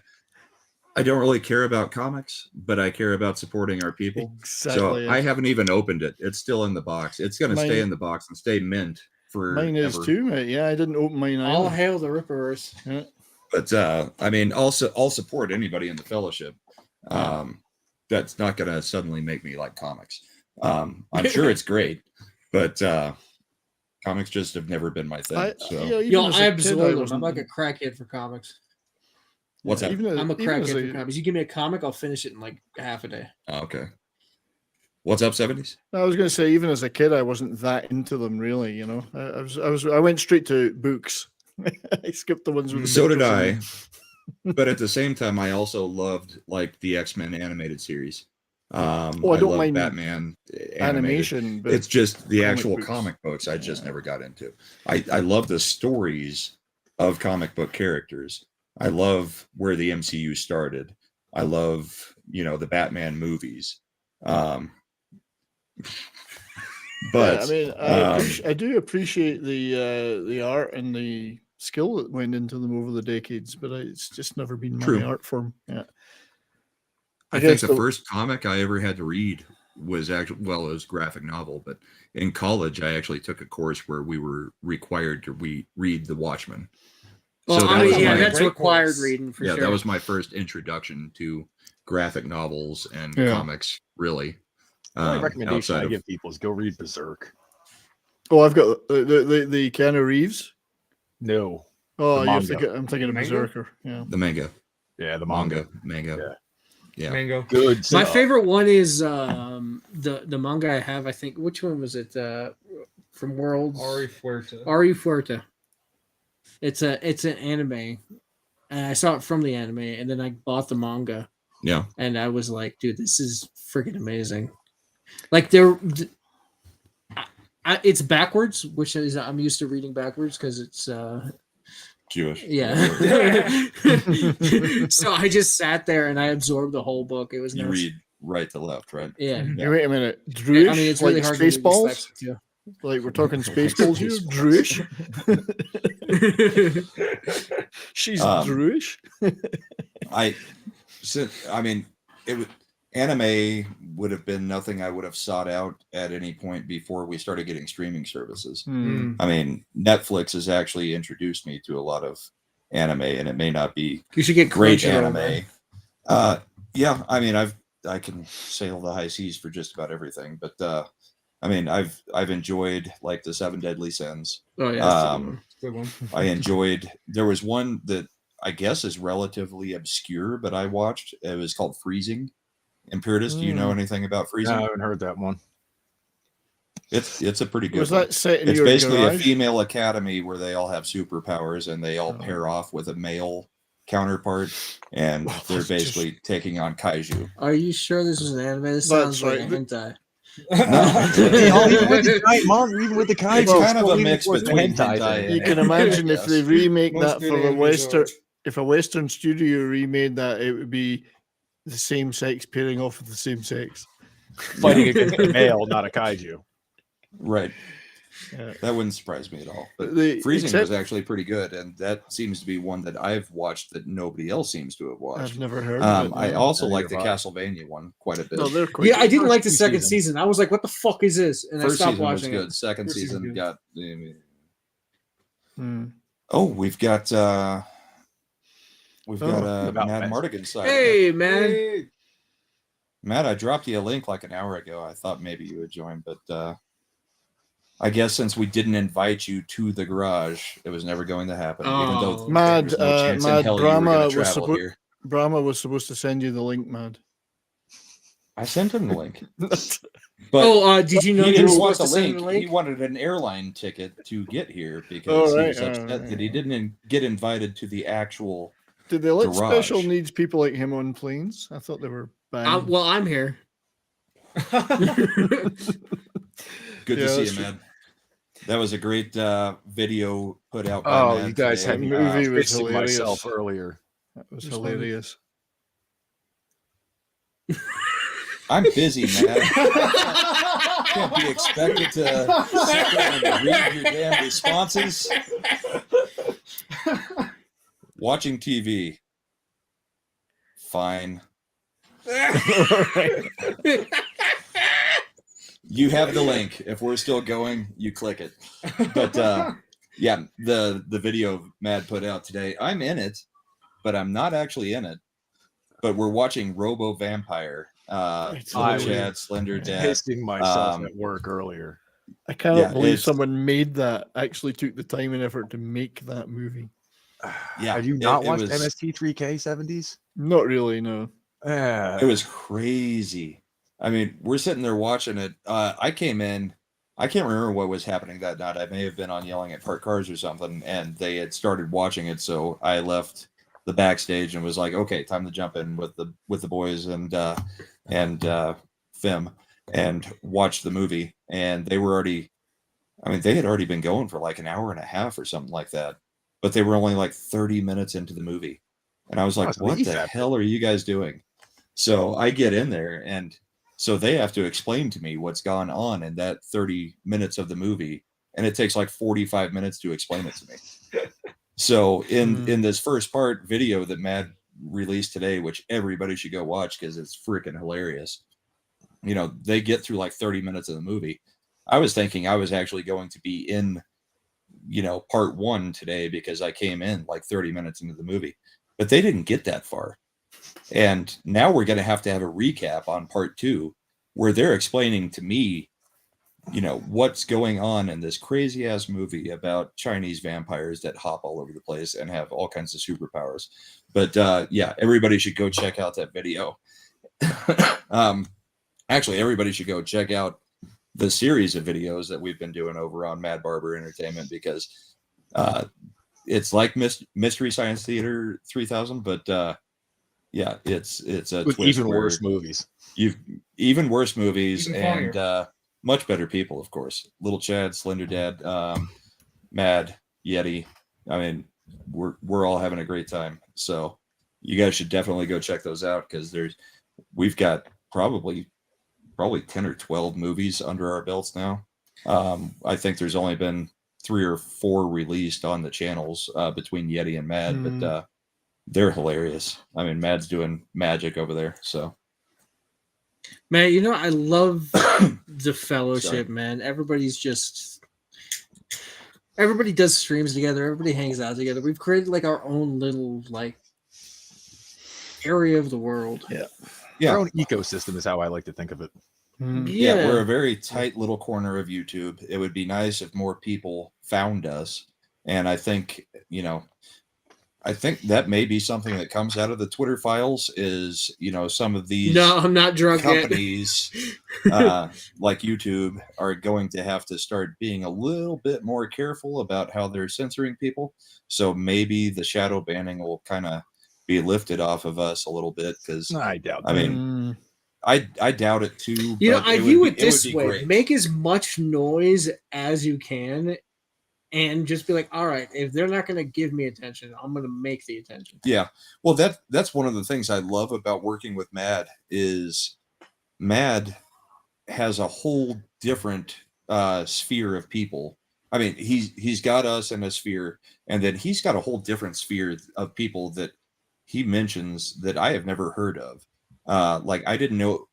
I don't really care about comics, but I care about supporting our people. Exactly. So I haven't even opened it. It's still in the box. It's going to stay in the box and stay mint for. Mine is too, mate. Yeah, I didn't open mine. All hail the Rippers. Yeah. But I mean, also, I'll support anybody in the fellowship. That's not going to suddenly make me like comics. I'm sure it's great, but comics just have never been my thing. I absorb them. I'm like a crackhead for comics. What's that? I'm a crackhead for comics. You give me a comic, I'll finish it in like half a day. Oh, okay. What's up, 70s? I was going to say, even as a kid, I wasn't that into them, really. You know, I went straight to books. I skipped the ones with the So did I. But at the same time, I also loved like the X-Men animated series. I don't mind Batman animation, but it's just the actual comic books I just never got into. I love the stories of comic book characters. I love where the MCU started. I love, the Batman movies. But I mean, I do appreciate the art and the skill that went into them over the decades, but it's just never been my art form. Yeah. I think the first comic I ever had to read was actually, it was a graphic novel, but in college, I actually took a course where we were required to read The Watchmen. Well, so that's required reading for sure. Yeah, that was my first introduction to graphic novels and comics, really. The recommendation I give people is go read Berserk. Oh, I've got the Keanu Reeves. No. Oh, I'm thinking of Berserker. Yeah. The manga. Yeah, the manga. Yeah. Mango. Good. My favorite one is the manga I have. I think which one was it? From Worlds. Ari Fuerte. Ari Fuerte. It's an anime, and I saw it from the anime, and then I bought the manga. Yeah. And I was like, dude, this is freaking amazing. Like it's backwards, which is I'm used to reading backwards because it's Jewish. Yeah. So I just sat there and I absorbed the whole book. It was you read right to left, right? Yeah. Wait a minute. Druish? I mean, it's really hard Spaceballs? Like we're talking Spaceballs here? Druish? She's Druish? Anime would have been nothing I would have sought out at any point before we started getting streaming services. I mean, Netflix has actually introduced me to a lot of anime, and it may not be you should get great anime. Yeah, I mean, I can sail the high seas for just about everything, but I mean, I've enjoyed like the Seven Deadly Sins. Oh yeah, good one. I enjoyed. There was one that I guess is relatively obscure, but I watched. It was called Freezing. Imperatus, do you know anything about Freezing? No, I haven't heard that one. It's a pretty good. Was that set in it's your basically garage? A female academy where they all have superpowers and they all pair off with a male counterpart, and they're basically taking on kaiju. Are you sure this is an anime? This sounds like a hentai. Even with the kaiju, it's kind of a mix between hentai and you can imagine if they remake that for a Western. If a Western studio remade that, it would be the same sex pairing off with the same sex, fighting against a male, not a kaiju. Right. Yeah. That wouldn't surprise me at all. But The- Freezing except- was actually pretty good, and that seems to be one that I've watched that nobody else seems to have watched. I've never heard of it. I also like the Neither have I. Castlevania one quite a bit. No, they're quite Yeah, I didn't First like the two second seasons. season. I was like, what the fuck is this? And First I stopped season was watching good. it. Second First season season good. got. Hmm. Oh, we've got Mad Matt. Mardigan side. Hey, man. Hey. Matt, I dropped you a link like an hour ago. I thought maybe you would join, but I guess since we didn't invite you to the garage, it was never going to happen. Even though Mad, there's no chance in Mad hell you were Brahma gonna was travel supposed. here. Brahma was supposed to send you the link, Mad. I sent him the link. But did you know he you didn't were want supposed the to send link? the He wanted an airline ticket to get here because he was upset that he didn't get invited to the actual. Did they let garage. special needs people like him on planes? I thought they were banned. Well, I'm here. Good to see you, man. That was a great video put out by Mad you guys today. had me movie was fixing hilarious. myself earlier. That was hilarious. I'm busy, man. Can't be expected to sit there and read your damn responses. Watching TV. Fine. You have the link. If we're still going, you click it. But yeah, the video Mad put out today, I'm in it, but I'm not actually in it. But we're watching Robo Vampire. Chad, Slender Dad. Pissing myself at work earlier. I cannot believe someone made that, actually took the time and effort to make that movie. Yeah. Have you not watched MST3K 70s? Not really, no. It was crazy. I mean, we're sitting there watching it. I came in. I can't remember what was happening that night. I may have been on Yelling at Parked Cars or something, and they had started watching it. So I left the backstage and was like, okay, time to jump in with the boys and Fim and watch the movie. And they were already, I mean, they had already been going for like an hour and a half or something like that, but they were only like 30 minutes into the movie. And I was like, what the hell are you guys doing? So I get in there, and so they have to explain to me what's gone on in that 30 minutes of the movie. And it takes like 45 minutes to explain it to me. So in this first part video that Mad released today, which everybody should go watch because it's freaking hilarious. You know, they get through like 30 minutes of the movie. I was thinking I was actually going to be in, you know, part 1 today because I came in like 30 minutes into the movie, but they didn't get that far. And now we're going to have a recap on part 2 where they're explaining to me, you know, what's going on in this crazy ass movie about Chinese vampires that hop all over the place and have all kinds of superpowers. But yeah, everybody should go check out that video. Actually, everybody should go check out the series of videos that we've been doing over on Mad Barber Entertainment, because it's like Mystery Science Theater 3000, but yeah, it's a with twist even worse movies. Even worse movies Even and much better people, of course. Little Chad, Slender Dad, Mad, Yeti. I mean, we're all having a great time. So you guys should definitely go check those out, because we've got probably 10 or 12 movies under our belts now. I think there's only been 3 or 4 released on the channels between Yeti and Mad, but they're hilarious. I mean, Mad's doing magic over there. So, man, you know, I love the fellowship, man. Everybody does streams together. Everybody hangs out together. We've created like our own little like area of the world. Yeah. Our own ecosystem is how I like to think of it. Yeah, we're a very tight little corner of YouTube. It would be nice if more people found us. And I think, you know, that may be something that comes out of the Twitter files is, you know, some of these I'm not drunk companies like YouTube are going to have to start being a little bit more careful about how they're censoring people. So maybe the shadow banning will kind of be lifted off of us a little bit, because I doubt that. I mean, I doubt it too. You know, I view it this way: great. make as much noise as you can, and just be like, all right, if they're not going to give me attention, I'm going to make the attention. Yeah. Well, that's one of the things I love about working with Mad is Mad has a whole different sphere of people. I mean, he's got us in a sphere, and then he's got a whole different sphere of people that he mentions that I have never heard of. Like I didn't know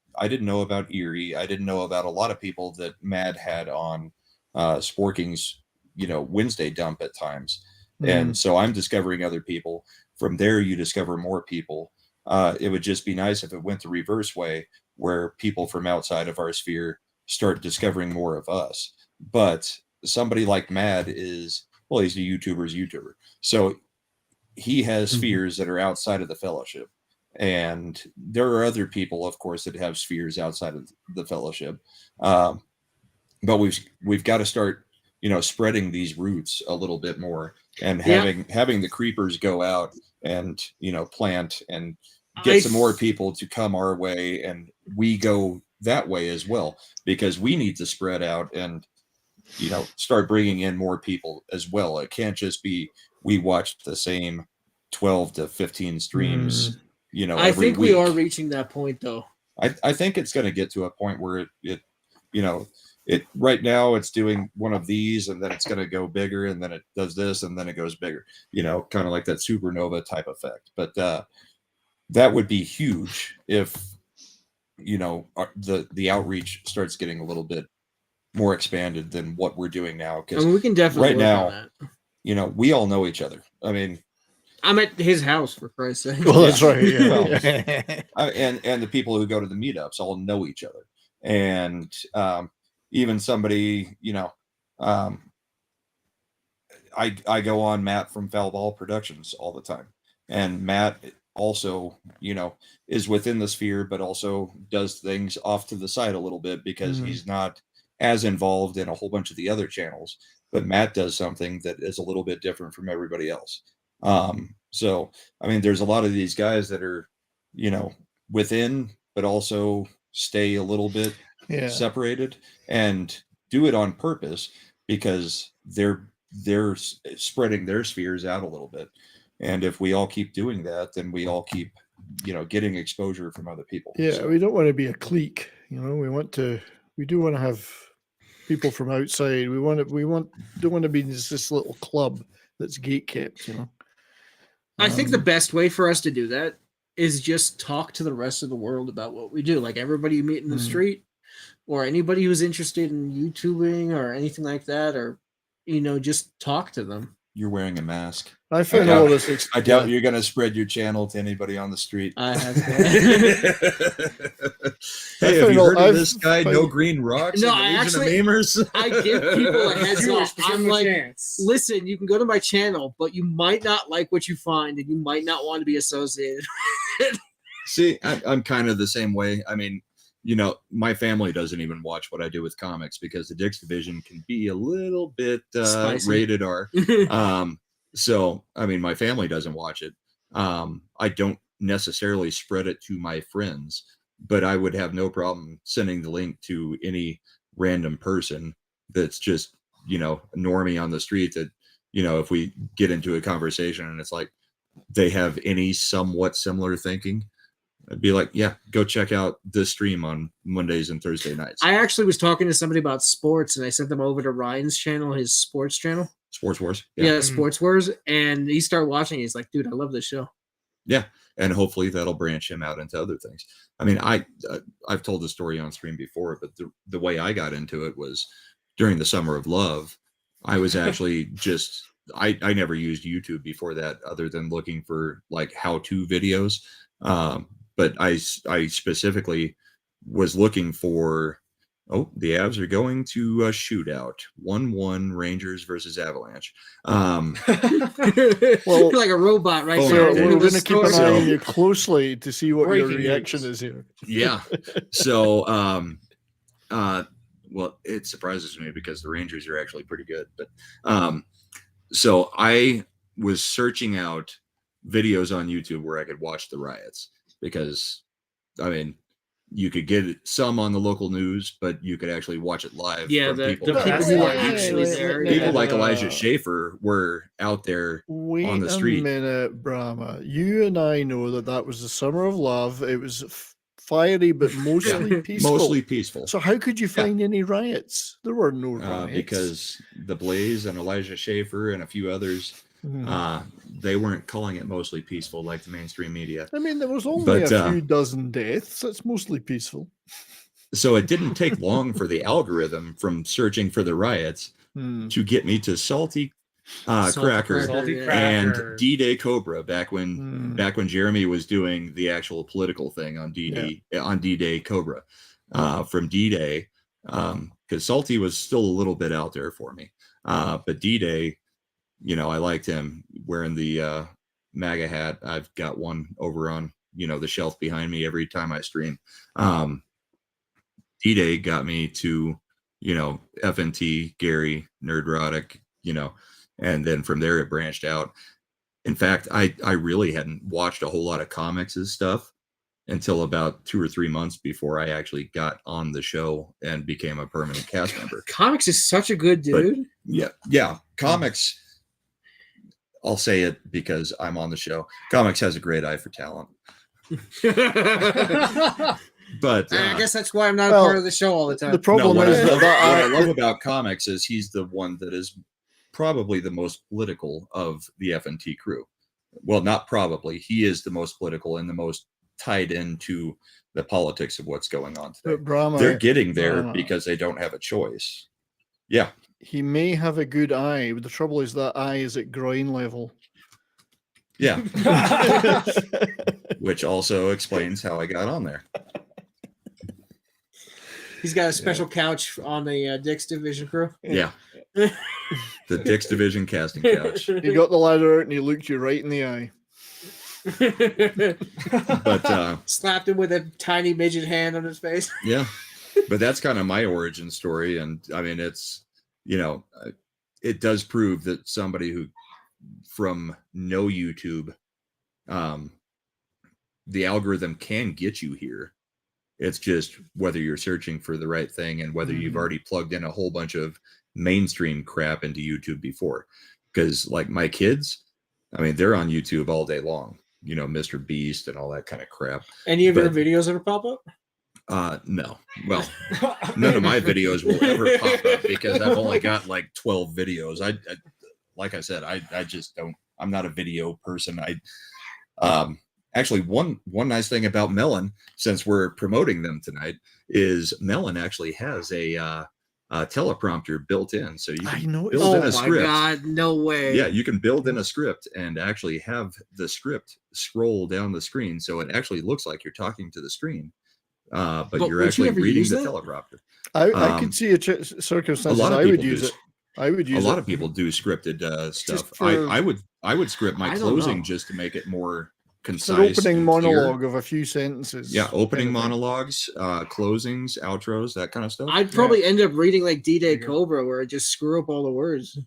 about Erie. I didn't know about a lot of people that Mad had on Sporking's, you know, Wednesday dump at times. And so I'm discovering other people. From there, you discover more people. It would just be nice if it went the reverse way, where people from outside of our sphere start discovering more of us. But somebody like Mad is, well, he's a YouTuber's YouTuber. So he has spheres that are outside of the fellowship. And there are other people, of course, that have spheres outside of the fellowship. But we've got to start, spreading these roots a little bit more, and having the creepers go out and, plant and get some more people to come our way, and we go that way as well, because we need to spread out and, start bringing in more people as well. It can't just be we watch the same 12 to 15 streams, I think week. we are reaching that point, though. I think it's going to get to a point where it right now it's doing one of these, and then it's going to go bigger, and then it does this, and then it goes bigger, kind of like that supernova type effect. But that would be huge if, the outreach starts getting a little bit more expanded than what we're doing now. Because we can definitely right now, we all know each other. I mean, I'm at his house, for Christ's sake. Well, that's right. Well, and the people who go to the meetups all know each other. And even somebody, I go on Matt from Foul Ball Productions all the time. And Matt also, is within the sphere, but also does things off to the side a little bit, because he's not as involved in a whole bunch of the other channels. But Matt does something that is a little bit different from everybody else. So, I mean, there's a lot of these guys that are, within, but also stay a little bit separated and do it on purpose, because they're spreading their spheres out a little bit. And if we all keep doing that, then we all keep, getting exposure from other people. Yeah. So, we don't want to be a clique, we do want to have people from outside. We don't want to be this little club that's gate kept, I think the best way for us to do that is just talk to the rest of the world about what we do. Like everybody you meet in the street, or anybody who's interested in YouTubing or anything like that, or, just talk to them. You're wearing a mask. I found all this. I doubt you're going to spread your channel to anybody on the street. I have. Hey, have you heard of this guy, NoGreenRocks? No, I give people a heads up. I'm like, listen, you can go to my channel, but you might not like what you find, and you might not want to be associated. See, I'm kind of the same way. I mean, my family doesn't even watch what I do with comics, because the Dick's Division can be a little bit rated R. So, I mean, my family doesn't watch it. I don't necessarily spread it to my friends, but I would have no problem sending the link to any random person that's just, a normie on the street that, if we get into a conversation and it's like they have any somewhat similar thinking, I'd be like, yeah, go check out this stream on Mondays and Thursday nights. I actually was talking to somebody about sports, and I sent them over to Ryan's channel, his sports channel. Sports Wars. Yeah, Sports Wars. And he started watching. He's like, dude, I love this show. Yeah. And hopefully that'll branch him out into other things. I mean, I've told the story on stream before, but the way I got into it was during the Summer of Love. I was actually just, I never used YouTube before that, other than looking for like how-to videos. But I specifically was looking for, the Avs are going to a shootout, 1-1 Rangers versus Avalanche. Well, like a robot, right? So we're going to keep an eye on you closely to see what your reaction is here. Yeah. So, well, it surprises me because the Rangers are actually pretty good. But so I was searching out videos on YouTube where I could watch the riots, because, I mean, you could get some on the local news, but you could actually watch it live. Yeah, the people who are actually there. People like Elijah Schaefer were out there on the street. Wait a minute, Brahma. You and I know that was the Summer of Love. It was fiery, but mostly peaceful. Mostly peaceful. So how could you find any riots? There were no riots. Because The Blaze and Elijah Schaefer and a few others, they weren't calling it mostly peaceful like the mainstream media. I mean, there was only a few dozen deaths. That's mostly peaceful. So it didn't take long for the algorithm from searching for the riots to get me to Salty Cracker and D-Day Cobra back when Jeremy was doing the actual political thing on D-Day Cobra from D-Day, because Salty was still a little bit out there for me, but D-Day, I liked him wearing the MAGA hat. I've got one over on the shelf behind me every time I stream. D-Day got me to, FNT, Gary, Nerdrotic, and then from there it branched out. In fact, I really hadn't watched a whole lot of comics and stuff until about 2 or 3 months before I actually got on the show and became a permanent cast member. Comics is such a good dude. But yeah. Comics, I'll say it because I'm on the show. Comics has a great eye for talent. But I guess that's why I'm not a part of the show all the time. The problem is what I love about comics is he's the one that is probably the most political of the FNT crew. Well, not probably. He is the most political and the most tied into the politics of what's going on today. Brahma, they're getting there because they don't have a choice. Yeah. He may have a good eye, but the trouble is that eye is at groin level. Yeah. Which also explains how I got on there. He's got a special couch on the Dick's Division crew. Yeah. The Dick's Division casting couch. He got the ladder out and he looked you right in the eye. But slapped him with a tiny midget hand on his face. Yeah. But that's kind of my origin story. And I mean, it's, it does prove that somebody who from no YouTube, the algorithm can get you here. It's just whether you're searching for the right thing and whether you've already plugged in a whole bunch of mainstream crap into YouTube before. Because like my kids, I mean, they're on YouTube all day long, Mr. Beast and all that kind of crap. Any of your videos ever pop up? No. Well, none of my videos will ever pop up because I've only got like 12 videos. I like I said, I just don't, I'm not a video person. Actually, one nice thing about Melon, since we're promoting them tonight, is Melon actually has a teleprompter built in, so you can build in a script. Oh my God, no way! Yeah, you can build in a script and actually have the script scroll down the screen, so it actually looks like you're talking to the screen, but you're actually reading the teleprompter. I could see a circumstance. I would use it. I would use a lot of people do scripted stuff. I would script my closing just to make it more concise. An opening monologue of a few sentences. Yeah, opening monologues, closings, outros, that kind of stuff. I'd probably end up reading like D-Day Cobra, where I just screw up all the words.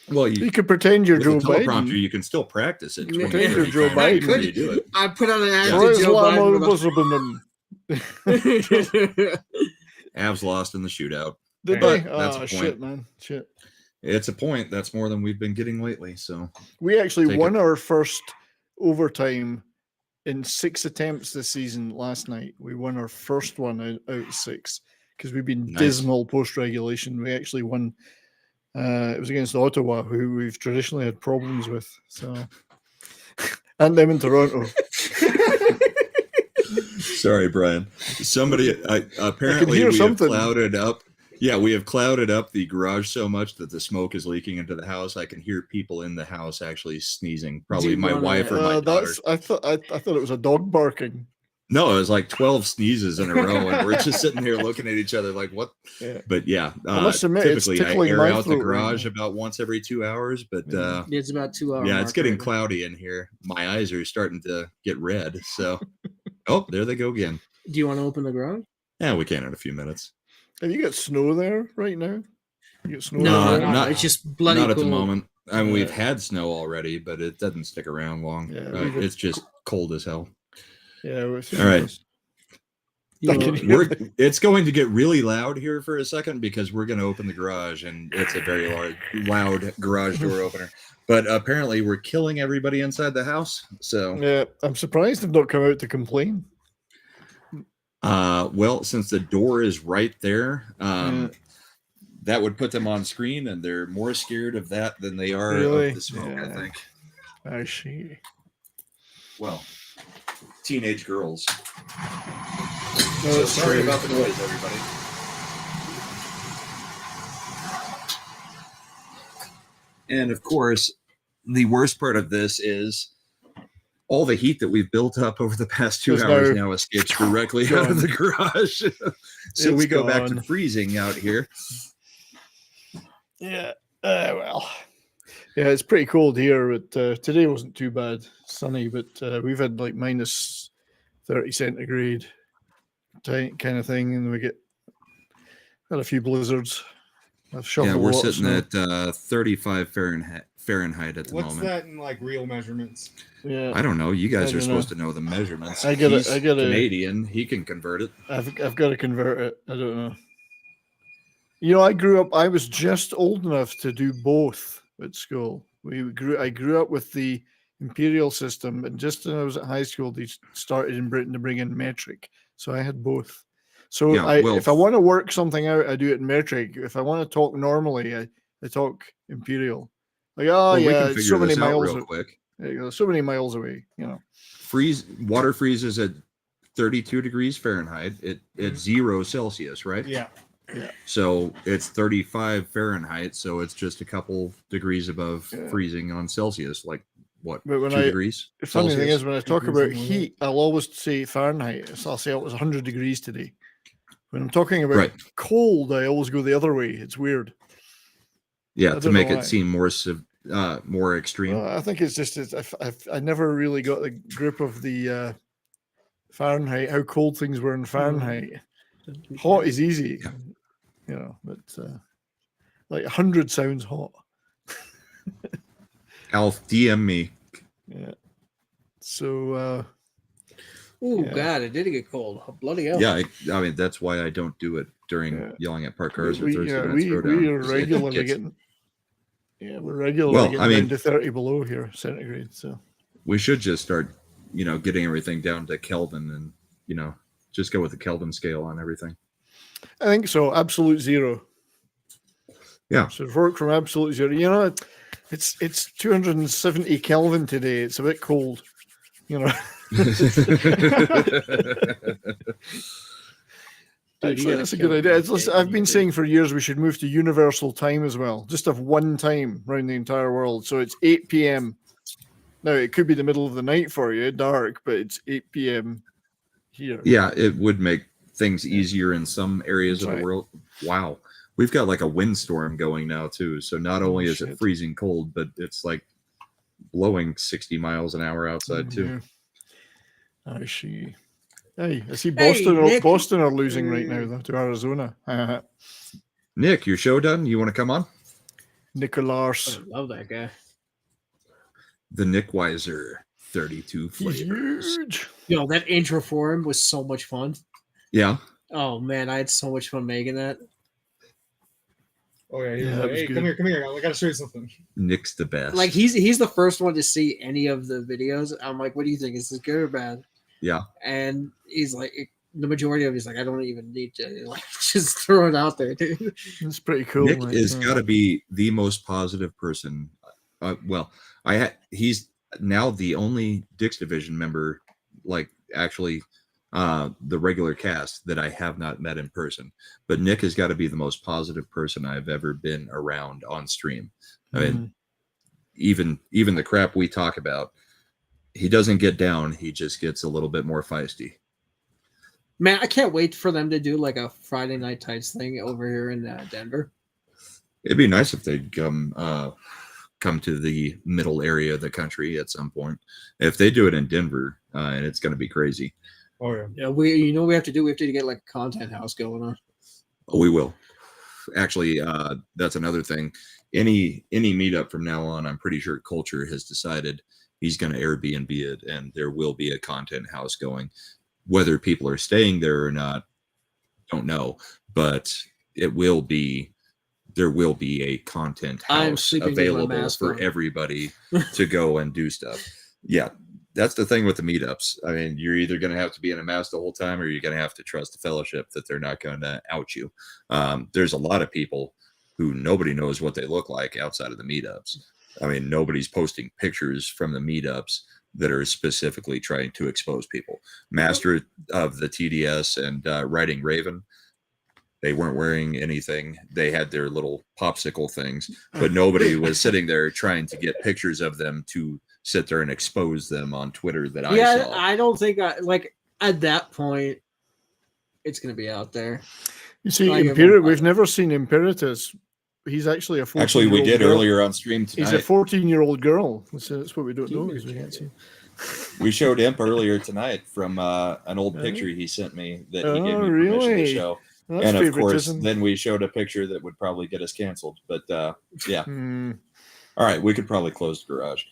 Well, you could pretend you're Joe Biden. You can still practice it. Pretend you're Joe Biden when you do it. I put on an ad to Joe Biden. Avs lost in the shootout. Did they? That's a point. Shit, man. Shit. It's a point. That's more than we've been getting lately. So we actually won our first overtime in 6 attempts this season last night. We won our first one out of 6 because we've been dismal post-regulation. We actually won. It was against Ottawa, who we've traditionally had problems with. So, and them in Toronto. Sorry, Brian. Somebody apparently we have clouded up. Yeah, we have clouded up the garage so much that the smoke is leaking into the house. I can hear people in the house actually sneezing. Probably my wife or my daughter. I thought it was a dog barking. No, it was like 12 sneezes in a row, and we're just sitting here looking at each other like, "What?" Yeah. But yeah, I must admit, typically I air out the garage about once every 2 hours. But it's about 2 hours. Yeah, it's getting cloudy in here. My eyes are starting to get red. So, oh, there they go again. Do you want to open the garage? Yeah, we can in a few minutes. Have you got snow there right now? You got snow? No, not. It's just bloody. Not at the moment. I mean, we've had snow already, but it doesn't stick around long. Yeah, it's just cold as hell. Yeah. All right. It's going to get really loud here for a second because we're going to open the garage, and it's a very loud garage door opener. But apparently, we're killing everybody inside the house. So yeah, I'm surprised they've not come out to complain. Well, since the door is right there, that would put them on screen, and they're more scared of that than they are of the smoke, I think. I see. Well, teenage girls. So sorry about the noise, everybody. And of course, the worst part of this is all the heat that we've built up over the past 2 hours now escapes directly out of the garage. So we go back to freezing out here. Yeah. Well, Yeah, it's pretty cold here, but today wasn't too bad. Sunny, but we've had like minus 30 centigrade kind of thing, and we had a few blizzards. Yeah, we're sitting at 35 Fahrenheit at the moment. What's that in like real measurements? Yeah, I don't know. You guys are supposed to know the measurements. I got He's Canadian. He can convert it. I've got to convert it. I don't know. You know, I was just old enough to do both at school. I grew up with the imperial system, and just when I was at high school, they started in Britain to bring in metric. So I had both. So if I want to work something out, I do it in metric. If I want to talk normally, I talk imperial. Like, it's so many miles real quick. There you go, so many miles away. You know, water freezes at 32 degrees Fahrenheit. It's 0 Celsius, right? Yeah. Yeah. So it's 35 Fahrenheit. So it's just a couple degrees above freezing on Celsius. Like what? But when 2 degrees. The funny thing is, when I talk about heat, I'll always say Fahrenheit. So I'll say it was 100 degrees today. When I'm talking about cold, I always go the other way. It's weird. Yeah, to make it seem more extreme. I think it's just I never really got the grip of the Fahrenheit, how cold things were in Fahrenheit. Hot is easy, you know, but like 100 sounds hot. Alf, DM me. Yeah. So. God, it did get cold. Oh, bloody hell. Yeah, I mean that's why I don't do it during yelling at park cars or we are regularly getting. Yeah, we're regularly getting down to 30 below here centigrade. So we should just start, getting everything down to Kelvin and just go with the Kelvin scale on everything. I think so. Absolute zero. Yeah. So work from absolute zero. It's 270 Kelvin today. It's a bit cold. That's a good idea. I've been saying for years we should move to universal time as well. Just have one time around the entire world. So it's 8 p.m. Now it could be the middle of the night for you, dark, but it's 8 p.m. here. Yeah, it would make things easier in some areas of the world. Wow. We've got like a windstorm going now too. So not only is it freezing cold, but it's like blowing 60 miles an hour outside too. I see. Hey, I see Boston are losing right now though to Arizona. Nick, your show done? You want to come on? Nicholas. I love that guy. The Nick Weiser 32 flavors. Huge. That intro for him was so much fun. Yeah. Oh man, I had so much fun making that. Oh yeah, hey, come here. I gotta show you something. Nick's the best. Like he's the first one to see any of the videos. I'm like, what do you think? Is this good or bad? Yeah. And he's like, the majority of he's like, I don't even need to just throw it out there, dude. It's pretty cool. Nick is got to be the most positive person. He's now the only Dix Division member, like actually the regular cast that I have not met in person. But Nick has got to be the most positive person I've ever been around on stream. I mean, even the crap we talk about, he doesn't get down. He just gets a little bit more feisty. Man, I can't wait for them to do like a Friday Night Tights thing over here in Denver. It'd be nice if they'd come to the middle area of the country at some point. If they do it in Denver, and it's going to be crazy. Oh yeah. Yeah, we have to get like a content house going on. Oh, we will. Actually, that's another thing. Any meetup from now on, I'm pretty sure Culture has decided he's going to Airbnb it, and there will be a content house going. Whether people are staying there or not, don't know. But there will be a content house available for everybody to go and do stuff. Yeah, that's the thing with the meetups. I mean, you're either going to have to be in a mask the whole time, or you're going to have to trust the fellowship that they're not going to out you. There's a lot of people who nobody knows what they look like outside of the meetups. I mean, nobody's posting pictures from the meetups that are specifically trying to expose people. Master of the TDS and Riding Raven, they weren't wearing anything. They had their little popsicle things, but nobody was sitting there trying to get pictures of them to sit there and expose them on Twitter that I saw. I don't think at that point it's going to be out there. You see, we've never seen Imperatus he's actually a 14-year-old Actually, we did girl. earlier on stream tonight. He's a 14-year-old girl. That's what we don't know. Is we can't see. We showed Imp earlier tonight from an old picture he sent me that he gave me permission to show. Well, and of course, then we showed a picture that would probably get us canceled. But yeah. All right, we could probably close the garage.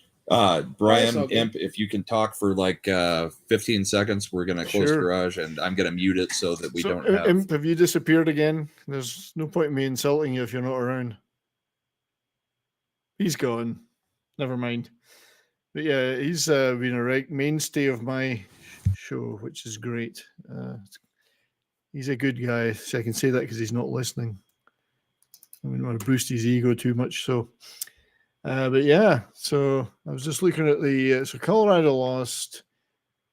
Brian, Imp, if you can talk for like 15 seconds, we're going to close the garage, and I'm going to mute it so that we don't have... Imp, have you disappeared again? There's no point in me insulting you if you're not around. He's gone. Never mind. But yeah, he's been a mainstay of my show, which is great. He's a good guy. So I can say that because he's not listening. I don't want to boost his ego too much. So, but yeah, so I was just looking at the so Colorado lost,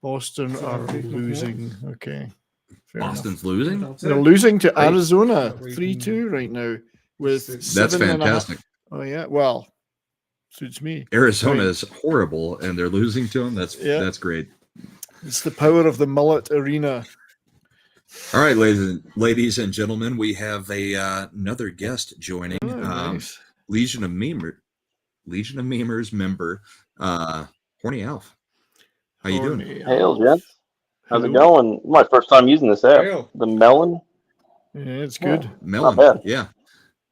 Boston are losing. Okay, Boston's losing. They're losing to Arizona 3-2 right now. With that's fantastic. Oh yeah, well, suits me. Arizona is horrible, and they're losing to them. That's great. It's the power of the mullet arena. All right, ladies and gentlemen, we have another guest joining. Nice. Legion of Memers member, Horny Alf. How you doing? Hail, gents. How's it going? My first time using this app. Hail. The melon. Yeah, it's good. Melon. Yeah,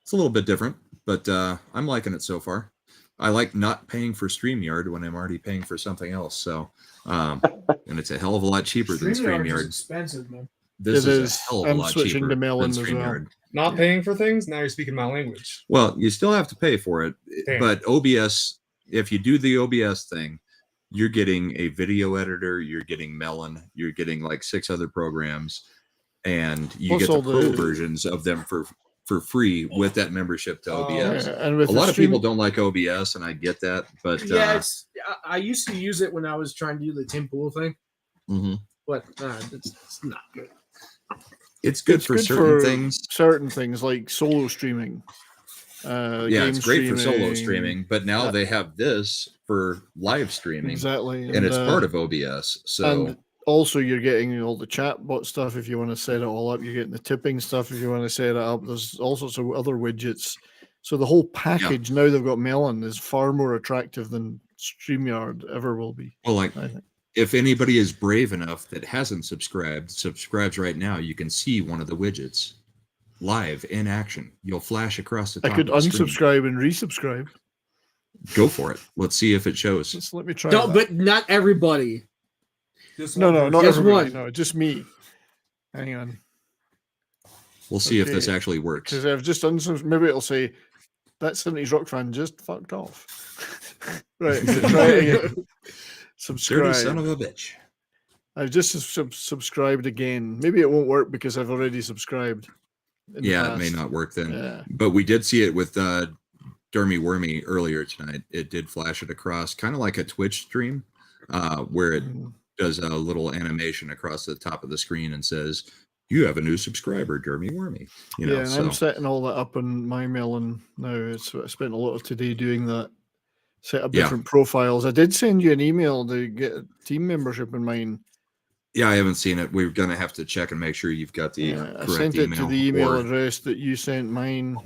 it's a little bit different, but I'm liking it so far. I like not paying for StreamYard when I'm already paying for something else. So, and it's a hell of a lot cheaper than StreamYard. Is expensive, man. This is a hell of a lot switching cheaper to Melon than as well. StreamYard. Not paying for things. Now you're speaking my language. Well, you still have to pay for it, Damn. but OBS, if you do the OBS thing, you're getting a video editor, you're getting Melon, you're getting like 6 other programs, and you get the pro versions of them for free with that membership to OBS. And with a lot of people don't like OBS, and I get that, but yeah, I used to use it when I was trying to do the Tim Pool thing, but it's not good. It's good for certain things like solo streaming. Yeah, it's great for solo streaming, but now they have this for live streaming. Exactly. And it's part of OBS. So and also you're getting all the chatbot stuff if you want to set it all up. You're getting the tipping stuff if you want to set it up. There's all sorts of other widgets. So the whole package, now they've got Melon, is far more attractive than StreamYard ever will be. Well, like, if anybody is brave enough that hasn't subscribes right now, you can see one of the widgets live in action. You'll flash across the top. I could of the unsubscribe screen. and resubscribe. Go for it. Let's see if it shows. Just let me try. But not everybody. No, not just everybody. one. No, just me. Hang on. We'll see if this actually works. Because I've just unsubscribed. Maybe it'll say that 70s rock fan just fucked off. Right. Try it again. Subscribe. Dirty son of a bitch. I've just subscribed again. Maybe it won't work because I've already subscribed. Yeah, it may not work then. Yeah. But we did see it with Dermy Wormy earlier tonight. It did flash it across, kind of like a Twitch stream, where it does a little animation across the top of the screen and says, "You have a new subscriber, Dermy Wormy." You know, and I'm setting all that up on my Melon now. I spent a lot of today doing that. Set up different profiles. I did send you an email to get a team membership in mine. Yeah, I haven't seen it. We're gonna have to check and make sure you've got the correct email. I sent it to the email address that you sent mine.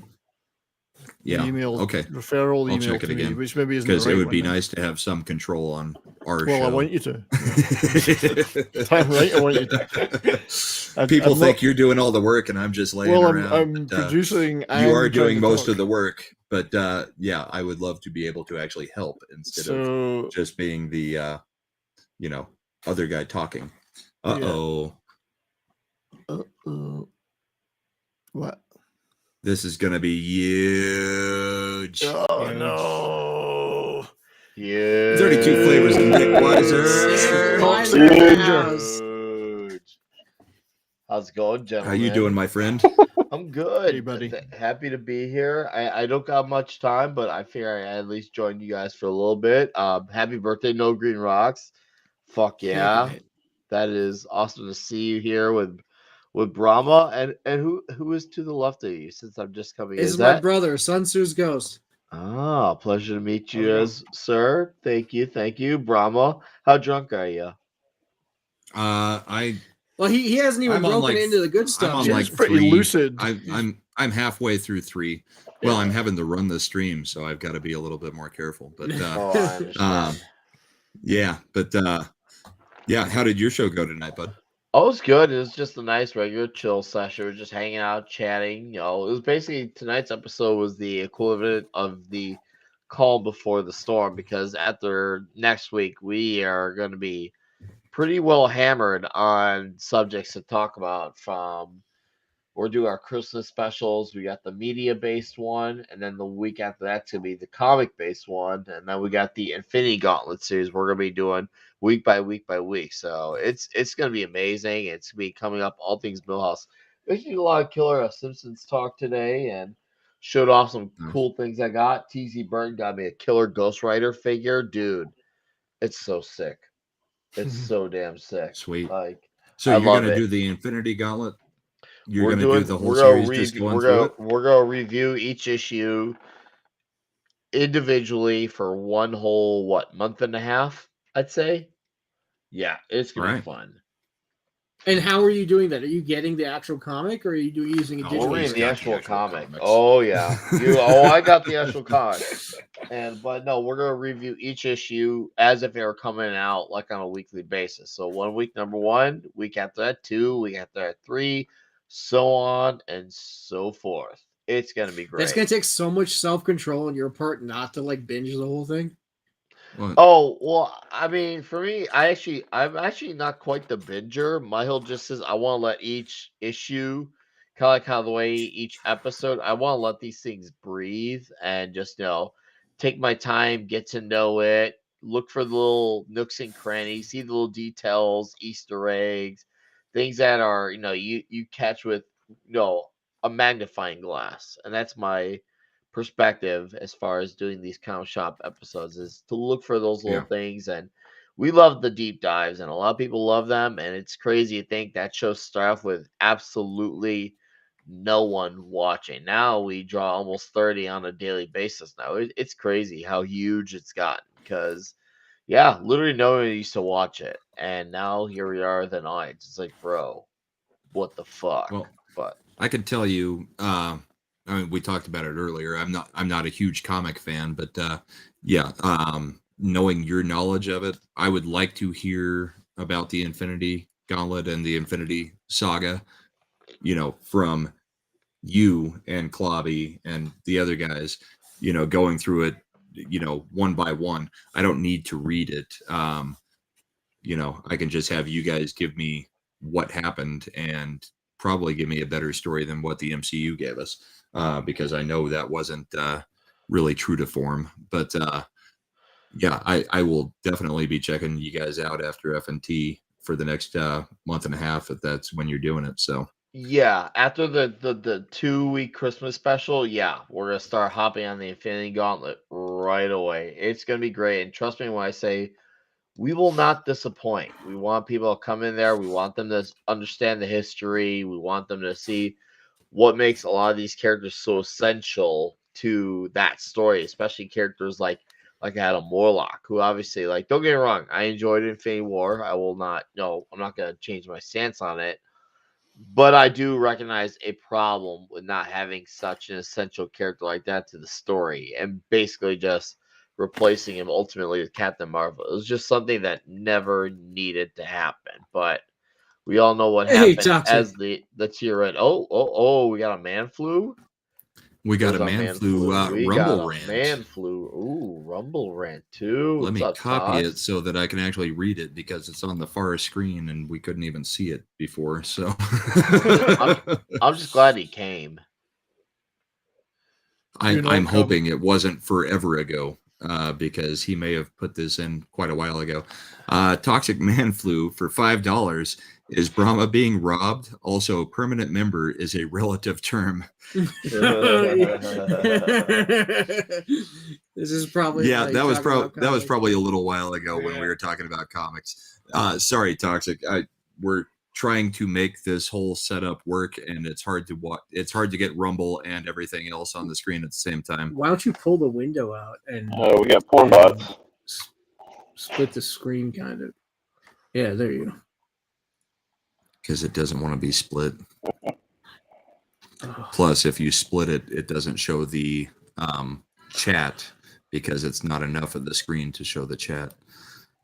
Yeah. Email, okay. Referral email. I'll check it to again, me, which maybe isn't because the right it would be one, nice to have some control on our show. show. I want you to. Damn right, I want you to. People think you're doing all the work, and I'm just laying around. I'm producing. You are doing most of the work, but yeah, I would love to be able to actually help instead of just being the, other guy talking. What? This is going to be huge. Oh, no. Yeah. 32 flavors of Nick Weiser. Huge. How's it going, gentlemen? How you doing, my friend? I'm good. Hey, buddy. Happy to be here. I don't got much time, but I figure I at least join you guys for a little bit. Happy birthday, NoGreenRocks. Fuck yeah. That is awesome to see you here with Brahma, and who is to the left of you since I'm just coming in? This is my brother, Sun Tzu's ghost. Ah, pleasure to meet you, sir. Thank you, Brahma. How drunk are you? Well, he hasn't even broken into the good stuff. I'm on like pretty lucid. I'm halfway through 3. Well, I'm having to run the stream, so I've got to be a little bit more careful. But I understand. yeah, but yeah, how did your show go tonight, bud? Oh, it was good. It was just a nice regular chill session. We were just hanging out, chatting. It was basically tonight's episode was the equivalent of the calm before the storm, because after next week we are going to be pretty well hammered on subjects to talk about. We're doing our Christmas specials. We got the media-based one, and then the week after that's gonna be the comic-based one, and then we got the Infinity Gauntlet series. We're gonna be doing week by week by week. So it's gonna be amazing. It's gonna be coming up all things Millhouse. Basically, a lot of killer Simpsons talk today, and showed off some cool things I got. TZ Burton got me a killer Ghost Rider figure, dude. It's so sick. It's so damn sick. Sweet. Like, so I you're love gonna it. do the Infinity Gauntlet? You're gonna do the whole series, just going through it? We're gonna review each issue individually for one whole month and a half, I'd say. Yeah, it's gonna be fun. And how are you doing that? Are you getting the actual comic, or are you using a digital? We're reading the actual comic. Oh yeah, I got the actual comic. But no, we're gonna review each issue as if they were coming out like on a weekly basis. So 1 week number 1, week after that 2, week after that 3, so on and so forth. It's gonna be great. That's gonna take so much self-control on your part not to like binge the whole thing. Oh, well, I mean, for me, I'm actually not quite the binger. My whole just says I want to let each issue, kind of like how the way each episode, I want to let these things breathe and just, take my time, get to know it, look for the little nooks and crannies, see the little details, Easter eggs, things that are, you catch with, a magnifying glass. And that's my perspective as far as doing these comic shop episodes, is to look for those little things. And we love the deep dives, and a lot of people love them, and it's crazy to think that show started off with absolutely no one watching. Now we draw almost 30 on a daily basis now. It's crazy how huge it's gotten, because literally no one used to watch it, and now here we are the nights. It's like, bro, what the fuck? Well, but I can tell you, I mean, we talked about it earlier. I'm not a huge comic fan, but knowing your knowledge of it, I would like to hear about the Infinity Gauntlet and the Infinity Saga, from you and Klobby and the other guys, going through it, one by one. I don't need to read it. I can just have you guys give me what happened and probably give me a better story than what the MCU gave us. Because I know that wasn't really true to form. But I will definitely be checking you guys out after FNT for the next month and a half, if that's when you're doing it. So after the 2-week Christmas special, we're gonna start hopping on the Infinity Gauntlet right away. It's gonna be great, and trust me when I say we will not disappoint. We want people to come in there. We want them to understand the history. We want them to see what makes a lot of these characters so essential to that story, especially characters like Adam Warlock, who obviously, don't get me wrong, I enjoyed Infinity War. I will not, I'm not going to change my stance on it, but I do recognize a problem with not having such an essential character like that to the story, and basically just replacing him ultimately with Captain Marvel. It was just something that never needed to happen, but we all know what happened as the tier end. Oh, we got a man flu. We got a man flu Rumble rant. Man flu. Ooh, Rumble rant too. Let me copy it so that I can actually read it, because it's on the far screen and we couldn't even see it before. So I'm just glad he came. I'm hoping it wasn't forever ago. Because he may have put this in quite a while ago. Toxic Man Flu for $5. Is Brahma being robbed? Also, permanent member is a relative term. This is probably that was probably a little while ago when we were talking about comics. Sorry, Toxic. We're trying to make this whole setup work, and it's hard to watch. It's hard to get Rumble and everything else on the screen at the same time. Why don't you pull the window out and we got porn bots. Split the screen, kind of. Yeah, there you go. Because it doesn't want to be split. Plus, if you split it, it doesn't show the chat because it's not enough of the screen to show the chat.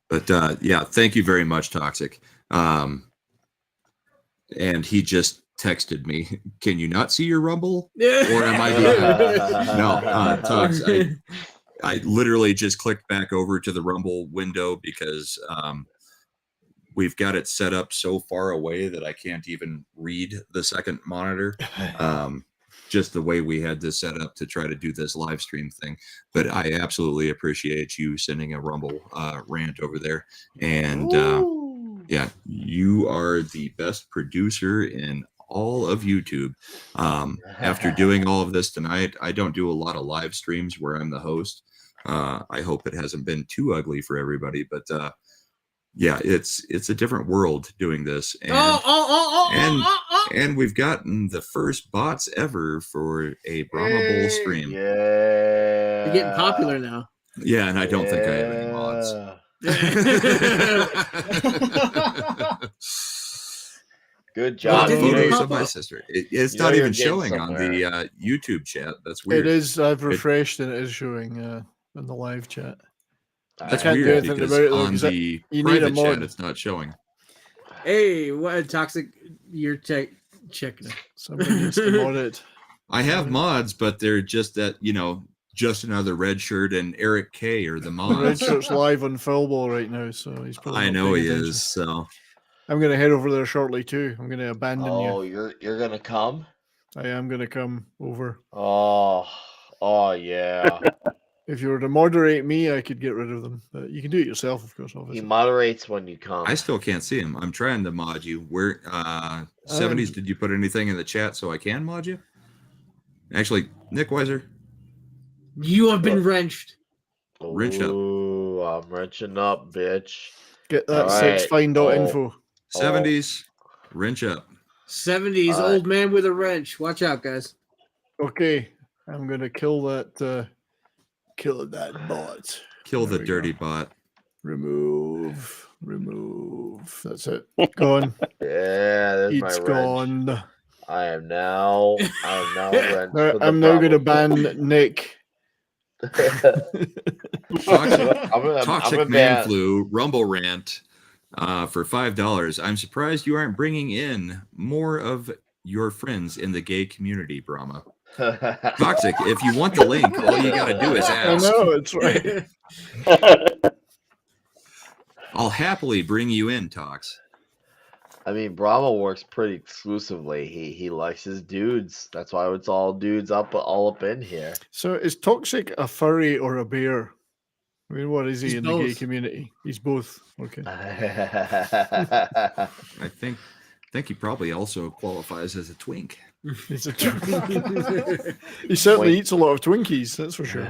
But yeah, thank you very much, Toxic. And he just texted me, "Can you not see your Rumble? Or am I no, Tox, I literally just clicked back over to the Rumble window because we've got it set up so far away that I can't even read the second monitor. Just the way we had this set up to try to do this live stream thing. But I absolutely appreciate you sending a Rumble rant over there. And yeah, you are the best producer in all of YouTube. After doing all of this tonight, I don't do a lot of live streams where I'm the host. I hope it hasn't been too ugly for everybody, but yeah, it's a different world doing this. And, and we've gotten the first bots ever for a Brahma Bowl stream. Yeah. You're getting popular now. Yeah, and I don't think I have any mods. Good job. Photos of my sister. It's not even showing on the YouTube chat. That's weird. It is. I've refreshed and it is showing in the live chat. That's weird because on the private chat it's not showing. Hey, what Toxic? You're checking it. Somebody needs to mod it. I have mods, but they're just that, just another red shirt and Eric K are the mods. Red shirt's live on Fullball right now, so he's probably. I know he is. So I'm going to head over there shortly too. I'm going to abandon you. Oh, you're going to come? I am going to come over. Oh yeah. If you were to moderate me, I could get rid of them. But you can do it yourself, of course. Obviously. He moderates when you come. I still can't see him. I'm trying to mod you. Where 70s? Did you put anything in the chat so I can mod you? Actually, Nick Weiser, you have been wrenched. Wrench up. Ooh, I'm wrenching up, bitch. Get that sexfind.info. 70s, wrench up. 70s, old man with a wrench. Watch out, guys. Okay, I'm gonna kill that. Kill that bot. Kill the dirty bot. Remove. That's it. Gone. Yeah, there's it's my gone. Wrench. I am now I'm now going to ban Nick. Toxic Man Flu Rumble Rant for $5. I'm surprised you aren't bringing in more of your friends in the gay community, Brahma. Toxic, if you want the link, all you gotta do is ask. I know, it's right. I'll happily bring you in, Tox. I mean, Brahma works pretty exclusively. He likes his dudes. That's why it's all dudes all up in here. So is Toxic a furry or a bear? I mean, what is he in both. The gay community? He's both. Okay. I think he probably also qualifies as a twink. He's a twink. He certainly eats a lot of Twinkies, that's for sure.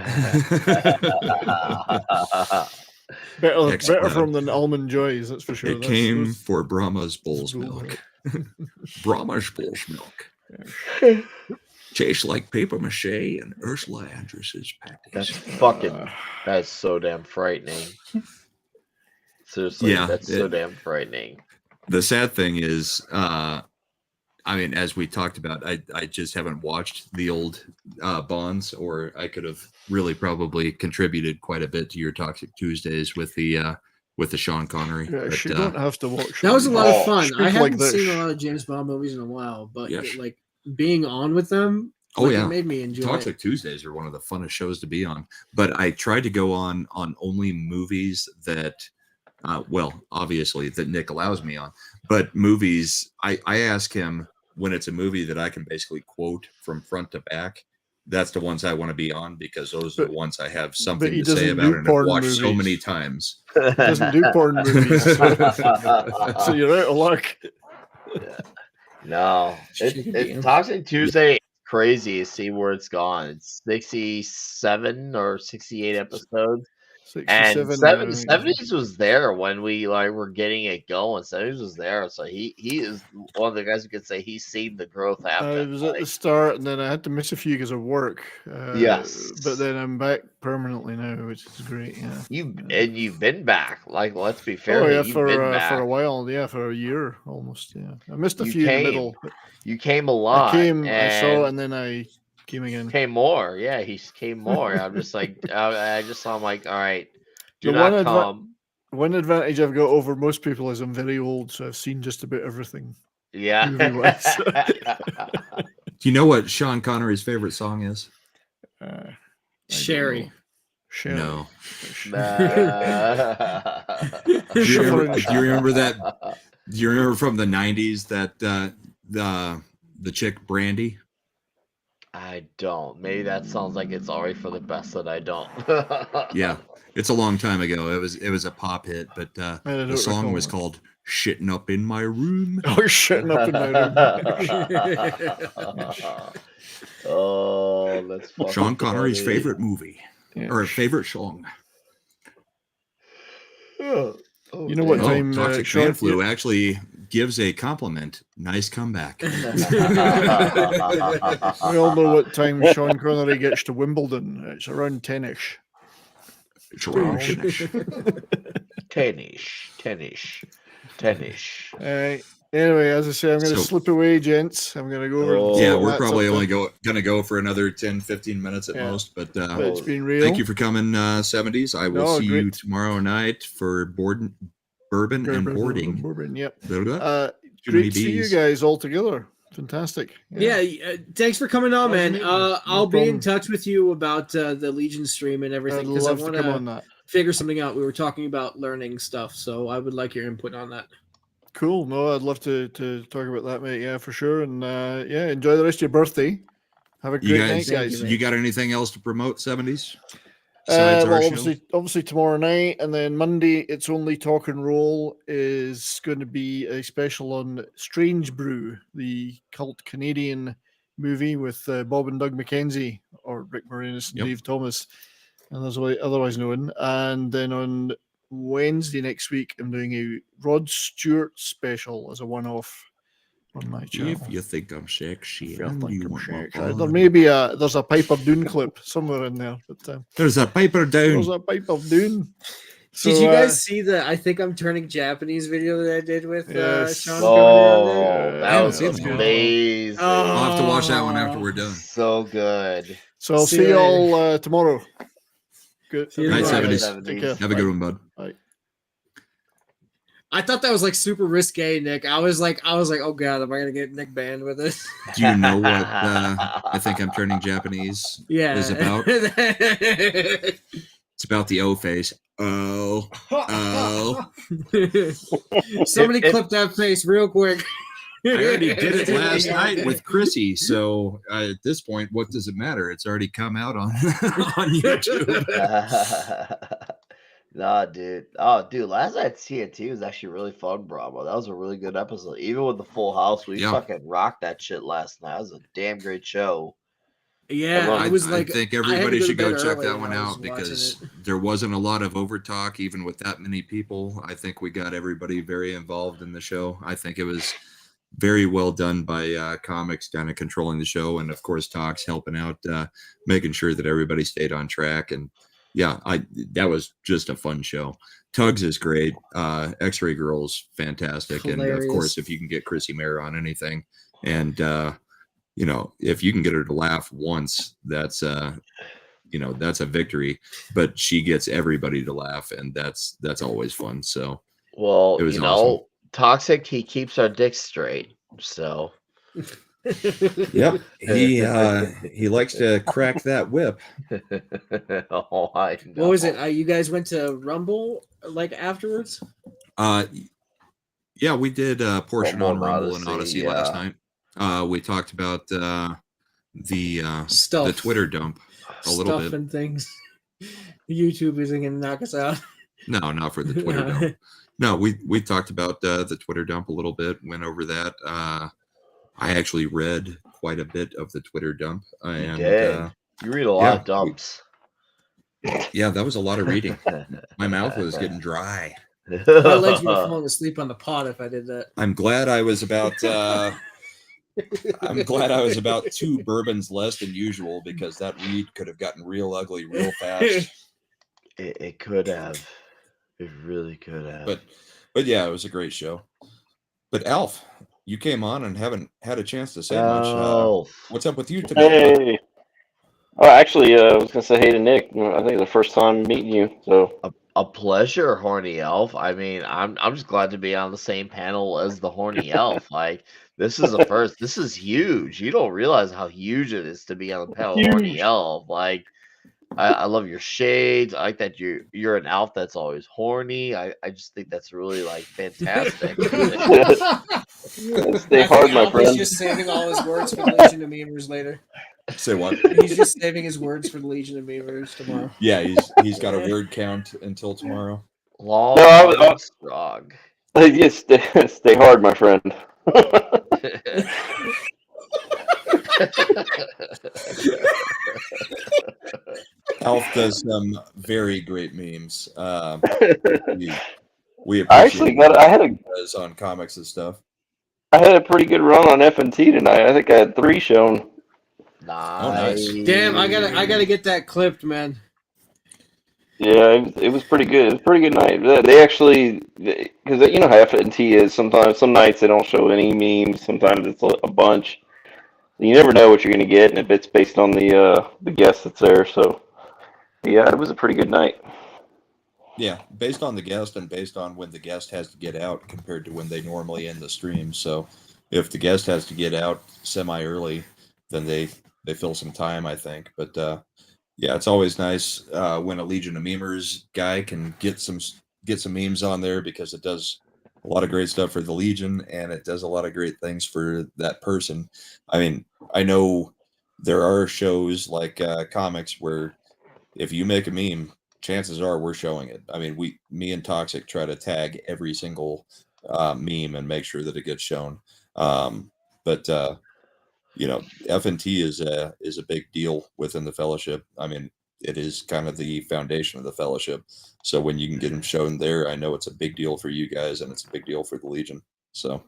better from than Almond Joys, that's for sure. It came for Brahma's Bull's milk. Brahma's Bull's milk. Tastes like paper mache and Ursula Andress's patties. That's so damn frightening. Seriously, that's so damn frightening. The sad thing is, I mean, as we talked about, I just haven't watched the old Bonds, or I could have really probably contributed quite a bit to your Toxic Tuesdays with the Sean Connery. Yeah, but, you don't have to watch. That was a lot of fun. I haven't seen a lot of James Bond movies in a while, but like being on with them, it made me enjoy Toxic Tuesdays are one of the funnest shows to be on. But I tried to go on only movies that. Well, obviously that Nick allows me on, but movies, I ask him when it's a movie that I can basically quote from front to back. That's the ones I want to be on because those are the ones I have something to say about and I've watched so many times. He doesn't do porn movies, so you're out of luck. No, it's Toxic Tuesday. It's crazy to see where it's gone. It's 67 or 68 episodes. And 67. 70s was there when we were getting it going. 70s was there, so he is one of the guys who could say he's seen the growth happen. I was at the start, and then I had to miss a few because of work. Yes, but then I'm back permanently now, which is great. Yeah, you've been back. Like, let's be fair. Oh yeah, you've been back for a while. Yeah, for a year almost. Yeah, I missed a You few in the came. middle. You came a lot. I saw, and then I came again. Came more. Yeah, he came more. I'm just like, I just saw him like, all right, do The not come. One advantage I've got over most people is I'm very old, so I've seen just about everything. Yeah. movie-wise. Do you know what Sean Connery's favorite song is? Sherry. No. Do you remember that? Do you remember from the 90s that the chick Brandy? I don't. Maybe that sounds like it's already for the best that I don't. Yeah, it's a long time ago. It was a pop hit, but the song was called "Shitting Up in My Room." Oh, shitting up in my room. Oh, that's fucking Sean Connery's funny. favorite movie or favorite song. Oh, you know what time Toxic Fan Flu actually gives a compliment. Nice comeback. We all know what time Sean Connery gets to Wimbledon. It's around 10ish. It's around 10ish. Anyway, as I say, I'm going to slip away, gents. I'm going to go over. Yeah, we're probably only going to go for another 10-15 minutes at most. But it's been real. Thank you for coming, 70s. I will see you tomorrow night for bourbon and boarding. Bourbon, yep. Great to see you guys all together. Fantastic. Yeah, thanks for coming on, man. I'll be in touch with you about the Legion stream and everything because I want to figure something out. We were talking about learning stuff, so I would like your input on that. Cool. No, I'd love to talk about that, mate. Yeah, for sure. And enjoy the rest of your birthday. Have a great night, guys. You got anything else to promote, 70s? Obviously tomorrow night, and then Monday, It's Only Talk and Roll is going to be a special on Strange Brew, the cult Canadian movie with Bob and Doug McKenzie, or Rick Moranis and Dave Thomas, and that's otherwise known. And then on Wednesday next week, I'm doing a Rod Stewart special as a one-off on my channel. If you think I'm sexy, there may be there's a Piper Dune clip somewhere in there. But there's a Piper Dune. There's a Piper Dune. So, did you guys see the I Think I'm Turning Japanese video that I did with Sean? That was amazing. I'll have to watch that one after we're done. So good. So I'll see you all tomorrow. Good. Night, 70s. Take care. Have a good one, bud. Bye. I thought that was like super risque, Nick. I was like, oh god, am I gonna get Nick banned with this? Do you know what I Think I'm Turning Japanese is about? It's about the O face. Oh. Somebody clip that face real quick. I already did it last night with Chrissy, so at this point, what does it matter? It's already come out on YouTube. Nah, dude. Oh, dude, last night's TNT was actually really fun, Bravo. That was a really good episode. Even with the full house, we fucking rocked that shit last night. It was a damn great show. Yeah, I think everybody should go check that one out because there wasn't a lot of overtalk, even with that many people. I think we got everybody very involved in the show. I think it was very well done by comics kind of controlling the show, and of course Talks helping out, making sure that everybody stayed on track. And yeah, that was just a fun show. Tugs is great. X-Ray Girl's fantastic. Hilarious. And of course, if you can get Chrissy Mayer on anything, and if you can get her to laugh once, that's that's a victory. But she gets everybody to laugh, and that's always fun. So well, it was awesome. Toxic, he keeps our dicks straight. So yep, he likes to crack that whip. Oh, I know. What was it? You guys went to Rumble like afterwards? Yeah, we did a portion on Rumble and Odyssey last night. We talked about the stuff, the Twitter dump a little bit and things. YouTube isn't gonna knock us out. No, not for the Twitter dump. No, we talked about the Twitter dump a little bit. Went over that. I actually read quite a bit of the Twitter dump. And you read a lot of dumps. Yeah, that was a lot of reading. My mouth was getting dry. My legs would have fallen asleep on the pot if I did that. I'm glad I was about. I'm glad I was about 2 bourbons less than usual, because that read could have gotten real ugly real fast. It could have. It really could have. But yeah, it was a great show. But Alf, you came on and haven't had a chance to say much. What's up with you today? Hey. Oh, actually, I was gonna say hey to Nick. I think it's the first time meeting you. So a pleasure, Horny Elf. I mean, I'm just glad to be on the same panel as the Horny Elf. Like, this is a first. This is huge. You don't realize how huge it is to be on the panel with Horny Elf. Like, I love your shades. I like that you're an elf that's always horny. I just think that's really like fantastic. Stay hard, my friend. He's just saving all his words for the Legion of Memers later. Say what? He's just saving his words for the Legion of Memers tomorrow. Yeah, he's got a word count until tomorrow. Long strong. Yes, stay hard, my friend. Alf does some very great memes. We I actually does on comics and stuff. I had a pretty good run on F&T tonight. I think I had 3 shown. Nice. Damn, I gotta get that clipped, man. Yeah, it was pretty good. It was a pretty good night. They actually, because you know how F&T is. Sometimes, some nights they don't show any memes. Sometimes it's a bunch. You never know what you're gonna get, and if it's based on the guest that's there. So, yeah, it was a pretty good night. Yeah, based on the guest and based on when the guest has to get out compared to when they normally end the stream. So, if the guest has to get out semi-early, then they fill some time, I think. But yeah, it's always nice when a Legion of Memers guy can get some memes on there, because it does a lot of great stuff for the Legion, and it does a lot of great things for that person. I mean, I know there are shows like comics where if you make a meme, chances are we're showing it. I mean, me and Toxic try to tag every single meme and make sure that it gets shown. But you know, F&T is a big deal within the Fellowship. I mean, it is kind of the foundation of the Fellowship. So when you can get them shown there, I know it's a big deal for you guys, and it's a big deal for the Legion. So,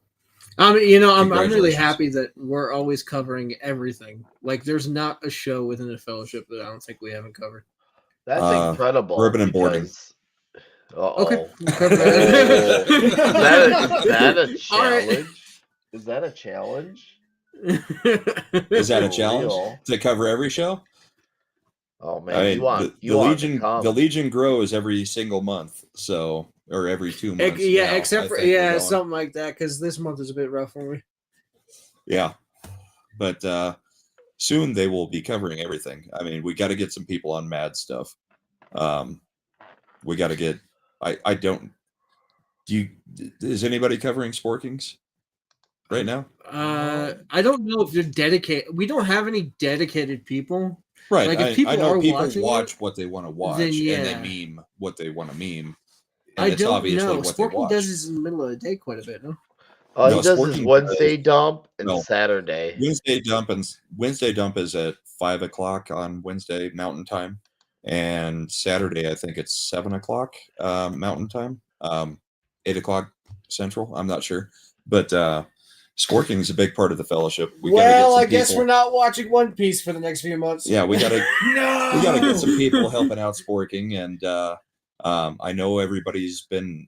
you know, I'm really happy that we're always covering everything. Like, there's not a show within the Fellowship that I don't think we haven't covered. That's incredible. Bourbon and boarding. Okay. Is that a challenge? Right. Is that a challenge? Is that a challenge to cover every show? Oh man, I mean, the Legion grows every single month, so, or every 2 months. Yeah, except for something like that, because this month is a bit rough for me. Yeah, but soon they will be covering everything. I mean, we got to get some people on Mad stuff. We got to get. I don't. Is anybody covering Sporkings right now? I don't know if they're dedicated. We don't have any dedicated people. Right. Like, if people I know are people watch what they want to watch, then, yeah. and they meme what they want to meme. And I it's don't obviously know. what Sporking they watch. does this in the middle of the day quite a bit, no? Oh, he does his Wednesday dump and Saturday. Wednesday dump is at 5 o'clock on Wednesday Mountain Time, and Saturday I think it's 7 o'clock Mountain Time, 8 o'clock Central. I'm not sure, but Sporking is a big part of the Fellowship. I guess we're not watching One Piece for the next few months. Yeah, we gotta we gotta get some people helping out Sporking, and I know everybody's been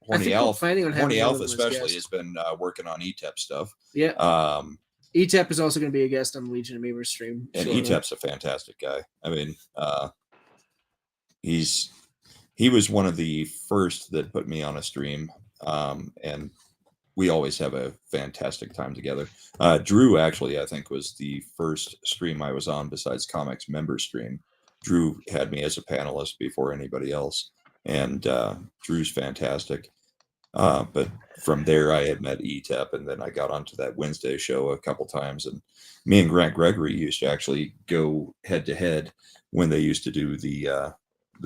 Horny Elf especially has been working on ETEP stuff. Yeah. ETEP is also going to be a guest on the Legion of Memers stream. And ETEP's a fantastic guy. I mean, he was one of the first that put me on a stream, and we always have a fantastic time together. Drew actually, I think, was the first stream I was on besides Comics member stream. Drew had me as a panelist before anybody else, and Drew's fantastic. But from there, I had met ETEP, and then I got onto that Wednesday show a couple times. And me and Grant Gregory used to actually go head to head when they used to do the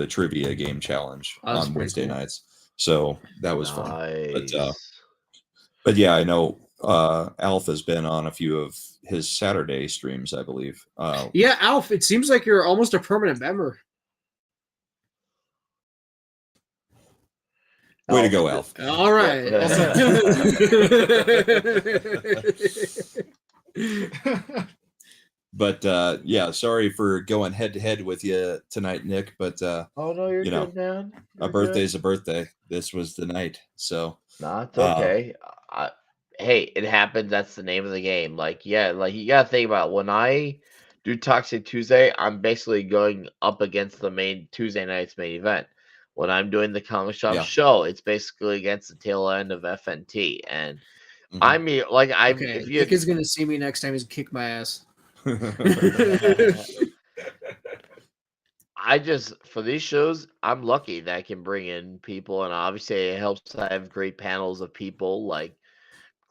trivia game challenge on Wednesday nights. So that was fun. But yeah, I know Alf has been on a few of his Saturday streams, I believe. Yeah, Alf, it seems like you're almost a permanent member. Way to go, Alf. All right. But yeah, sorry for going head to head with you tonight, Nick. But oh no, you're good, man. A birthday's a birthday. This was the night, so no, it's okay. Hey, it happens. That's the name of the game. Like, yeah, like you gotta think about it. When I do Toxic Tuesday, I'm basically going up against the main Tuesday night's main event. When I'm doing the comic shop show, it's basically against the tail end of FNT, and I mean, like, if Nick is gonna see me next time, he's kick my ass. I just, for these shows, I'm lucky that I can bring in people, and obviously it helps to have great panels of people like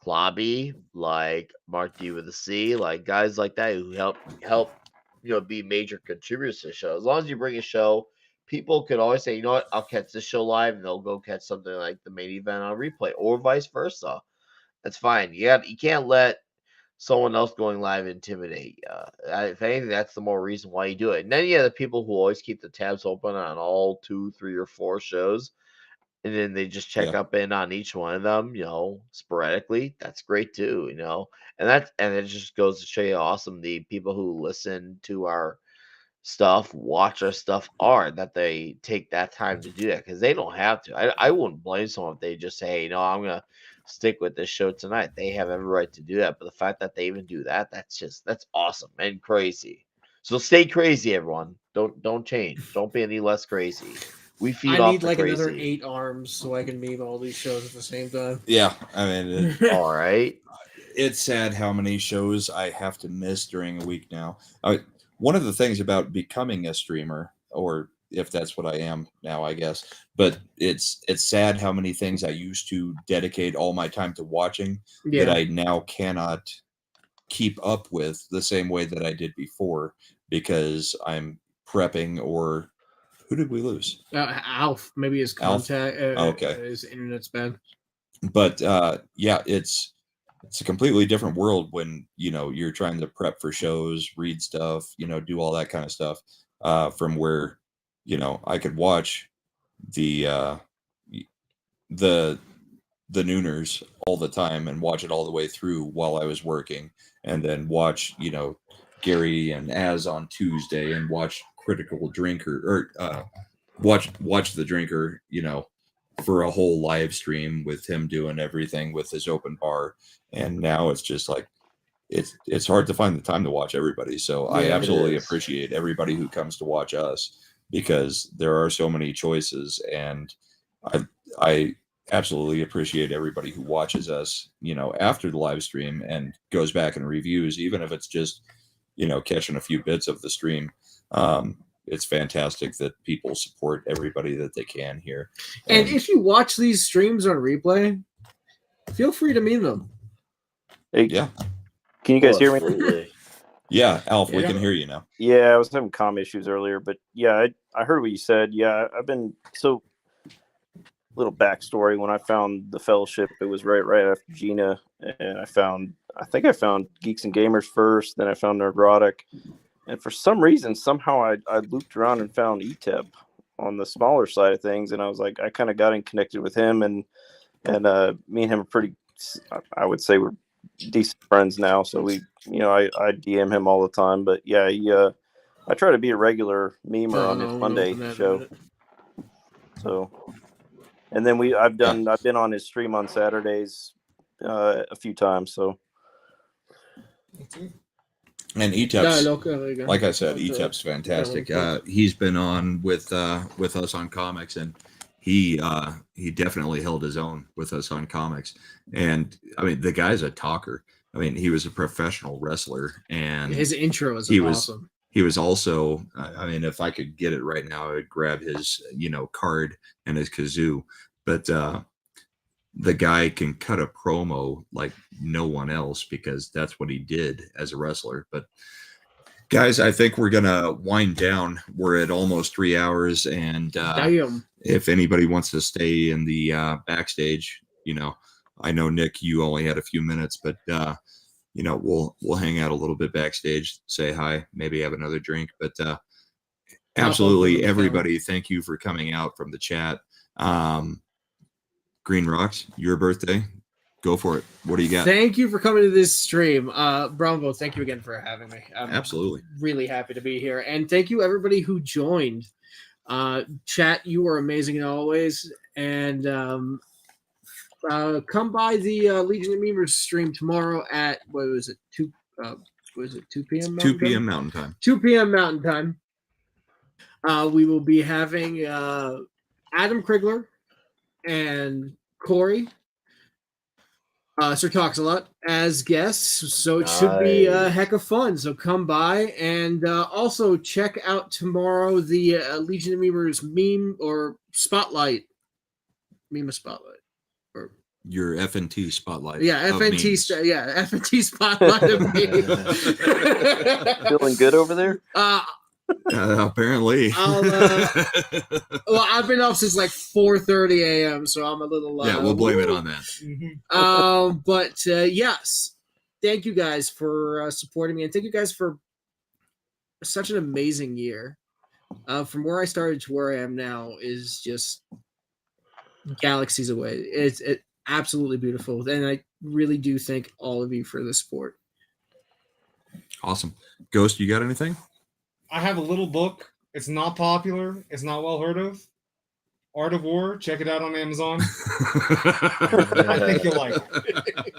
Klobby, like Mark D with a C, like guys like that who help be major contributors to the show. As long as you bring a show, people could always say, you know what, I'll catch this show live, and they'll go catch something like the main event on replay, or vice versa. That's fine. You can't let someone else going live intimidate you. If anything, that's the more reason why you do it. And then you have the people who always keep the tabs open on all 2, 3, or 4 shows, and then they just check up in on each one of them, sporadically. That's great too, and it just goes to show you how awesome the people who listen to our stuff, watch our stuff are, that they take that time to do that, because they don't have to. I wouldn't blame someone if they just say, hey, I'm gonna stick with this show tonight. They have every right to do that. But the fact that they even do that, that's awesome and crazy. So stay crazy, everyone. Don't change. Don't be any less crazy. We feed off the crazy. I need another 8 arms so I can meme all these shows at the same time. Yeah, I mean, all right. It's sad how many shows I have to miss during a week now. One of the things about becoming a streamer, or if that's what I am now, I guess, but it's sad how many things I used to dedicate all my time to watching that I now cannot keep up with the same way that I did before, because I'm prepping. Or who did we lose? Alf, maybe his contact. Okay, his internet's bad. But yeah, it's a completely different world when you're trying to prep for shows, read stuff, do all that kind of stuff, from where I could watch the nooners all the time and watch it all the way through while I was working, and then watch Gary and Az on Tuesday, and watch Critical Drinker, or watch the Drinker for a whole live stream with him doing everything with his open bar. And now it's just like it's hard to find the time to watch everybody. So I absolutely appreciate everybody who comes to watch us, because there are so many choices, and I absolutely appreciate everybody who watches us, after the live stream and goes back and reviews, even if it's just, catching a few bits of the stream. It's fantastic that people support everybody that they can here. And if you watch these streams on replay, feel free to meme them. Hey, yeah. Can you guys hear me? Yeah, Alf, we can hear you now. Yeah, I was having comm issues earlier, but yeah, I heard what you said. Yeah, I've been little backstory. When I found the Fellowship, it was right after Gina, and I think I found Geeks and Gamers first, then I found Nerdrotic, and for some reason, somehow I looped around and found ETEB on the smaller side of things, and I was like, I kind of got in connected with him, and me and him are pretty, I would say we're decent friends now. So we, I DM him all the time, but yeah, I try to be a regular memer on his Monday show. So, and then I've been on his stream on Saturdays a few times. So, and ETEP's, like I said, ETEP's fantastic. He's been on with us on comics, and he definitely held his own with us on comics. And I mean, the guy's a talker. I mean, he was a professional wrestler, and his intro was awesome. He was also, I mean, if I could get it right now, I would grab his, card and his kazoo. But the guy can cut a promo like no one else, because that's what he did as a wrestler. But guys, I think we're gonna wind down. We're at almost 3 hours, and if anybody wants to stay in the backstage, I know Nick, you only had a few minutes, but we'll hang out a little bit backstage, say hi, maybe have another drink. But absolutely, everybody, thank you for coming out from the chat. Green Rocks, your birthday. Go for it. What do you got? Thank you for coming to this stream. Brombo, thank you again for having me. I'm absolutely really happy to be here. And thank you everybody who joined. Chat, you were amazing as always. And come by the Legion of Memers stream tomorrow at 2 p.m. 2 p.m. Mountain Time. 2 p.m. Mountain Time. We will be having Adam Krigler and Corey, Sir TalksaLot as guests, so it should be a heck of fun. So come by and also check out tomorrow the Legion of Memers meme or spotlight, or your FNT spotlight. Yeah, FNT spotlight of me. Feeling good over there? Apparently. Well, I've been up since like 4:30 a.m., so I'm a little. We'll blame it on that. But yes, thank you guys for supporting me, and thank you guys for such an amazing year. From where I started to where I am now is just galaxies away. It's absolutely beautiful, and I really do thank all of you for the support. Awesome. Ghost, you got anything? I have a little book. It's not popular. It's not well heard of. Art of War. Check it out on Amazon. I think you'll like it.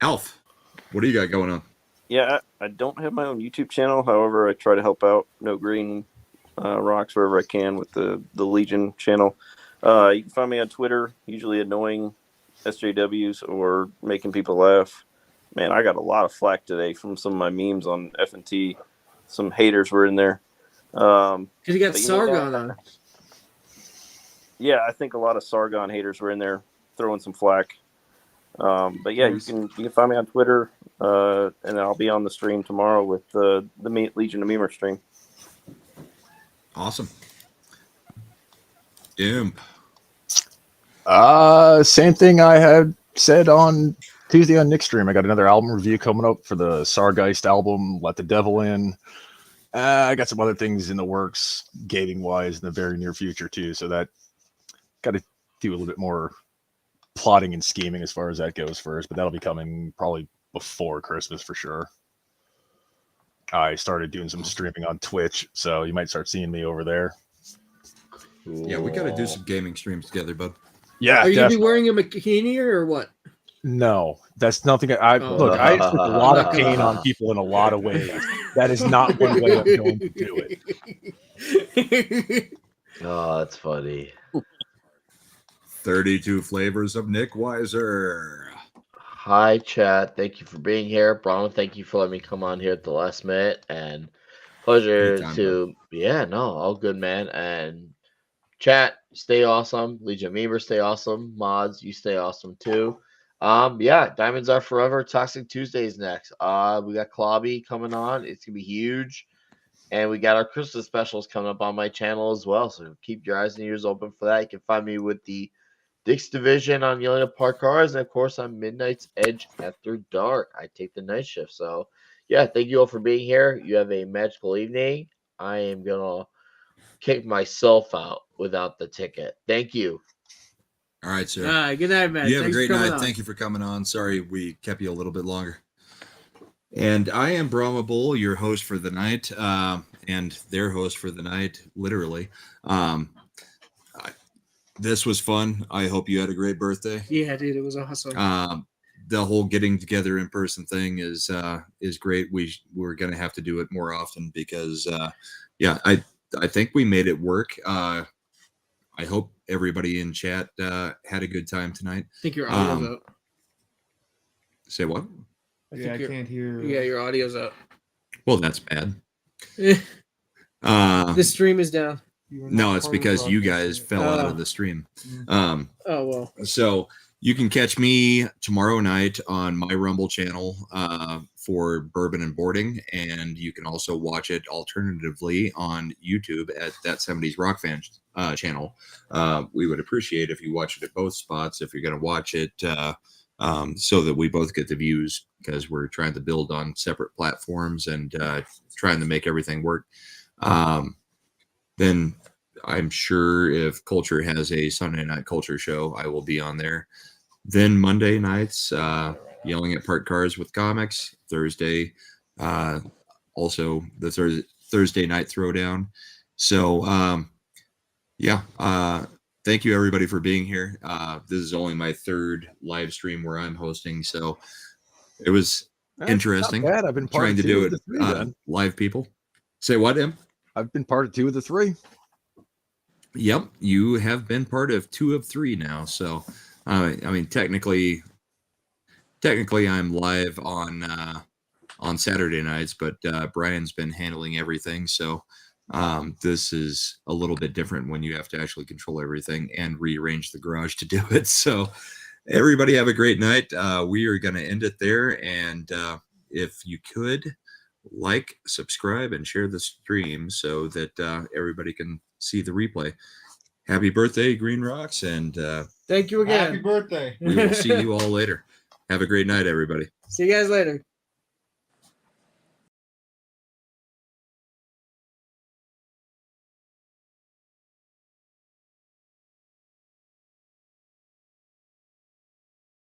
Alf, what do you got going on? Yeah, I don't have my own YouTube channel. However, I try to help out No Green Rocks wherever I can with the Legion channel. You can find me on Twitter, usually annoying SJWs or making people laugh. Man, I got a lot of flack today from some of my memes on FNT. Some haters were in there. Because you got Sargon on. Yeah, I think a lot of Sargon haters were in there throwing some flack. But yeah, you can find me on Twitter, and I'll be on the stream tomorrow with the Legion of Memer stream. Awesome. Imp. Same thing I had said on Tuesday on Nick's stream. I got another album review coming up for the Sargeist album, Let the Devil In. I got some other things in the works, gaming wise, in the very near future too. So that got to do a little bit more plotting and scheming as far as that goes first, but that'll be coming probably before Christmas for sure. I started doing some streaming on Twitch, so you might start seeing me over there. Yeah, we got to do some gaming streams together, bud. Yeah, are you gonna be wearing a bikini or what? No, that's nothing. Look, I put a lot of pain on people in a lot of ways. That is not one way I'm going to do it. Oh, that's funny. 32 flavors of Nick Weiser. Hi, chat. Thank you for being here. Bronwyn, thank you for letting me come on here at the last minute. And pleasure to, all good, man. And chat, stay awesome. Legion Memer, stay awesome. Mods, you stay awesome too. Diamonds Are Forever. Toxic Tuesdays next. We got Klobby coming on. It's gonna be huge. And we got our Christmas specials coming up on my channel as well. So keep your eyes and ears open for that. You can find me with the Dick's Division on Yelling at Park Cars, and of course on Midnight's Edge After Dark. I take the night shift. So thank you all for being here. You have a magical evening. I am gonna kick myself out without the ticket. Thank you. All right, sir. Good night, man. You have a great night. Thank you for coming on. Sorry we kept you a little bit longer. And I am Brahma Bull, your host for the night, and their host for the night, literally. This was fun. I hope you had a great birthday. Yeah, dude, it was awesome. The whole getting together in person thing is great. We're gonna have to do it more often because I think we made it work. I hope everybody in chat had a good time tonight. I think your audio's out. Say what? I can't hear. Yeah, your audio's out. Well, that's bad. The stream is down. No, it's because you guys fell out of the stream. Oh well. So You can catch me tomorrow night on my Rumble channel for Bourbon and Boarding, and you can also watch it alternatively on YouTube at That 70s Rock Fan channel. We would appreciate if you watch it at both spots if you're going to watch it, so that we both get the views, because we're trying to build on separate platforms and trying to make everything work. Then I'm sure if Culture has a Sunday Night Culture show, I will be on there. Then Monday nights, Yelling at Parked Cars with Comics. Thursday, also the Thursday night throwdown. So, thank you everybody for being here. This is only my third live stream where I'm hosting, so it was interesting. Not bad. I've been trying to do it live. People say what, Em? I've been part of 2 of the 3. Yep, you have been part of 2 of 3 now. So, I mean, technically, I'm live on Saturday nights, but Brian's been handling everything. So, this is a little bit different when you have to actually control everything and rearrange the garage to do it. So, everybody have a great night. We are going to end it there, and if you could like, subscribe, and share the stream so that everybody can see the replay. Happy birthday, Green Rocks, and thank you again. Happy birthday. We will see you all later. Have a great night, everybody. See you guys later.